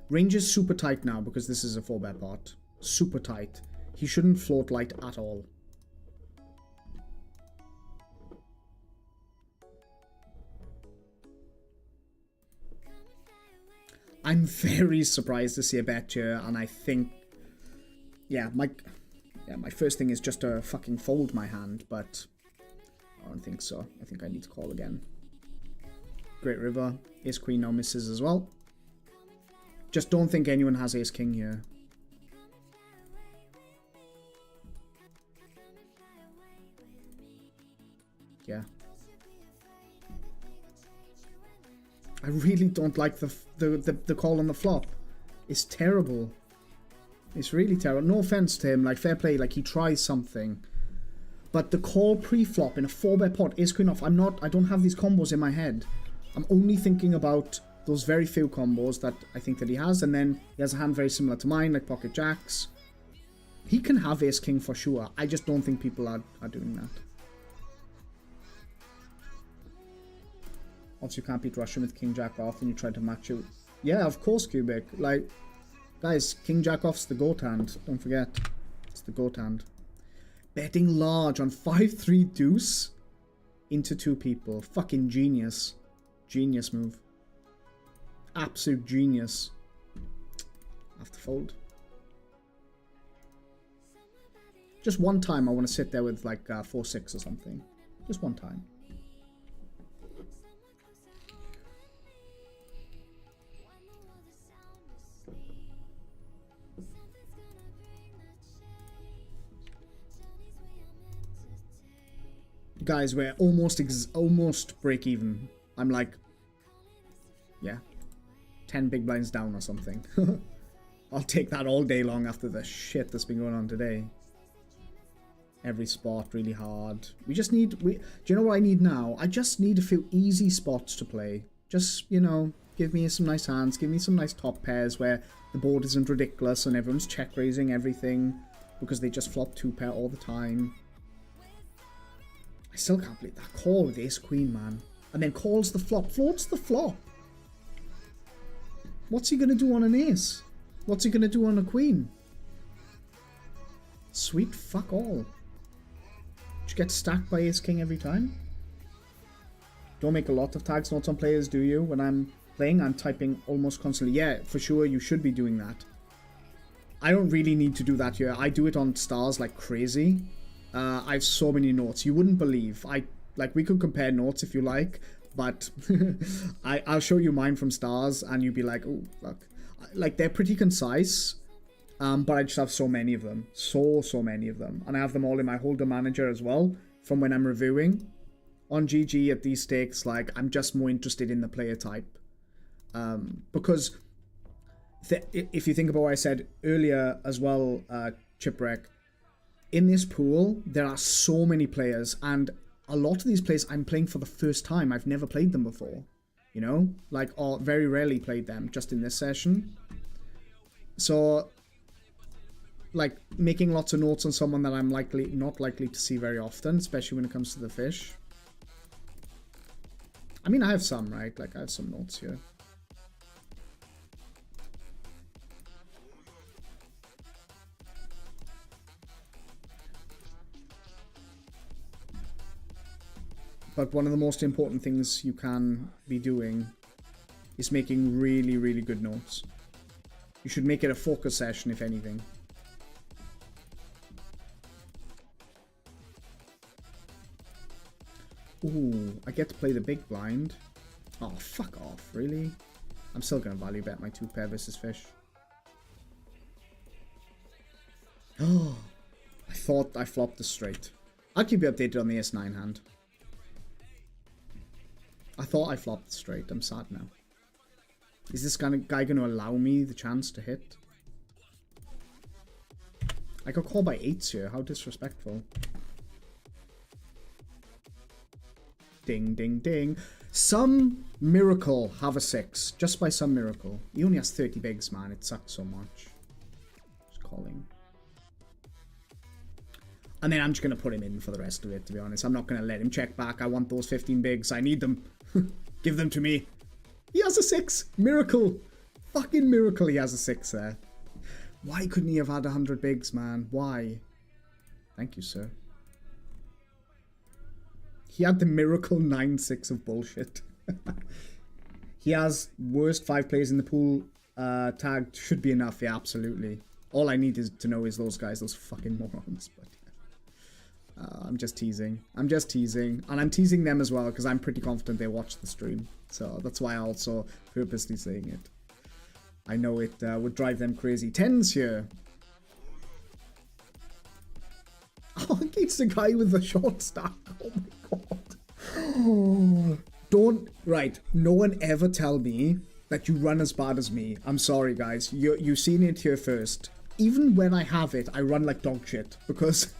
Range is super tight now because this is a 4-bet pot. Super tight. He shouldn't float light at all. I'm very surprised to see a bet here, and I think, yeah, my first thing is just to fucking fold my hand, but I don't think so. I think I need to call again. Great River. Ace Queen now misses as well. Just don't think anyone has Ace King here. Yeah. I really don't like the call on the flop. It's terrible. It's really terrible. No offense to him, like fair play, like he tries something. But the call pre-flop in a 4-bet pot, Ace Queen off, I don't have these combos in my head. I'm only thinking about those very few combos that I think that he has, and then he has a hand very similar to mine, like pocket jacks. He can have Ace King for sure. I just don't think people are doing that. Also, you can't beat Russian with King Jack off and you try to match it. Yeah, of course, Cubic. Like, guys, King Jack off's the goat hand. Don't forget. It's the goat hand. Betting large on 5-3 deuce into 2 people. Fucking genius. Genius move. Absolute genius. I have to fold. Just one time I want to sit there with like 4-6 or something. Just one time. Guys, we're almost break even. I'm like, yeah, 10 big blinds down or something. I'll take that all day long after the shit that's been going on today. Every spot really hard. We just need, do you know what I need now? I just need a few easy spots to play. Just, you know, give me some nice hands, give me some nice top pairs where the board isn't ridiculous and everyone's check raising everything because they just flop 2-pair all the time. I still can't believe that call with Ace Queen, man. And then calls the flop. Floats the flop. What's he going to do on an ace? What's he going to do on a queen? Sweet fuck all. Did you get stacked by Ace King every time? Don't make a lot of tags notes on players, do you? When I'm playing, I'm typing almost constantly. Yeah, for sure, you should be doing that. I don't really need to do that here. I do it on stars like crazy. I have so many notes. You wouldn't believe. We could compare notes if you like, but I'll show you mine from stars and you'd be like, oh, fuck. Like, they're pretty concise, but I just have so many of them. So many of them. And I have them all in my holder manager as well, from when I'm reviewing. On GG at these stakes, like, I'm just more interested in the player type. Because if you think about what I said earlier as well, Chipwreck, in this pool, there are so many players, and a lot of these players I'm playing for the first time. I've never played them before, you know? Like, or very rarely played them, just in this session. So, like, making lots of notes on someone that I'm not likely to see very often, especially when it comes to the fish. I mean, I have some, right? Like, I have some notes here. But one of the most important things you can be doing is making really, really good notes. You should make it a focus session, if anything. Ooh, I get to play the big blind. Oh, fuck off, really? I'm still going to value bet my 2 pair versus fish. Oh, I thought I flopped the straight. I'll keep you updated on the S9 hand. I thought I flopped the straight. I'm sad now. Is this guy going to allow me the chance to hit? I got called by 8s here. How disrespectful. Ding, ding, ding. Some miracle have a 6. Just by some miracle. He only has 30 bigs, man. It sucks so much. Just calling. And then I'm just going to put him in for the rest of it, to be honest. I'm not going to let him check back. I want those 15 bigs. I need them. Give them to me. He has a 6. Miracle. Fucking miracle he has a 6 there. Why couldn't he have had 100 bigs, man? Why? Thank you, sir. He had the miracle 9-6 of bullshit. He has worst 5 players in the pool tagged. Should be enough, yeah, absolutely. All I need is to know is those guys, those fucking morons. But I'm just teasing. I'm just teasing. And I'm teasing them as well because I'm pretty confident they watch the stream. So that's why I also purposely saying it. I know it would drive them crazy. 10s here. Oh, against the guy with the short stack. Oh my god. Oh, don't. Right. No one ever tell me that you run as bad as me. I'm sorry, guys. You've seen it here first. Even when I have it, I run like dog shit because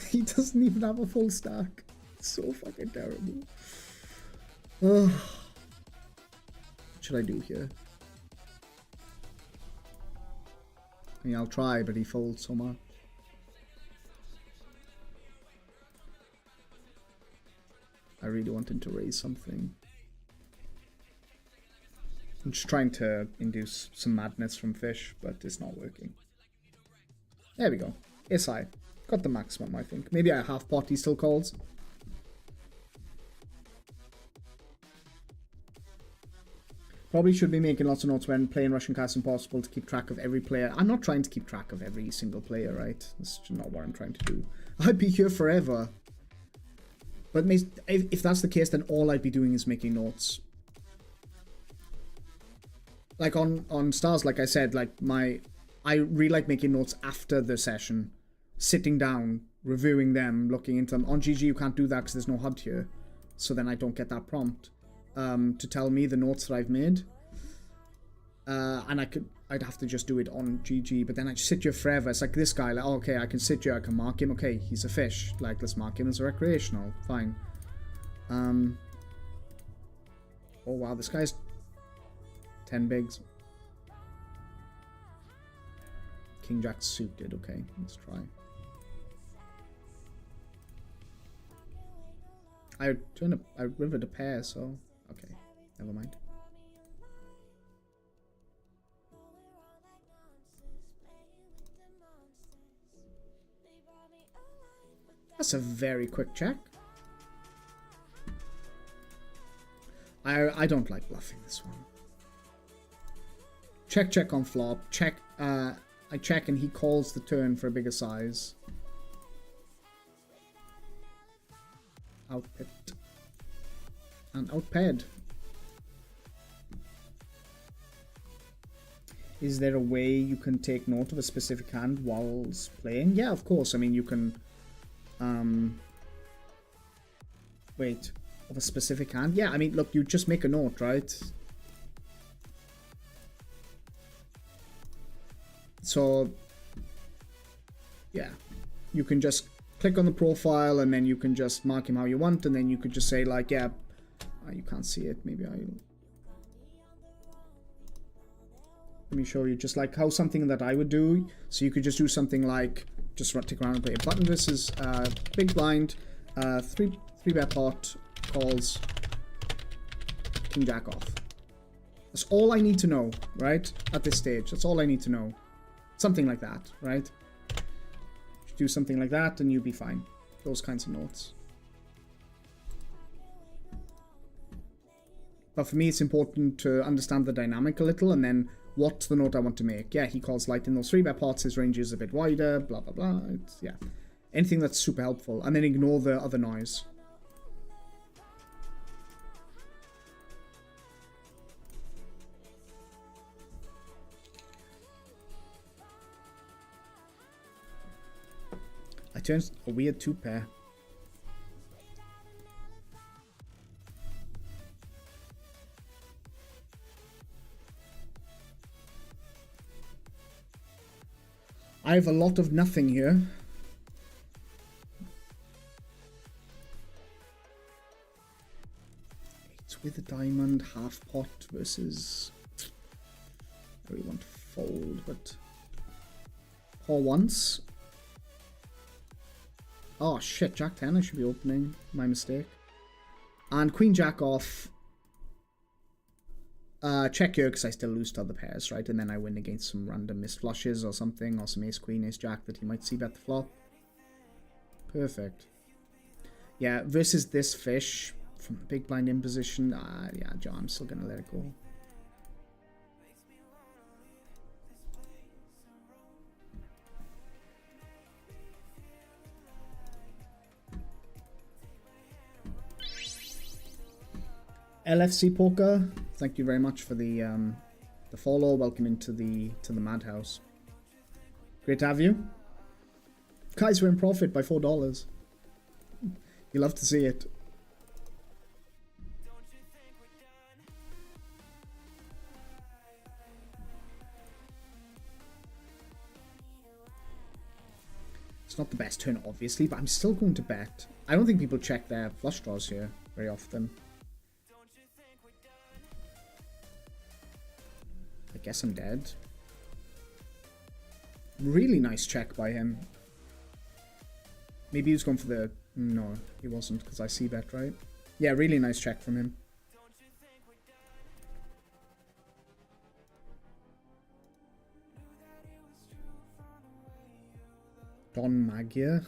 he doesn't even have a full stack. It's so fucking terrible. What should I do here? I mean, I'll try, but he folds so much. I really want him to raise something. I'm just trying to induce some madness from fish, but it's not working. There we go. SI. Got the maximum, I think. Maybe a half pot he still calls. Probably should be making lots of notes when playing Russian Cast Impossible to keep track of every player. I'm not trying to keep track of every single player, right? That's not what I'm trying to do. I'd be here forever. But if that's the case, then all I'd be doing is making notes. Like on Stars, like I said, like I really like making notes after the session. Sitting down, reviewing them, looking into them. On GG, you can't do that because there's no HUD here. So then I don't get that prompt to tell me the notes that I've made. And I'd have to just do it on GG, but then I just sit here forever. It's like this guy, like, oh, okay, I can sit here, I can mark him. Okay, he's a fish. Like, let's mark him as a recreational. Fine. Oh, wow, this guy's 10 bigs. King Jack suited. Okay, let's try. I rivered a pair, so okay, never mind. That's a very quick check. I don't like bluffing this one. Check on flop. Check. I check and he calls the turn for a bigger size. Outpit. And outpaired. Is there a way you can take note of a specific hand whilst playing? Yeah, of course. I mean, you can... wait, of a specific hand? Yeah, I mean, look, you just make a note, right? So, yeah, you can just click on the profile and then you can just mark him how you want, and then you could just say like, yeah, you can't see it, maybe I'll... Let me show you just like how something that I would do. So you could just do something like, just tick around and play a button versus big blind, three bet pot, calls, king jack off. That's all I need to know, right? At this stage, that's all I need to know. Something like that, right? Do something like that and you'll be fine. Those kinds of notes. But for me, it's important to understand the dynamic a little, and then what's the note I want to make. Yeah, he calls light in those 3-bet pots, his range is a bit wider, blah, blah, blah. It's, yeah, anything that's super helpful. And then ignore the other noise. turns a weird 2-pair. I have a lot of nothing here. It's with a diamond, half pot versus... I really want to fold, but... Call once. Oh shit, Jack 10 I should be opening. My mistake. And Queen Jack off. Check here because I still lose to other pairs, right? And then I win against some random missed flushes or something, or some ace queen, ace jack that he might see bet the flop. Perfect. Yeah, versus this fish from the big blind in position. Yeah, John, I'm still gonna let it go. LFC Poker, thank you very much for the follow. Welcome into the madhouse. Great to have you. Guys, we're in profit by $4. You love to see it. It's not the best turn, obviously, but I'm still going to bet. I don't think people check their flush draws here very often. I guess I'm dead. Really nice check by him. Maybe he was going for the... No, he wasn't, because I see bet, right? Yeah, really nice check from him. Don Magia.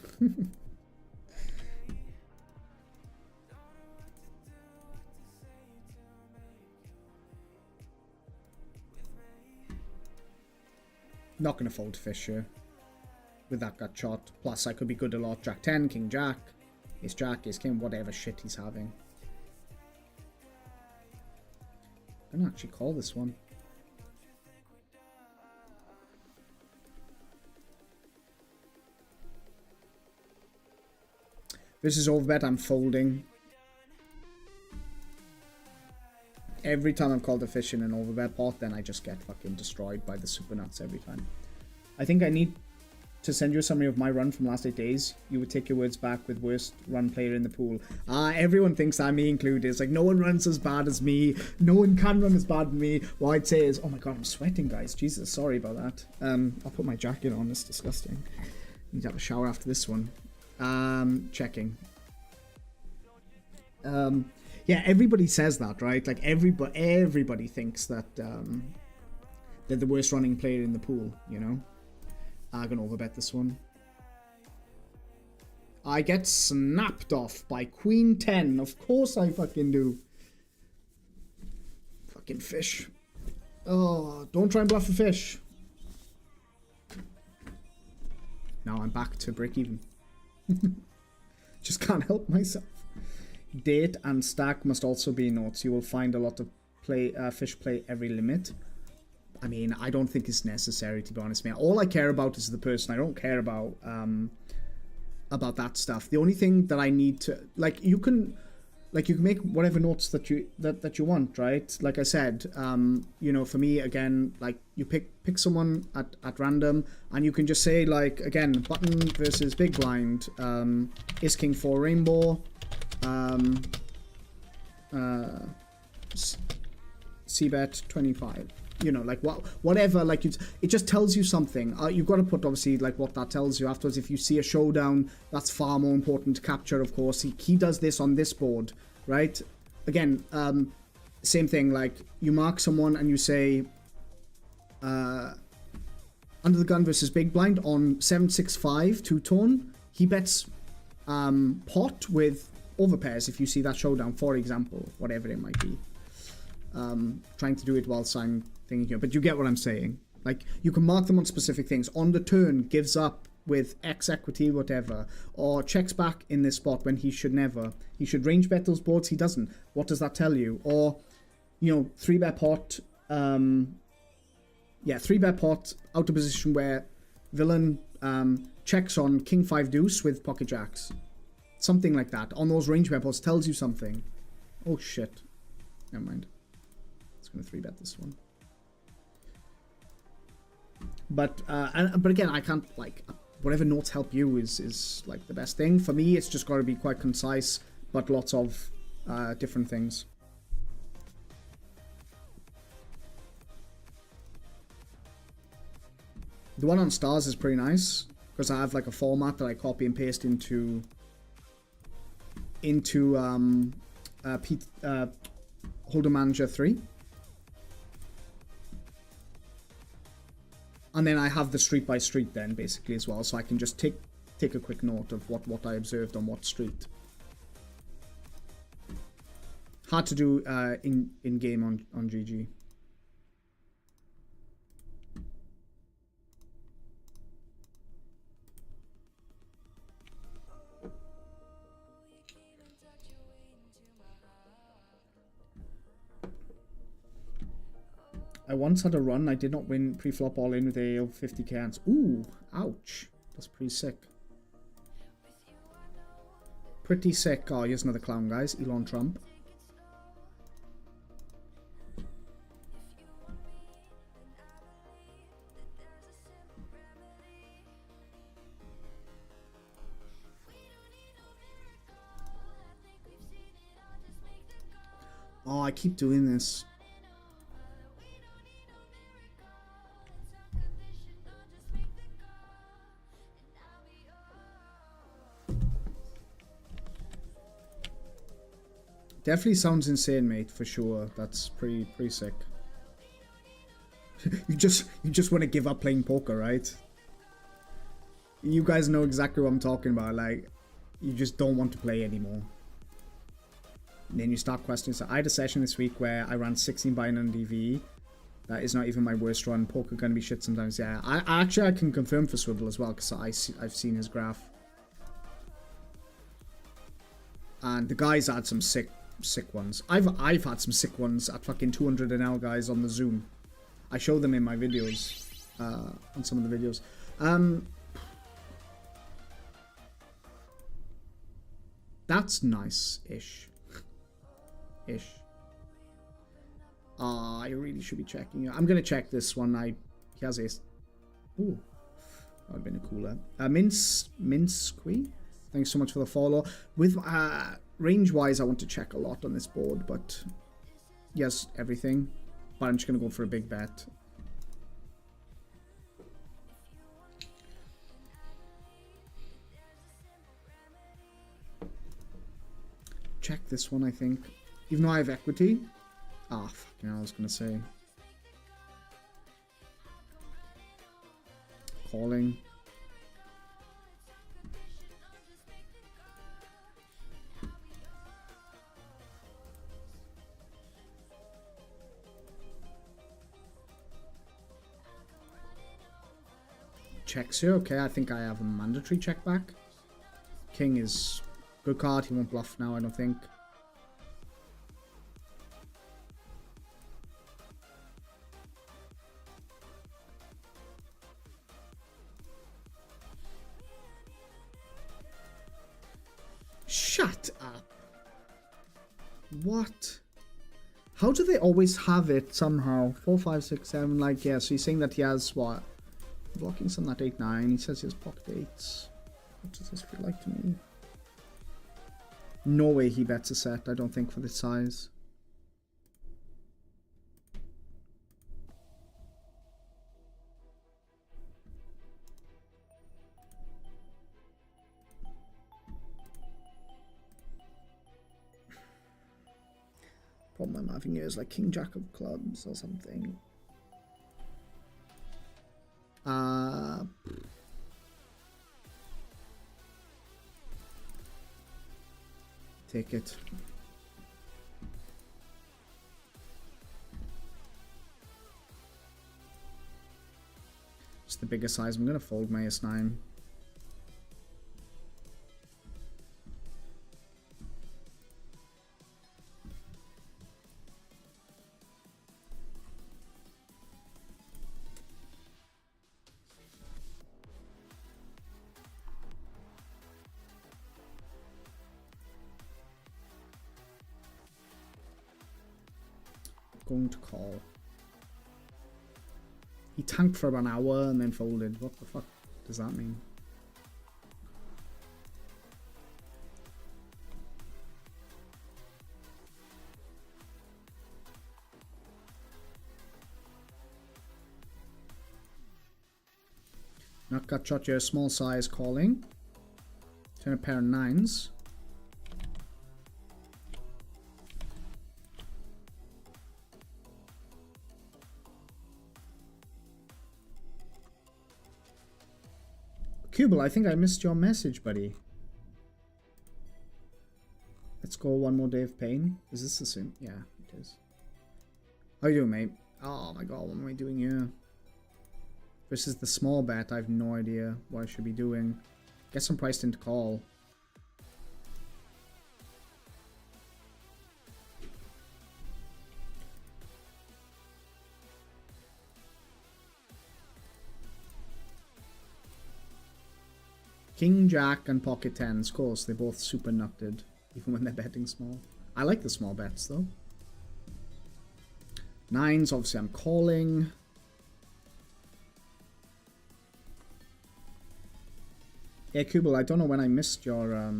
Not going to fold fish here with that gut shot. Plus, I could be good a lot. Jack 10, King Jack, Ace Jack, Ace King, whatever shit he's having. I'm going to actually call this one. This is overbet, I'm folding. Every time I've called a fish in an overbet pot, then I just get fucking destroyed by the super nuts every time. I think I need to send you a summary of my run from last 8 days. You would take your words back with worst run player in the pool. Everyone thinks that, me included. It's like, no one runs as bad as me. No one can run as bad as me. What I'd say is, oh my god, I'm sweating, guys. Jesus, sorry about that. I'll put my jacket on. It's disgusting. Need to have a shower after this one. Checking. Yeah, everybody says that, right? Like everybody thinks that they're the worst running player in the pool, you know? I'm gonna overbet this one. I get snapped off by Queen 10. Of course I fucking do. Fucking fish. Oh, don't try and bluff a fish. Now I'm back to break even. Just can't help myself. Date and stack must also be notes. You will find a lot of fish play every limit. I mean, I don't think it's necessary, to be honest, man. All I care about is the person. I don't care about that stuff. The only thing that I need to, like, you can make whatever notes that you want, right? Like I said, you know, for me, again, like, you pick someone at random, and you can just say, like, again, button versus big blind, is king 4 rainbow, c-bet 25. You know, like, whatever, like, it just tells you something. You've got to put, obviously, like, what that tells you afterwards. If you see a showdown, that's far more important to capture, of course. He does this on this board, right? Again, same thing, like, you mark someone and you say, under the gun versus big blind on 765 two-tone, he bets pot with overpairs if you see that showdown, for example, whatever it might be. Trying to do it whilst I'm thinking here, but you get what I'm saying. Like, you can mark them on specific things. On the turn, gives up with X equity, whatever, or checks back in this spot when he should never. He should range bet those boards, he doesn't. What does that tell you? Or, you know, 3-bet pot, 3-bet pot, out of position where villain checks on king 5 deuce with pocket jacks. Something like that. On those range weapons tells you something. Oh shit. Never mind. It's going to 3-bet this one. But again, I can't, like, whatever notes help you is like the best thing. For me, it's just got to be quite concise, but lots of different things. The one on stars is pretty nice because I have like a format that I copy and paste into Hold'em Manager 3. And then I have the street by street then basically as well, so I can just take a quick note of what I observed on what street. Hard to do in game on GG. I once had a run. I did not win pre-flop all in with AO 50k hands. Ooh, ouch. That's pretty sick. Pretty sick. Oh, here's another clown, guys. Elon Trump. Oh, I keep doing this. Definitely sounds insane, mate, for sure. That's pretty sick. you just want to give up playing poker, right? You guys know exactly what I'm talking about. Like, you just don't want to play anymore. And then you start questioning. So I had a session this week where I ran 16 by 9 DVE. That is not even my worst run. Poker gonna be shit sometimes. Yeah, I can confirm for Swivel as well because I've seen his graph. And the guys had some sick ones. I've had some sick ones at fucking 200 NL guys on the Zoom. I show them in my videos, on some of the videos. That's nice-ish. I really should be checking it. I'm gonna check this one. He has a. Ooh, that would have been a cooler. Minsky. Thanks so much for the follow. With range-wise, I want to check a lot on this board, but yes, everything. But I'm just gonna go for a big bet. Check this one, I think. Even though I have equity. Ah, fucking hell, I was gonna say. Calling. Checks here. Okay, I think I have a mandatory check back. King is good card. He won't bluff now, I don't think. Shut up. What? How do they always have it somehow? 4, 5, 6, 7. Like, yeah, so he's saying that he has what? Blocking some that 8, 9. He says he has pocket 8s. What does this feel like to me? No way he bets a set, I don't think, for this size. Problem I'm having here is like King Jack of Clubs or something. Take it. It's the bigger size. I'm gonna fold my S9. Going to call. He tanked for about an hour and then folded. What the fuck does that mean? Not got shot your small size calling. Turn a pair of 9s. Kubel, I think I missed your message, buddy. Let's go one more day of pain. Is this the same? Yeah, it is. How you doing, mate? Oh my god, what am I doing here? This is the small bet. I have no idea what I should be doing. Guess I'm priced into call. King, Jack, and Pocket 10s. Of course, they're both super nutted, even when they're betting small. I like the small bets, though. 9s, obviously I'm calling. Yeah, Kubel, I don't know when I missed your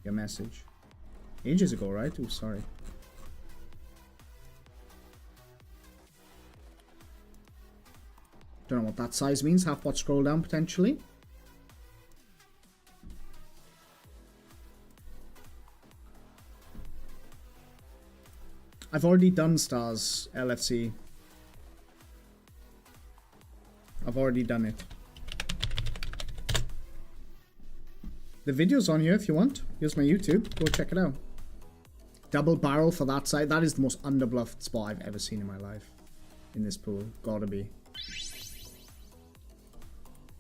message. Ages ago, right? Oh, sorry. Don't know what that size means. Half pot scroll down, potentially. I've already done stars, LFC. I've already done it. The video's on here if you want. Here's my YouTube. Go check it out. Double barrel for that side. That is the most underbluffed spot I've ever seen in my life. In this pool. Gotta be.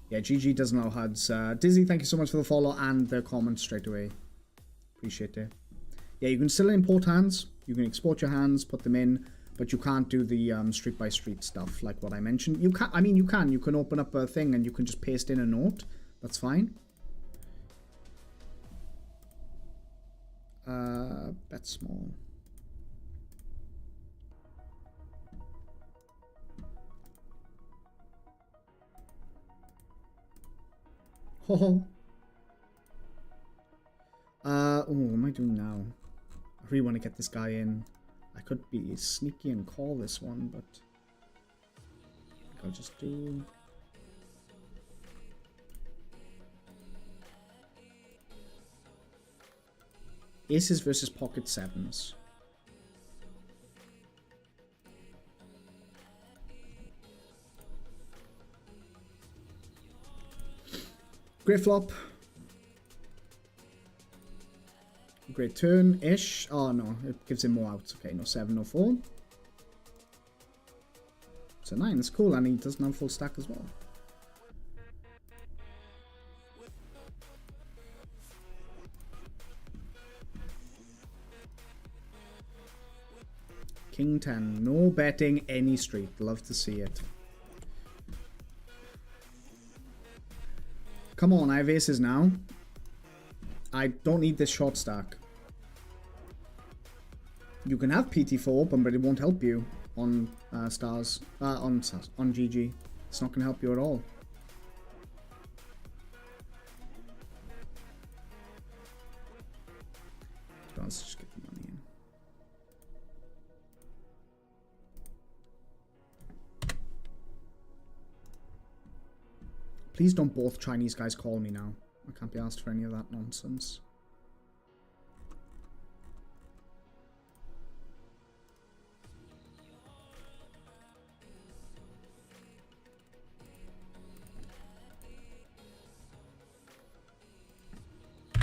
Yeah, GG doesn't know HUDs. Dizzy, thank you so much for the follow and the comment straight away. Appreciate it. Yeah, you can still import hands. You can export your hands, put them in, but you can't do the street by street stuff like what I mentioned. You can, I mean, you can. You can open up a thing and you can just paste in a note. That's fine. Bet small. Oh. Oh, what am I doing now? I really want to get this guy in. I could be sneaky and call this one, but I'll just do... Aces versus pocket 7s. Great flop. Great turn-ish. Oh no, it gives him more outs. Okay, no 7, no 4. So 9, that's cool, and he doesn't have full stack as well. King 10, no betting any street. Love to see it. Come on, I have aces now. I don't need this short stack. You can have PT4 open, but it won't help you on stars. On GG. It's not going to help you at all. Let's just get the money in. Please don't both Chinese guys call me now. I can't be asked for any of that nonsense.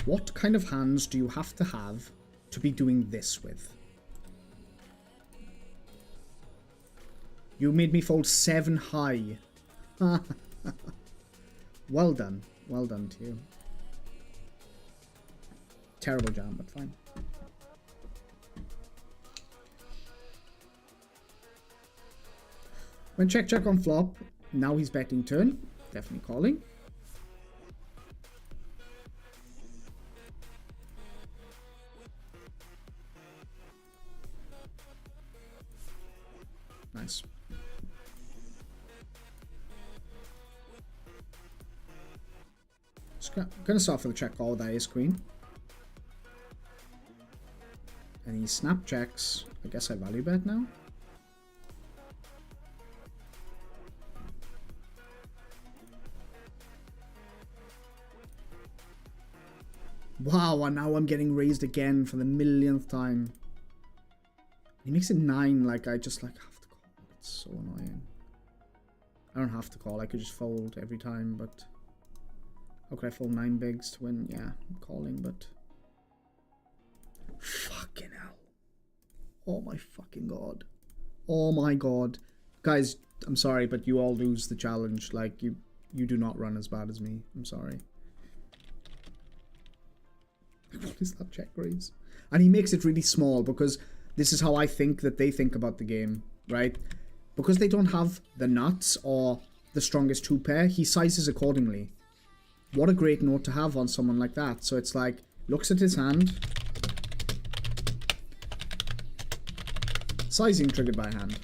What kind of hands do you have to be doing this with? You made me fold 7 high. Well done. Well done to you. Terrible jam, but fine. When check on flop, now he's betting turn. Definitely calling. Nice. Just gonna start for the check call with that ace queen. And he snap checks. I guess I value bet now. Wow, and now I'm getting raised again for the millionth time. He makes it 9, like I just like have to call. It's so annoying. I don't have to call, I could just fold every time, but how could I fold 9 bigs to win? Yeah, I'm calling, but fucking hell. Oh my fucking god. Oh my god. Guys, I'm sorry, but you all lose the challenge. Like you do not run as bad as me. I'm sorry. What is that check raise? And he makes it really small because this is how I think that they think about the game, right? Because they don't have the nuts or the strongest 2 pair, he sizes accordingly. What a great note to have on someone like that. So it's like, looks at his hand. Sizing triggered by hand.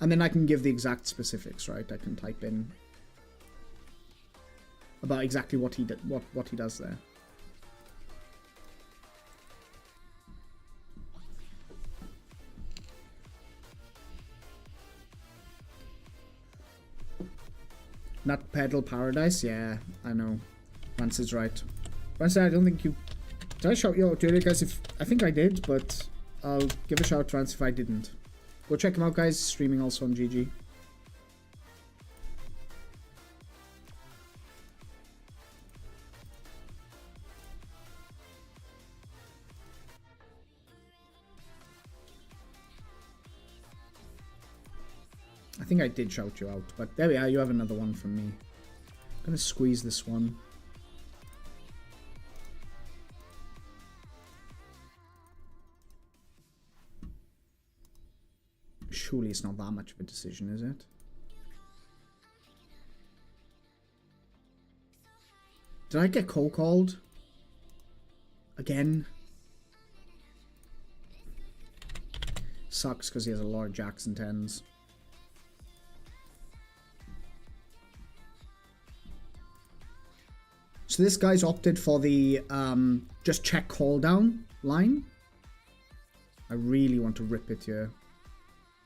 And then I can give the exact specifics, right? I can type in about exactly what he what he does there. Nut pedal paradise, yeah, I know. Vance is right. Vance, I don't think you. Did I shout you out earlier, guys? If I think I did, but I'll give a shout to Vance if I didn't. Go check him out, guys. Streaming also on GG. I think I did shout you out, but there we are. You have another one from me. I'm gonna squeeze this one. Surely it's not that much of a decision, is it? Did I get cold called? Again? Sucks because he has a lot of jacks and tens. So this guy's opted for the just check call down line. I really want to rip it here.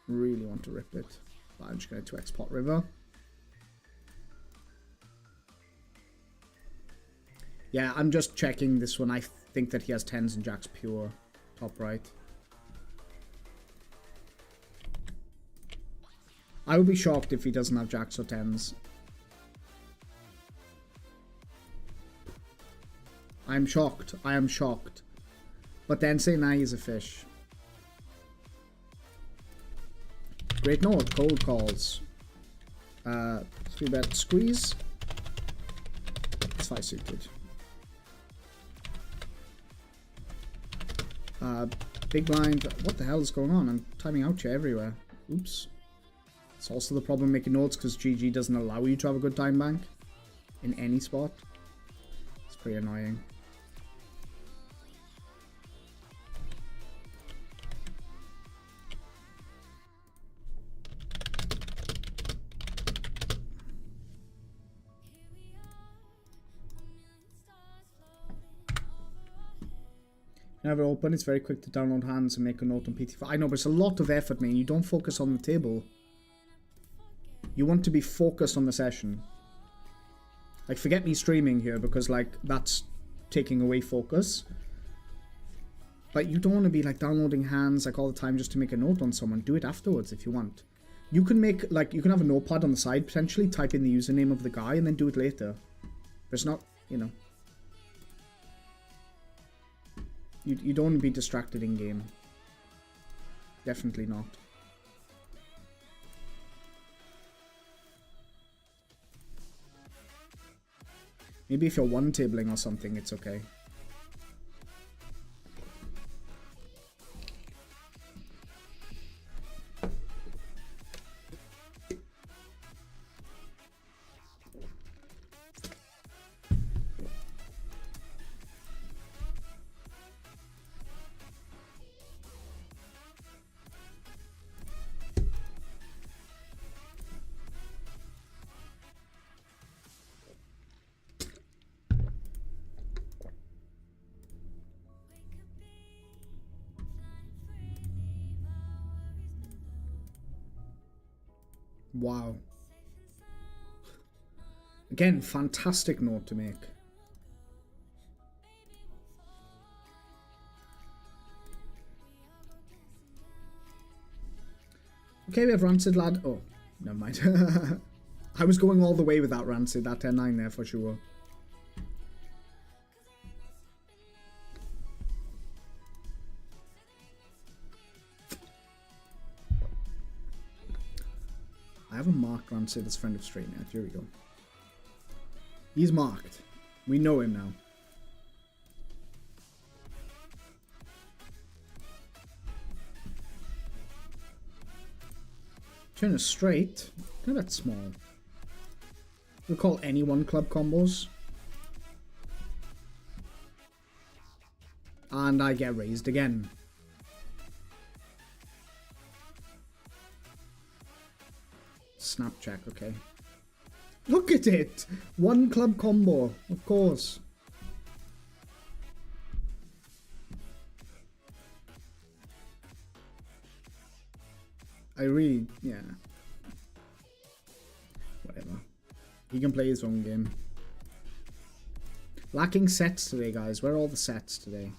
Really want to rip it. But I'm just going to 2x pot river. Yeah, I'm just checking this one. I think that he has tens and jacks pure. Top right. I would be shocked if he doesn't have jacks or tens. I'm shocked. I am shocked. But then say nah, he's a fish. Great note. Cold calls. 3-bet squeeze. It's 5 suited. Big blind. What the hell is going on? I'm timing out here everywhere. Oops. It's also the problem making notes because GG doesn't allow you to have a good time bank in any spot. It's pretty annoying. Never open, it's very quick to download hands and make a note on PT4. I know, but it's a lot of effort, man. You don't focus on the table. You want to be focused on the session. Like, forget me streaming here because, like, that's taking away focus. But you don't want to be, like, downloading hands, like, all the time just to make a note on someone. Do it afterwards if you want. You can make, like, you can have a notepad on the side, potentially, type in the username of the guy and then do it later. But it's not, you know. You don't want to be distracted in game. Definitely not. Maybe if you're one-tabling or something, it's okay. Wow. Again, fantastic note to make. Okay, we have Rancid, lad. Oh, never mind. I was going all the way with that Rancid, that 10-9 there for sure. I haven't marked Rancid as friend of stream yet. Here we go. He's marked. We know him now. Turn us straight. Kind of that small. We'll call any one club combos. And I get raised again. Snap check, okay. Look at it! One club combo, of course. I really, yeah. Whatever. He can play his own game. Lacking sets today, guys. Where are all the sets today?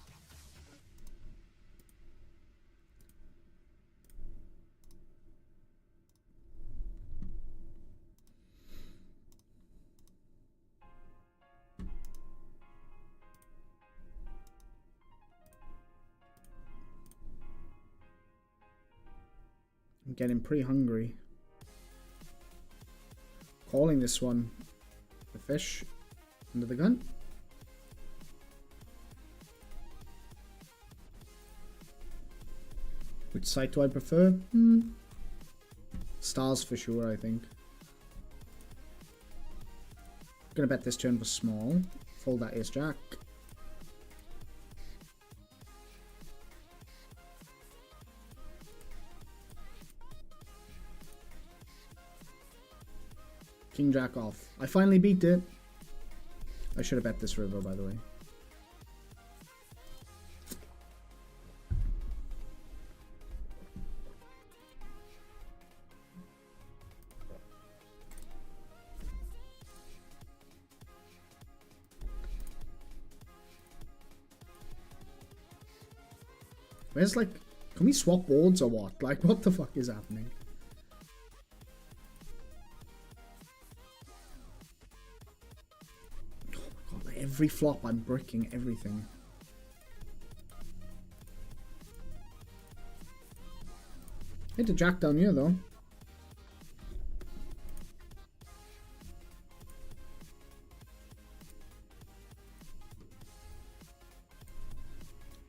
I'm getting pretty hungry. Calling this one the fish under the gun. Which site do I prefer? Stars for sure, I think. Gonna bet this turn was small. Fold that ace jack. King jack off. I finally beat it. I should have bet this river, by the way. Where's like, can we swap boards or what? Like, what the fuck is happening? Every flop, I'm bricking everything. Hit a jack down here, though.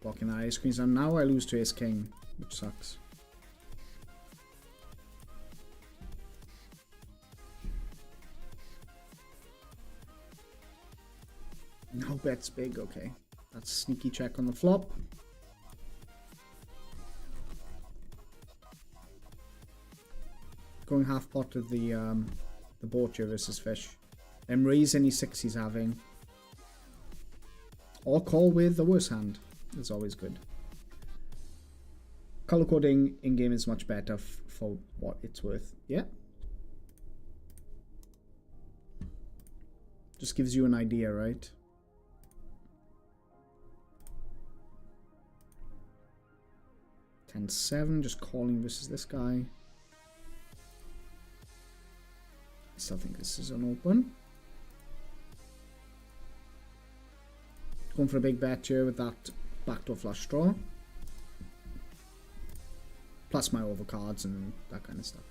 Blocking that ace queen, so now I lose to ace king, which sucks. No bets big, okay. That's sneaky check on the flop. Going half pot with the board here versus fish. Then raise any six he's having. Or call with the worst hand. It's always good. Color coding in game is much better for what it's worth. Yeah. Just gives you an idea, right? 10-7, just calling versus this guy. I still think this is an open. Going for a big bet here with that backdoor flush draw. Plus my overcards and that kind of stuff.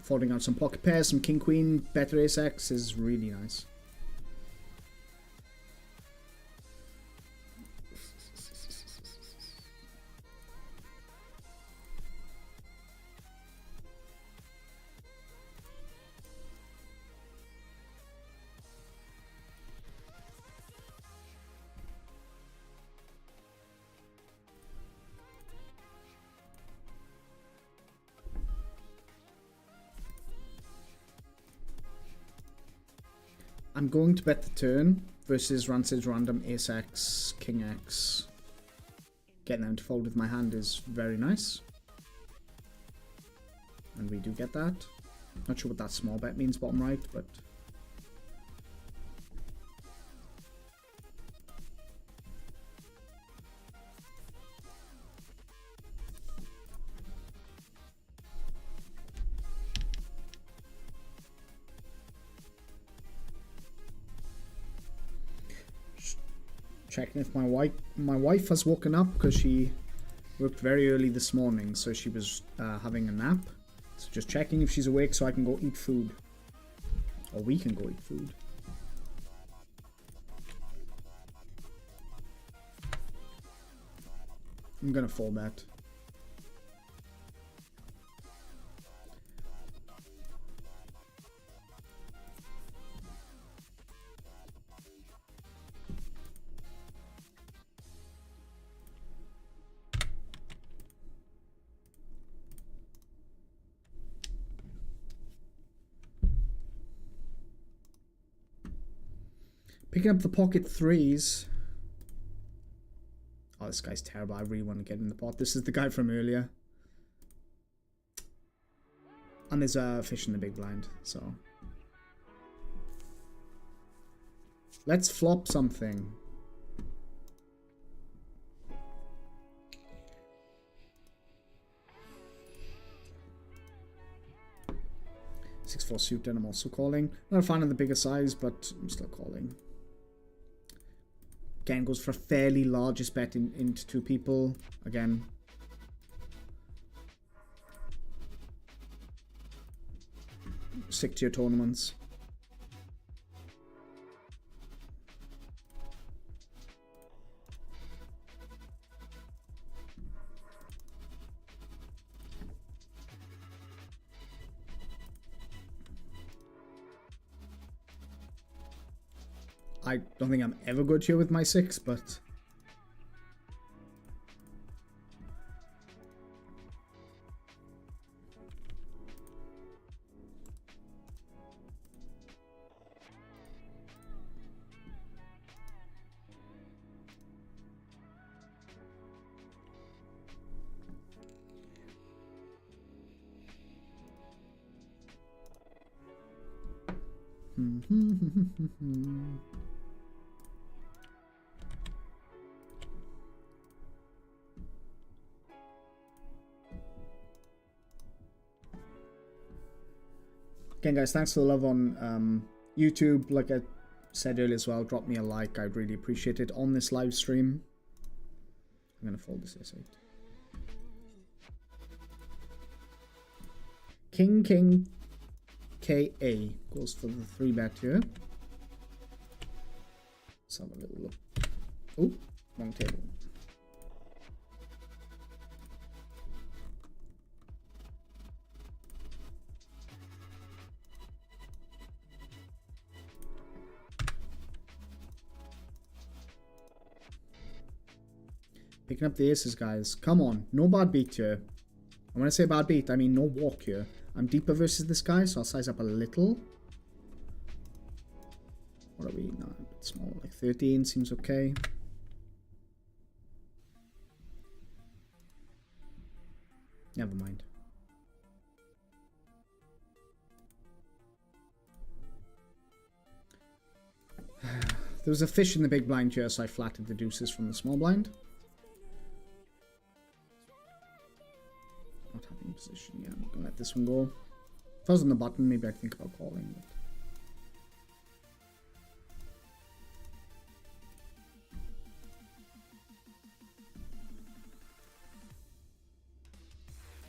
Folding out some pocket pairs, some king queen, better ace x is really nice. I'm going to bet the turn versus Rancid's random ace x, king x. Getting them to fold with my hand is very nice. And we do get that. Not sure what that small bet means bottom right, but... Checking if my wife has woken up because she worked very early this morning, so she was having a nap. So just checking if she's awake so I can go eat food. Or we can go eat food. I'm gonna fold that. Picking up the pocket threes. Oh, this guy's terrible. I really want to get in the pot. This is the guy from earlier. And there's a fish in the big blind, so... Let's flop something. Six four suited, I'm also calling. Not a fan of the bigger size, but I'm still calling. Again, goes for a fairly largest bet into two people. Again. Stick to your tournaments. I don't think I'm ever good here with my six, but... Again, guys, thanks for the love on YouTube. Like I said earlier as well, drop me a like. I'd really appreciate it on this live stream. I'm going to fold this S8. King, King, KA goes for the 3-bet here. Let's have a little look. Oh, wrong table. Picking up the aces, guys. Come on. No bad beat here. And when I say bad beat, I mean no walk here. I'm deeper versus this guy, so I'll size up a little. What are we? No, a bit small. Like 13 seems okay. Never mind. There was a fish in the big blind here, so I flatted the deuces from the small blind. Not having position, yeah, I'm gonna let this one go. If I was on the button, maybe I'd think about calling. But...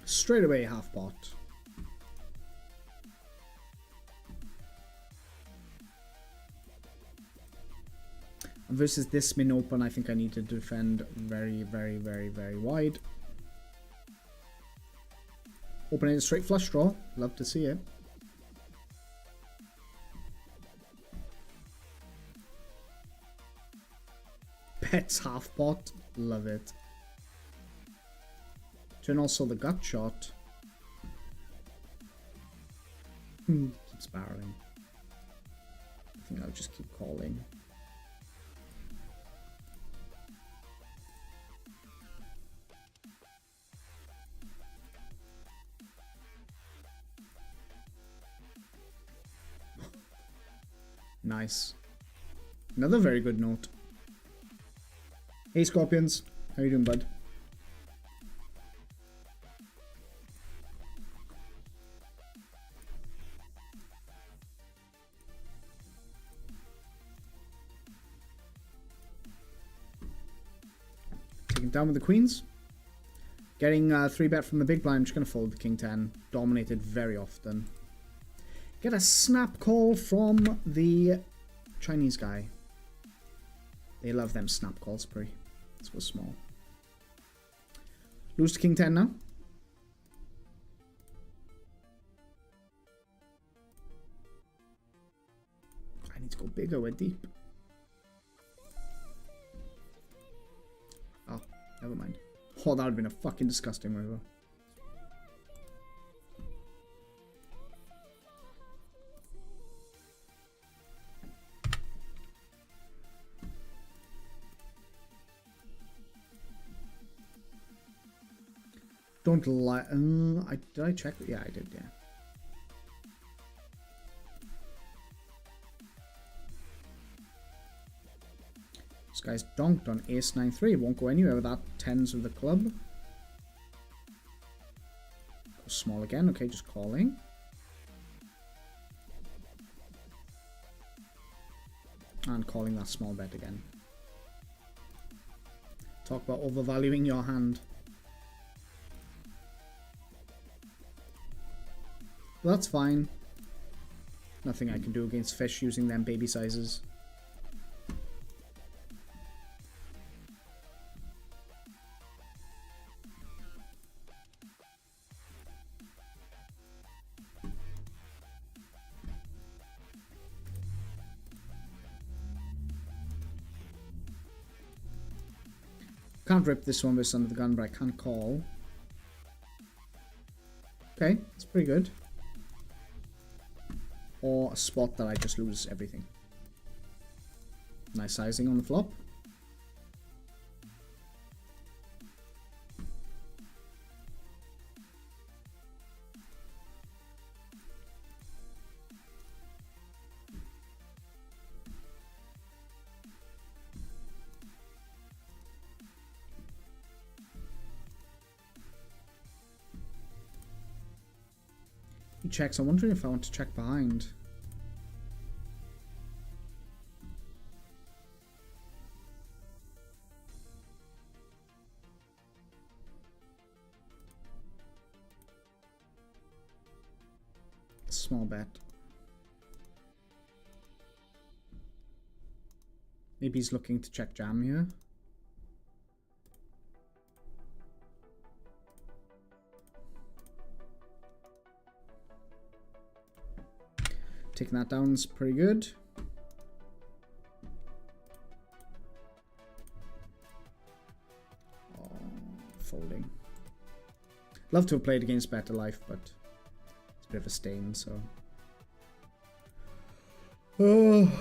straight away half pot. And versus this min open, I think I need to defend very, very, very, very wide. Opening a straight flush draw. Love to see it. Pets half pot. Love it. Turn also the gut shot. Keeps barreling. I think I'll just keep calling. Nice. Another very good note. Hey Scorpions, how you doing, bud? Taking down with the queens. Getting 3-bet from the big blind. I'm just going to fold the king 10. Dominated very often. Get a snap call from the Chinese guy. They love them snap calls, pre. Let's go small. Lose to king 10 now. I need to go bigger. We're deep. Oh, never mind. Oh, that would have been a fucking disgusting river. Don't lie. Did I check? Yeah, I did, yeah. This guy's donked on ace 9-3. Won't go anywhere without tens of the club. Go small again. Okay, just calling. And calling that small bet again. Talk about overvaluing your hand. Well, that's fine. Nothing I can do against fish using them baby sizes. Can't rip this one with under the gun, but I can call. Okay, that's pretty good. Or a spot that I just lose everything. Nice sizing on the flop. He checks. I'm wondering if I want to check behind. Small bet. Maybe he's looking to check jam here. Taking that down is pretty good. Oh, folding. Love to have played against Better Life, but it's a bit of a stain, so. Oh.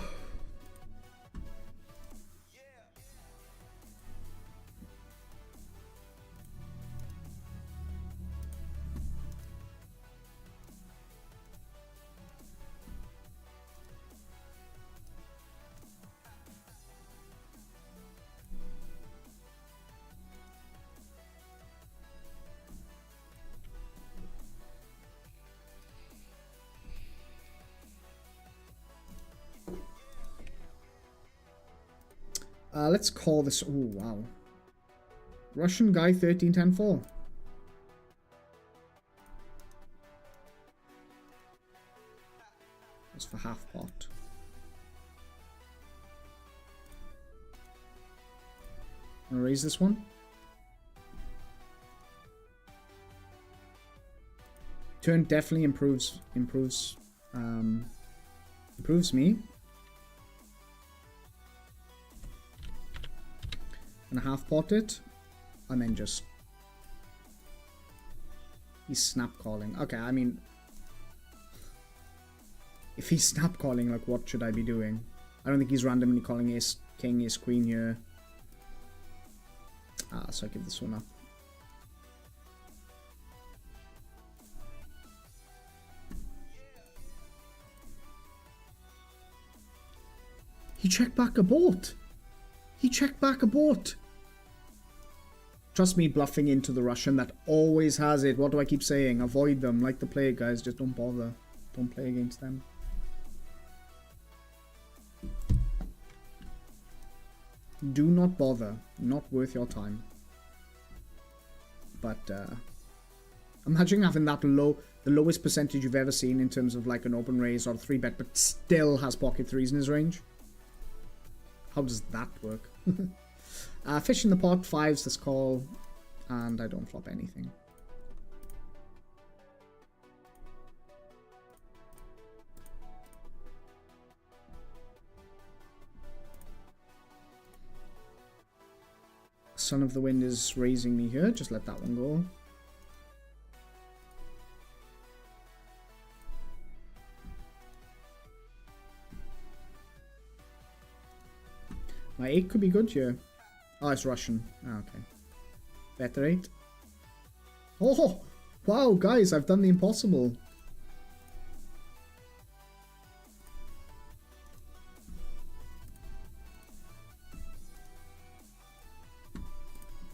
Let's call this. Oh, wow. Russian guy 13-10-4. That's for half pot. Wanna raise this one? Turn definitely improves me. And half pot it, and then just he's snap calling. Okay, I mean, if he's snap calling, like, what should I be doing? I don't think he's randomly calling ace king, ace queen here. So I give this one up. He checked back a boat. He checked back a boat. Trust me, bluffing into the Russian, that always has it. What do I keep saying? Avoid them. Like the plague, guys. Just don't bother. Don't play against them. Do not bother. Not worth your time. But, imagine having that low, the lowest percentage you've ever seen in terms of like an open raise or a 3-bet, but still has pocket 3s in his range. How does that work? Fish in the pot, 5s, this call, and I don't flop anything. Son of the Wind is raising me here, just let that one go. My 8 could be good here. Oh, it's Russian. Oh, okay. Better 8. Oh! Wow, guys, I've done the impossible.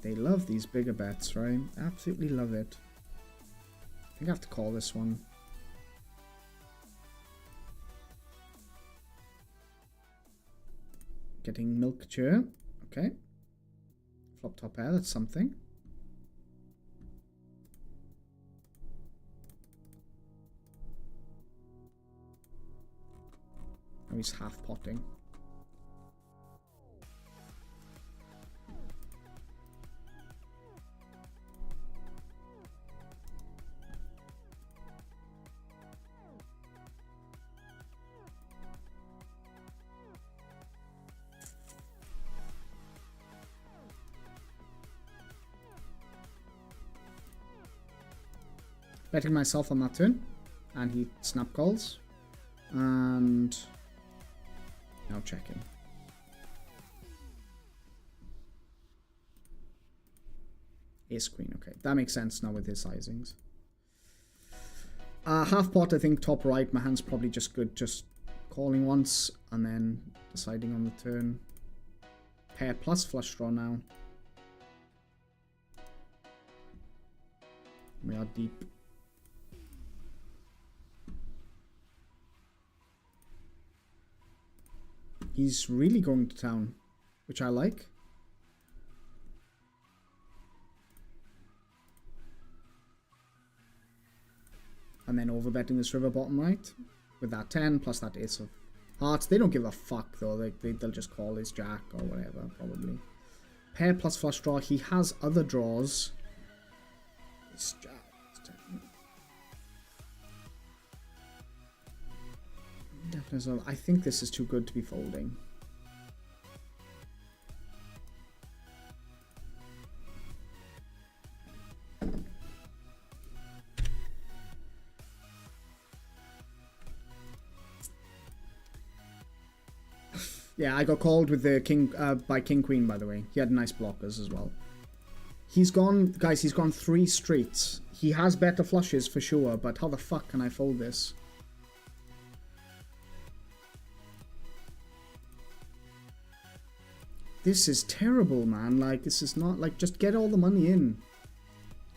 They love these bigger bets, right? Absolutely love it. I think I have to call this one. Getting milk chair. Okay. Flop top pair, that's something. Oh, he's half potting. Betting myself on that turn, and he snap calls, and now checking. Ace queen, okay, that makes sense now with his sizings. Half pot, I think top right. My hand's probably just good, just calling once and then deciding on the turn. Pair plus flush draw now. We are deep. He's really going to town, which I like. And then overbetting this river bottom right with that 10 plus that ace of hearts. They don't give a fuck though. They'll just call his jack or whatever, probably. Pair plus flush draw. He has other draws. It's jack. Definitely. I think this is too good to be folding. Yeah, I got called with the king by king queen, by the way. He had nice blockers as well. He's gone, guys. He's gone 3 straights. He has better flushes for sure, but how the fuck can I fold this? This is terrible, man. Like, this is not, like, just get all the money in.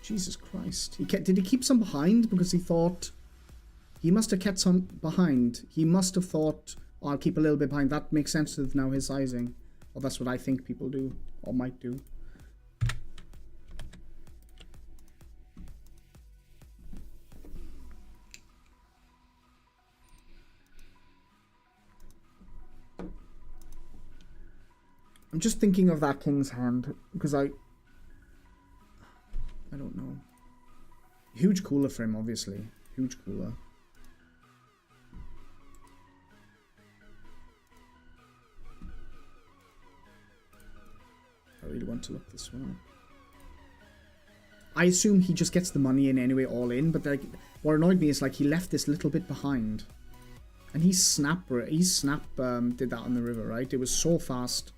Jesus Christ. Did he keep some behind because he thought... He must have kept some behind. He must have thought, oh, I'll keep a little bit behind. That makes sense with now his sizing. Or that's what I think people do. Or might do. I'm just thinking of that king's hand because I don't know. Huge cooler for him, obviously. Huge cooler. I really want to look this one up. I assume he just gets the money in anyway, all in, but like what annoyed me is like he left this little bit behind. And he snap did that on the river, right? It was so fast.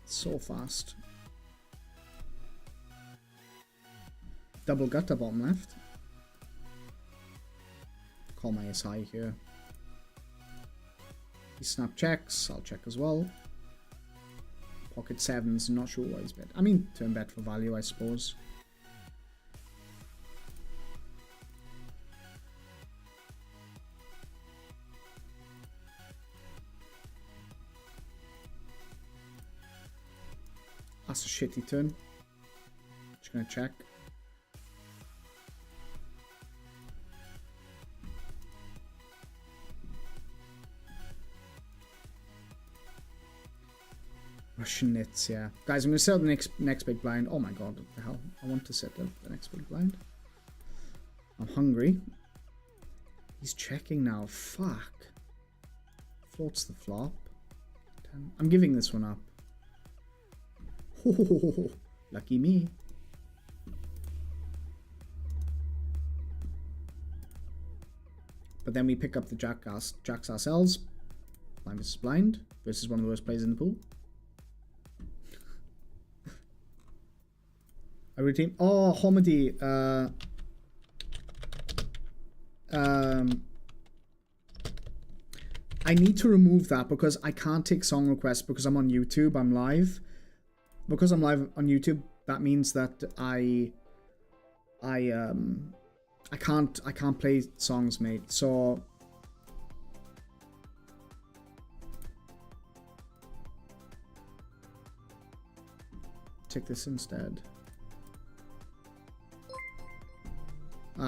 So fast. Double gutter bottom left. Call my SI here. He snap checks. I'll check as well. Pocket sevens. Not sure why he's bet. I mean, turn bet for value, I suppose. That's a shitty turn. Just gonna check. Russian nits, yeah. Guys, I'm gonna set up the next big blind. Oh my god, what the hell? I want to set up the next big blind. I'm hungry. He's checking now. Fuck. Floats the flop. 10. I'm giving this one up. Oh, lucky me. But then we pick up the jacks ourselves. Blind versus blind. Versus one of the worst players in the pool. I redeem. Oh, Homedy. I need to remove that because I can't take song requests because I'm on YouTube. I'm live. Because I'm live on YouTube, that means that I can't play songs, mate. So take this instead.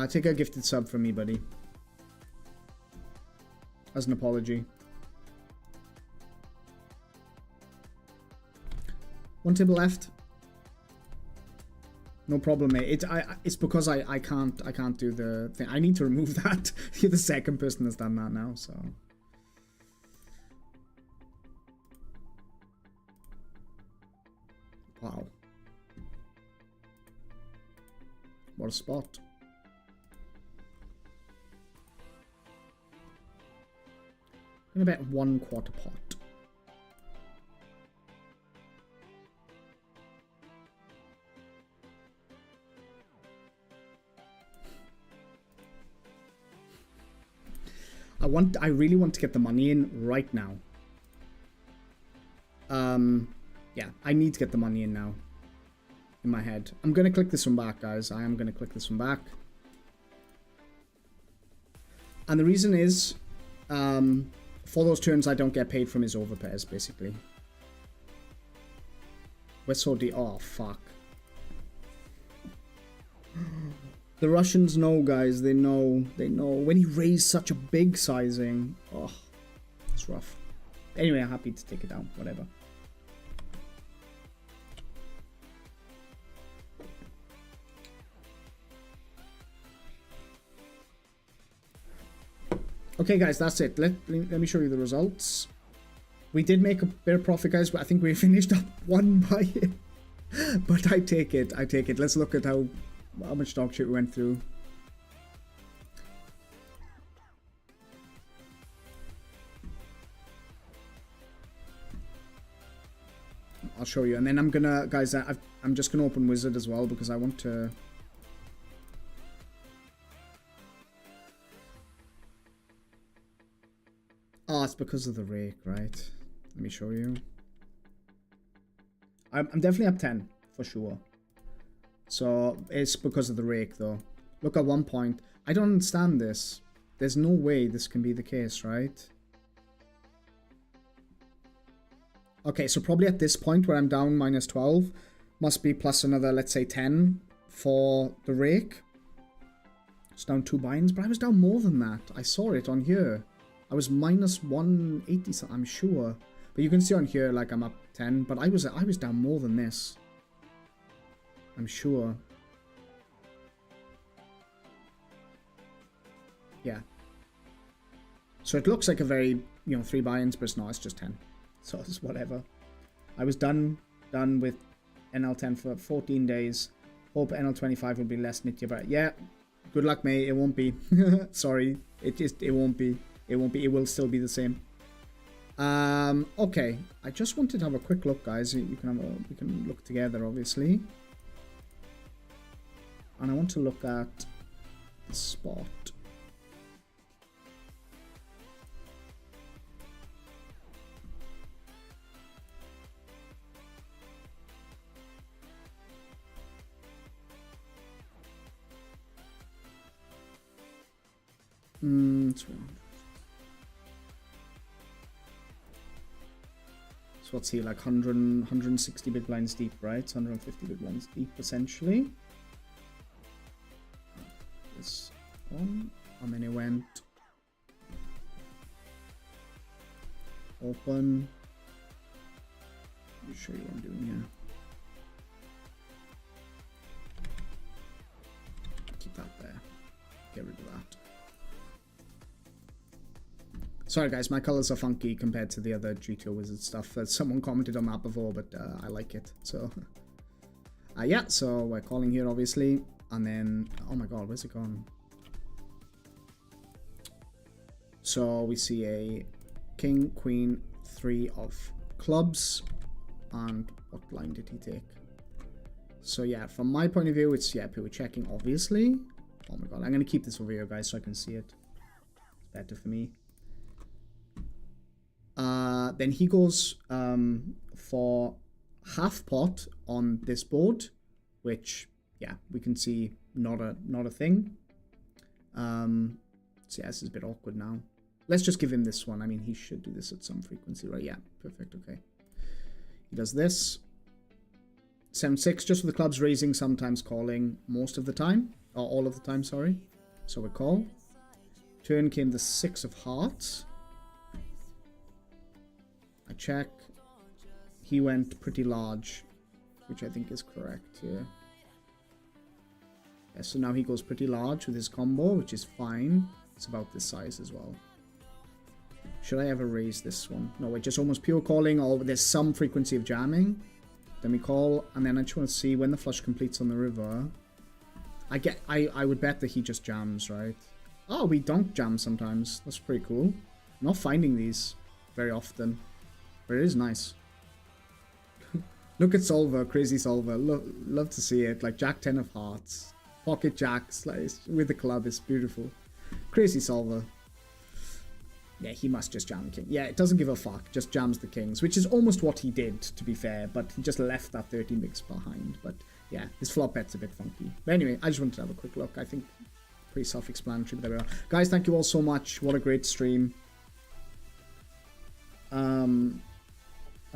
Take a gifted sub from me, buddy. As an apology. One table left. No problem, mate. It's because I can't do the thing. I need to remove that. You're the second person that's done that now, so. Wow. What a spot. I'm gonna bet 1/4 pot. I really want to get the money in right now. Yeah, I need to get the money in now. In my head. I'm gonna click this one back, guys. I am gonna click this one back. And the reason is, for those turns I don't get paid from his overpairs, basically. We're so deep. Oh, fuck. The Russians know, guys. They know. They know. When he raised such a big sizing. Oh, it's rough. Anyway, I'm happy to take it down. Whatever. Okay, guys, that's it. Let me show you the results. We did make a bit of profit, guys, but I think we finished up one by it. But I take it. I take it. Let's look at how much dog shit we went through. I'll show you. And then I'm gonna, guys, I'm just gonna open Wizard as well because I want to... Oh, it's because of the rake, right? Let me show you. I'm definitely up 10, for sure. So, it's because of the rake, though. Look, at one point, I don't understand this. There's no way this can be the case, right? Okay, so probably at this point where I'm down minus 12, must be plus another, let's say, 10 for the rake. It's down 2 binds, but I was down more than that. I saw it on here. I was minus 180, I'm sure. But you can see on here, like, I'm up 10. But I was down more than this. I'm sure. Yeah. So it looks like a very, 3 buy-ins, but it's not. It's just 10. So it's whatever. I was done with NL10 for 14 days. Hope NL25 will be less nitty, but yeah. Good luck, mate. It won't be. Sorry. It won't be. It won't be. It will still be the same. Okay. I just wanted to have a quick look, guys. We can look together, obviously. And I want to look at the spot. So what's he, like 160 big blinds deep, right? 150 big blinds deep, essentially. This one, and then it went open. Let me show you what I'm doing here. Keep that there. Get rid of that. Sorry guys, my colors are funky compared to the other GTO Wizard stuff. Someone commented on that before, but I like it. So, yeah, so we're calling here, obviously. And then, oh my god, where's it gone? So we see a king, queen, 3 of clubs. And what line did he take? So yeah, from my point of view, it's, yeah, pure checking, obviously. Oh my god, I'm going to keep this over here, guys, so I can see it. It's better for me. Then he goes for half pot on this board, which, yeah, we can see not a thing. So yeah, this is a bit awkward now. Let's just give him this one. I mean, he should do this at some frequency, right? Yeah, perfect, okay. He does this. 7-6, just with the clubs raising, sometimes calling most of the time. Or all of the time, sorry. So we call. Turn came the 6 of hearts. I check. He went pretty large, which I think is correct here. Yeah, so now he goes pretty large with his combo, which is fine. It's about this size as well. Should I ever raise this one? No, we're just almost pure calling, or there's some frequency of jamming. Then we call, and then I just want to see when the flush completes on the river. I would bet that he just jams, right? Oh, we don't jam sometimes. That's pretty cool. I'm not finding these very often, but it is nice. Look at Solver, crazy Solver. Love to see it. Like Jack 10 of hearts, pocket jacks, like with the club. It's beautiful. Crazy Solver. Yeah, he must just jam king. Yeah, it doesn't give a fuck. Just jams the kings, which is almost what he did, to be fair. But he just left that 13 bigs behind. But yeah, his flop bet's a bit funky. But anyway, I just wanted to have a quick look. I think pretty self-explanatory, but there we are. Guys, thank you all so much. What a great stream. I'm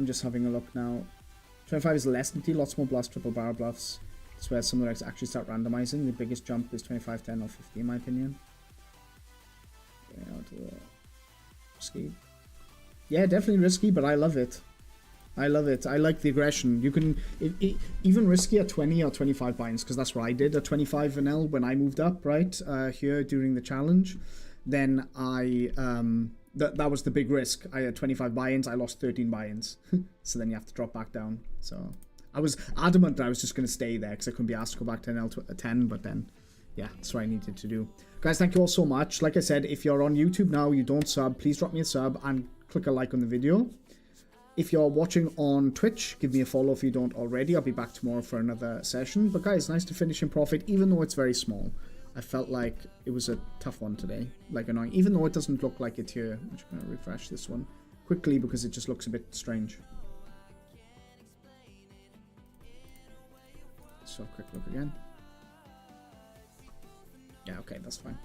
just having a look now. 25 is less than T, lots more bluffs, triple barrel bluffs. It's where some of the decks actually start randomizing. The biggest jump is 25, 10, or 50, in my opinion. Risky. Yeah, definitely risky, but I love it. I love it. I like the aggression. You can even risky at 20 or 25 binds, because that's what I did at 25 vanilla when I moved up, right? Here during the challenge. Then I that was the big risk. I had 25 buy-ins, I lost 13 buy-ins. So then you have to drop back down. So I was adamant that I was just going to stay there because I couldn't be asked to go back to NL10, but then yeah, that's what I needed to do. Guys, thank you all so much. Like I said, if you're on YouTube now, you don't sub, please drop me a sub and click a like on the video. If you're watching on Twitch, give me a follow if you don't already. I'll be back tomorrow for another session. But guys, nice to finish in profit, even though it's very small. I felt like it was a tough one today, like annoying, even though it doesn't look like it here. I'm just going to refresh this one quickly because it just looks a bit strange. So quick look again. Yeah, okay, that's fine.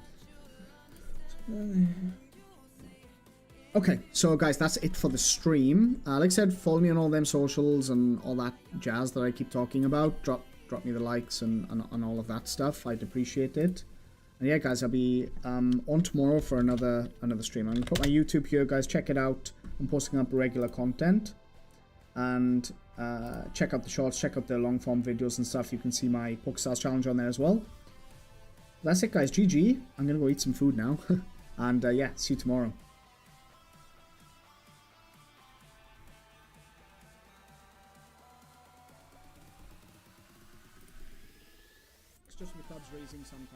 Okay, so guys, that's it for the stream. Like I said, follow me on all them socials and all that jazz that I keep talking about. Drop me the likes and all of that stuff. I'd appreciate it. And yeah, guys, I'll be on tomorrow for another stream. I'm gonna put my YouTube here, guys. Check it out. I'm posting up regular content. And check out the shorts, check out the long form videos and stuff. You can see my PokeStars challenge on there as well. That's it, guys. GG. I'm gonna go eat some food now. And yeah, see you tomorrow. It's just the clubs raising sometimes.